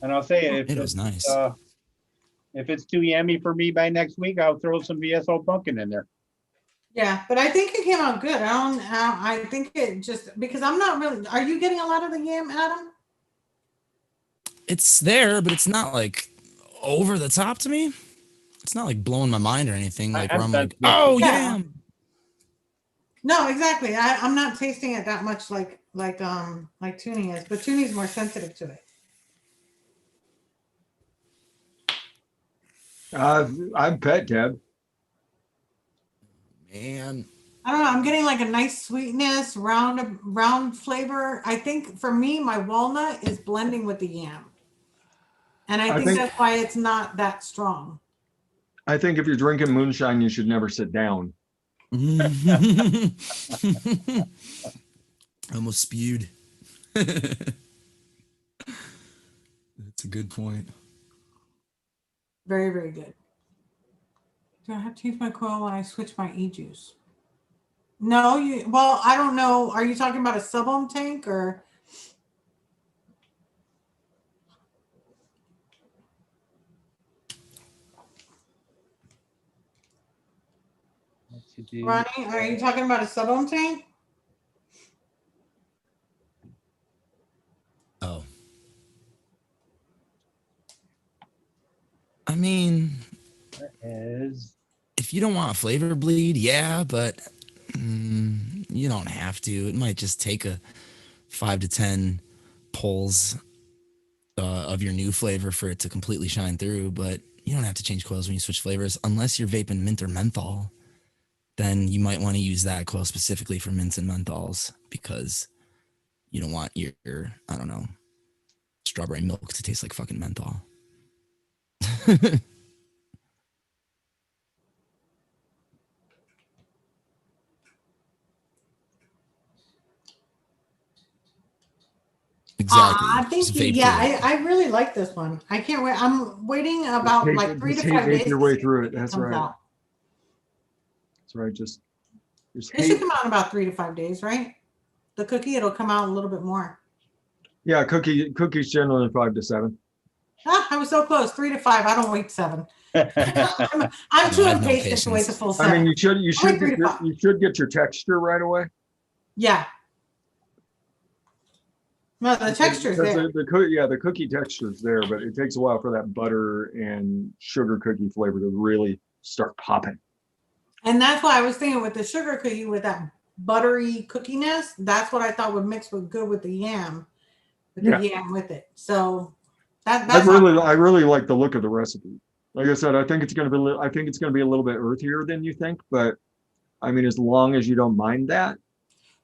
And I'll say It was nice. If it's too yummy for me by next week, I'll throw some VSO pumpkin in there. Yeah, but I think it came out good. I think it just, because I'm not really, are you getting a lot of the yam, Adam? It's there, but it's not like over the top to me. It's not like blowing my mind or anything. Like where I'm like, oh Yeah. yam. No, exactly. I'm not tasting it that much like Toonie is, but Toonie's more sensitive to it. I'm pet, Deb. Man. I don't know. I'm getting like a nice sweetness, round flavor. I think for me, my walnut is blending with the yam. And I think that's why it's not that strong. I think if you're drinking moonshine, you should never sit down. I almost spewed. That's a good point. Very, very good. Do I have to use my coil when I switch my e-juice? No, well, I don't know. Are you talking about a sub-ohm tank or? Ronnie, are you talking about a sub-ohm tank? Oh. I mean, if you don't want a flavor bleed, yeah, but you don't have to. It might just take a 5 to 10 pulls of your new flavor for it to completely shine through, but you don't have to change coils when you switch flavors unless you're vaping mint or menthol. Then you might want to use that coil specifically for mints and menthols because you don't want your I don't know, strawberry milk to taste like fucking menthol. Exactly. Thank you. Yeah, I really like this one. I can't wait. I'm waiting about like 3 to 5 days. Your way through it. That's right. Out. That's right. Just it should come out in about 3 to 5 days, right? The cookie, it'll come out a little bit more. Yeah, cookies generally 5 to 7. I was so close. 3 to 5. I don't wait 7. I'm too impatient to wait the full 7. I mean, you should get your texture right away. Yeah. No, the texture's there. The cookie texture's there, but it takes a while for that butter and sugar cookie flavor to really start popping. And that's why I was thinking with the sugar cookie, with that buttery cookiness, that's what I thought would mix good with the yam, yam with it. So that's I really like the look of the recipe. Like I said, I think it's going to be a little bit earthier than you think, but I mean, as long as you don't mind that.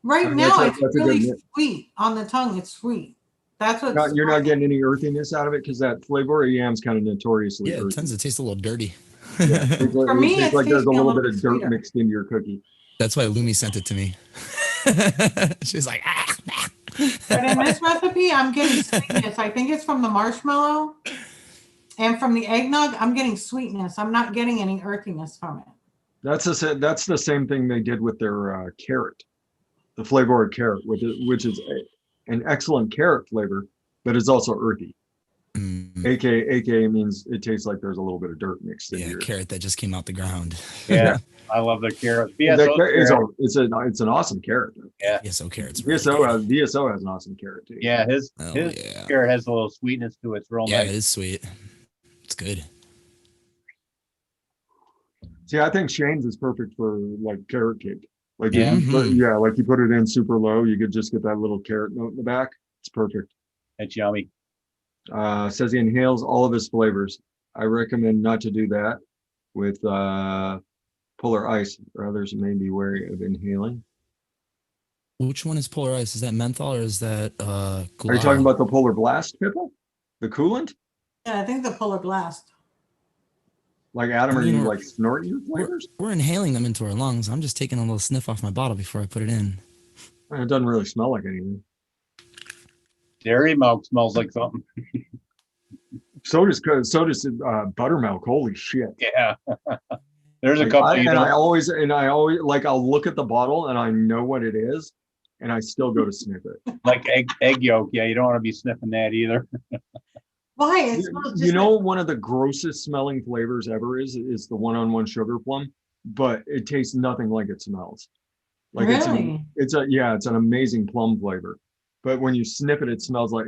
Right now, it's really sweet on the tongue. It's sweet. That's what you're not getting any earthiness out of it because that flavor of yam's kind of notoriously earthy. It tends to taste a little dirty. Yeah, for me, it's like there's a little bit of dirt mixed into your cookie. That's why Lumi sent it to me. She's like, But in this recipe, I'm getting sweetness. I think it's from the marshmallow and from the eggnog. I'm getting sweetness. I'm not getting any earthiness from it. That's the same thing they did with their carrot. The flavored carrot, which is an excellent carrot flavor, but it's also earthy. AKA means it tastes like there's a little bit of dirt mixed in Yeah, here. carrot that just came out the ground. Yeah, I love the carrot. It's an awesome carrot. Yeah. VSO carrot's really good. VSO has an awesome carrot taste. Yeah, his carrot has a little sweetness to it. It's real Yeah, nice. it is sweet. It's good. See, I think Shane's is perfect for like carrot cake. Like Yeah. like you put it in super low, you could just get that little carrot note in the back. It's perfect. It's yummy. Says he inhales all of his flavors. I recommend not to do that with polar ice, or others may be wary of inhaling. Which one is polar ice? Is that menthol or is that Are you talking about the polar blast, Pippa? The coolant? Yeah, I think the polar blast. Like Adam, are you like snorting your flavors? We're inhaling them into our lungs. I'm just taking a little sniff off my bottle before I put it in. It doesn't really smell like anything. Dairy milk smells like something. So does buttermilk. Holy shit! Yeah. There's a couple. I always like I'll look at the bottle and I know what it is, and I still go to sniff it. Like egg yolk. Yeah, you don't want to be sniffing that either. Why? It smells just you know, one of the grossest smelling flavors ever is the one-on-one sugar plum, but it tastes nothing like it smells. Like really? it's an amazing plum flavor, but when you sniff it, it smells like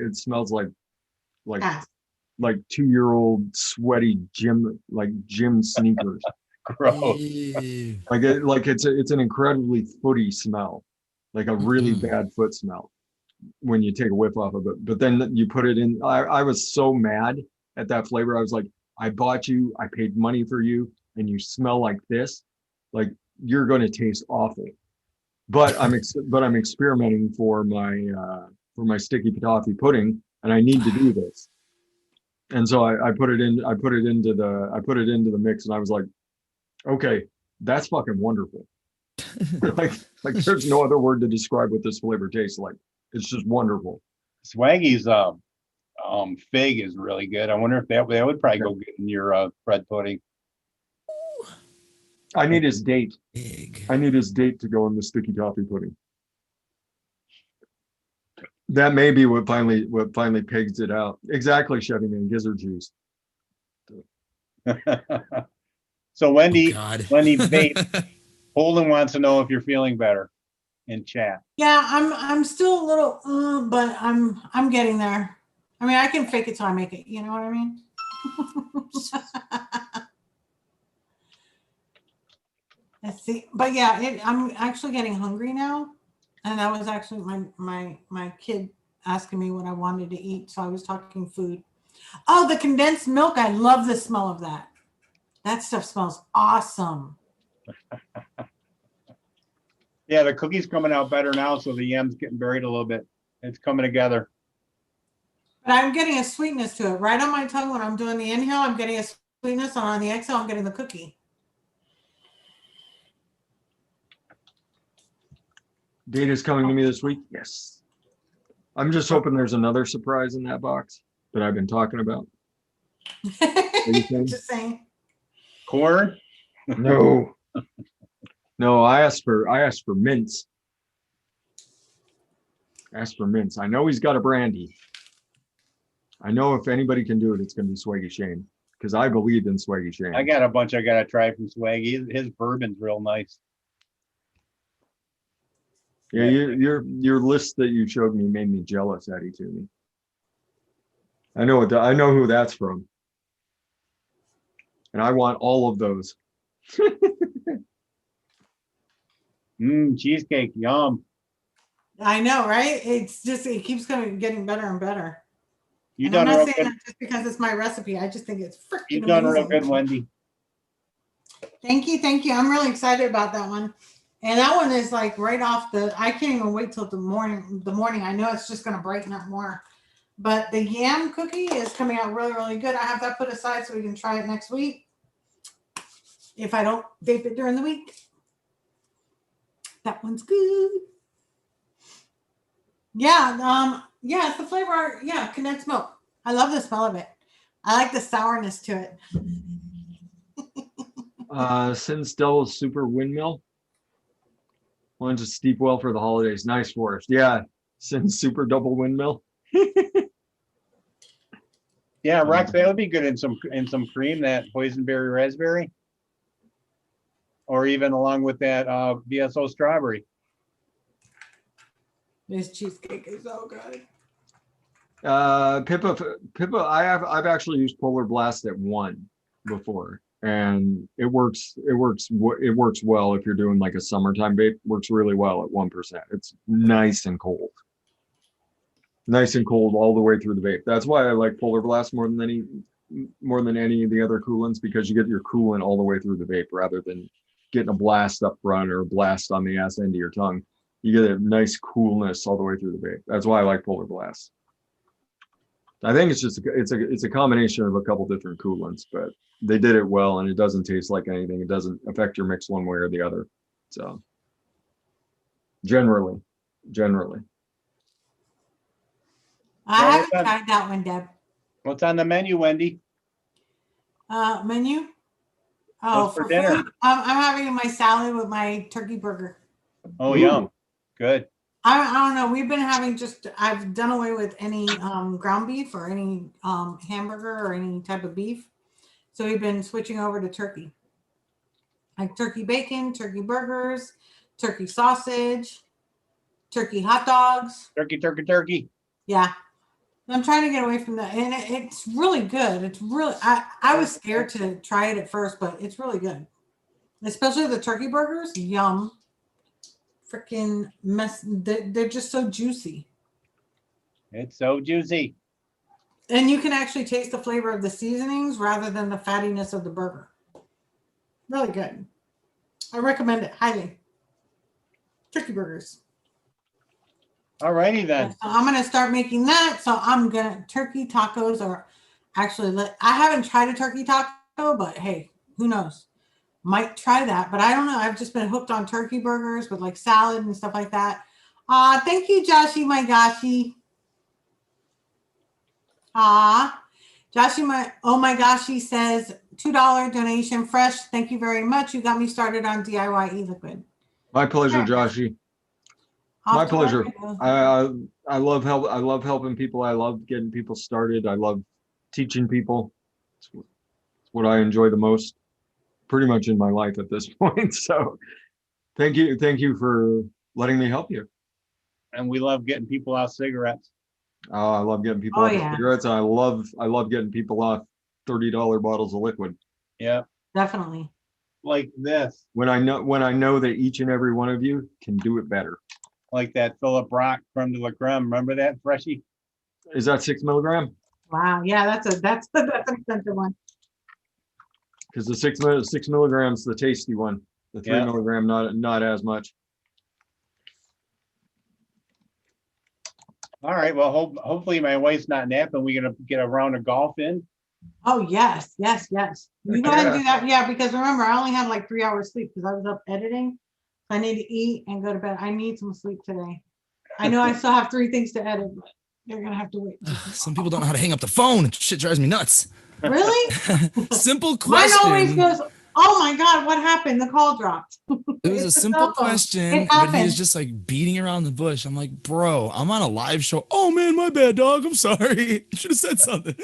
2-year-old sweaty gym sneakers. Gross. It's an incredibly footy smell, like a really bad foot smell when you take a whiff off of it. But then you put it in. I was so mad at that flavor. I was like, I bought you, I paid money for you, and you smell like this. Like you're going to taste awful. But I'm experimenting for my sticky toffee pudding, and I need to do this. And so I put it into the mix, and I was like, okay, that's fucking wonderful. like there's no other word to describe what this flavor tastes like. It's just wonderful. Swaggy's fig is really good. I wonder if that would probably go good in your bread pudding. I need his date. Big. I need his date to go in the sticky toffee pudding. That may be what finally pegs it out. Exactly, Chevy Man, gizzard juice. So Wendy, Wendy vape. Holden wants to know if you're feeling better in chat. Yeah, I'm still a little, but I'm getting there. I mean, I can fake it till I make it. You know what I mean? Let's see. But yeah, I'm actually getting hungry now. And that was actually my kid asking me what I wanted to eat. So I was talking food. Oh, the condensed milk. I love the smell of that. That stuff smells awesome. Yeah, the cookie's coming out better now, so the yam's getting buried a little bit. It's coming together. But I'm getting a sweetness to it. Right on my tongue when I'm doing the inhale, I'm getting a sweetness. And on the exhale, I'm getting the cookie. Data's coming to me this week. Yes. I'm just hoping there's another surprise in that box that I've been talking about. Just saying. Corn? No. No, I asked for mints. Asked for mints. I know he's got a brandy. I know if anybody can do it, it's going to be Swaggy Shane, because I believe in Swaggy Shane. I got a bunch I got to try from Swaggy. His bourbon's real nice. Yeah, your list that you showed me made me jealous, Eddie, to me. I know who that's from. And I want all of those. Cheesecake, yum. I know, right? It's just, it keeps getting better and better. I'm not saying that just because it's my recipe. I just think it's freaking You've done amazing. real good, Wendy. Thank you. I'm really excited about that one. And that one is like right off I can't even wait till the morning. I know it's just going to brighten up more. But the yam cookie is coming out really, really good. I have that put aside so we can try it next week. If I don't vape it during the week. That one's good. Yeah, it's the flavor. Yeah, condensed milk. I love the smell of it. I like the sourness to it. Since Devil's Super Windmill. Went to Steepwell for the holidays. Nice forest. Yeah, since Super Double Windmill. Yeah, Rex, that would be good in some cream, that boysenberry raspberry, or even along with that VSO strawberry. This cheesecake is so good. Pippa, I've actually used Polar Blast at 1 before, and it works well if you're doing like a summertime vape. Works really well at 1%. It's nice and cold all the way through the vape. That's why I like Polar Blast more than any of the other coolants, because you get your coolant all the way through the vape rather than getting a blast up front or a blast on the ass end of your tongue. You get a nice coolness all the way through the vape. That's why I like Polar Blast. I think it's a combination of a couple different coolants, but they did it well, and it doesn't taste like anything. It doesn't affect your mix one way or the other. So generally. I haven't tried that one, Deb. What's on the menu, Wendy? Menu? Oh, What's for for dinner? food, I'm having my salad with my turkey burger. Oh, yum. Good. I don't know. We've been having I've done away with any ground beef or any hamburger or any type of beef. So we've been switching over to turkey. Like turkey bacon, turkey burgers, turkey sausage, turkey hot dogs. Turkey. Yeah. I'm trying to get away from that. And it's really good. It's really, I was scared to try it at first, but it's really good. Especially the turkey burgers. Yum. Freaking mess. They're just so juicy. It's so juicy. And you can actually taste the flavor of the seasonings rather than the fattiness of the burger. Really good. I recommend it highly. Turkey burgers. All righty then. So I'm going to start making that. So turkey tacos are actually, I haven't tried a turkey taco, but hey, who knows? Might try that, but I don't know. I've just been hooked on turkey burgers with like salad and stuff like that. Thank you, Joshy, my goshy. Joshy, oh my gosh, he says $2 donation, fresh. Thank you very much. You got me started on DIY e-liquid. My pleasure, Joshy. My pleasure. I love helping people. I love getting people started. I love teaching people. It's what I enjoy the most, pretty much in my life at this point. So thank you for letting me help you. And we love getting people off cigarettes. Oh, I love getting people off cigarettes. And I love getting people off $30 bottles of liquid. Yeah, definitely. Like this. When I know that each and every one of you can do it better. Like that Philip Rock creme de la creme. Remember that, Freshie? Is that 6 milligram? Wow. Yeah, that's an expensive one. Because the 6 milligrams, the tasty one. The 3 milligram, not as much. All right. Well, hopefully my wife's not napping. We're gonna get a round of golf in. Oh yes. You go ahead and do that. Yeah, because remember, I only had like 3 hours sleep because I was up editing. I need to eat and go to bed. I need some sleep today. I know I still have 3 things to edit, but they're gonna have to wait. Some people don't know how to hang up the phone. Shit drives me nuts. Really? Simple question. Mine always goes, oh my God, what happened? The call dropped. It was a simple question, but he was just like beating around the bush. I'm like, bro, I'm on a live show. Oh man, my bad, dog. I'm sorry. Should have said something.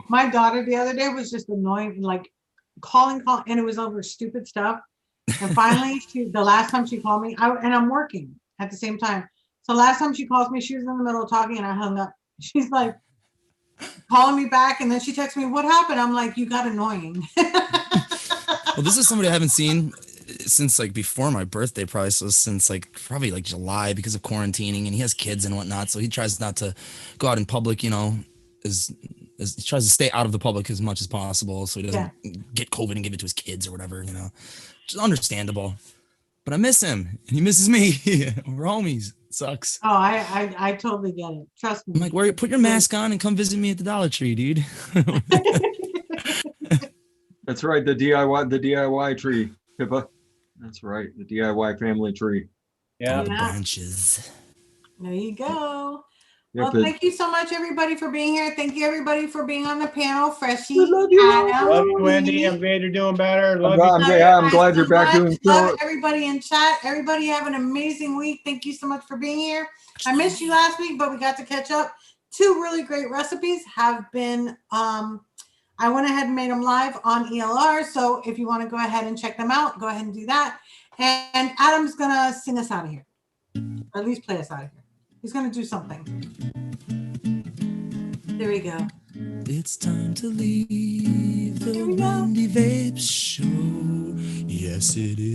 My daughter the other day was just annoying, like calling, and it was over stupid stuff. And finally, the last time she called me, and I'm working at the same time. So last time she calls me, she was in the middle of talking and I hung up. She's like calling me back, and then she texts me, what happened? I'm like, you got annoying. Well, this is somebody I haven't seen since like before my birthday, probably. So since probably like July because of quarantining, and he has kids and whatnot. So he tries not to go out in public, he tries to stay out of the public as much as possible. So he doesn't get COVID and give it to his kids or whatever, which is understandable. But I miss him and he misses me. We're homies. It sucks. Oh, I totally get it. Trust me. I'm like, put your mask on and come visit me at the Dollar Tree, dude. That's right. The DIY tree, Pippa. That's right. The DIY family tree. Yeah. The branches. There you go. Yep, well, thank you so much, everybody, for being here. Thank you, everybody, for being on the panel. Freshie, love you. Adam, Love you, Wendy. I'm glad you're doing better. I'm glad you're back doing so. Love everybody in chat. Everybody have an amazing week. Thank you so much for being here. I missed you last week, but we got to catch up. two really great recipes have been, I went ahead and made them live on ELR. So if you want to go ahead and check them out, go ahead and do that. And Adam's going to sing us out of here, or at least play us out of here. He's going to do something. There we go. It's time to leave the Wendy Vape Show. Yes, it is.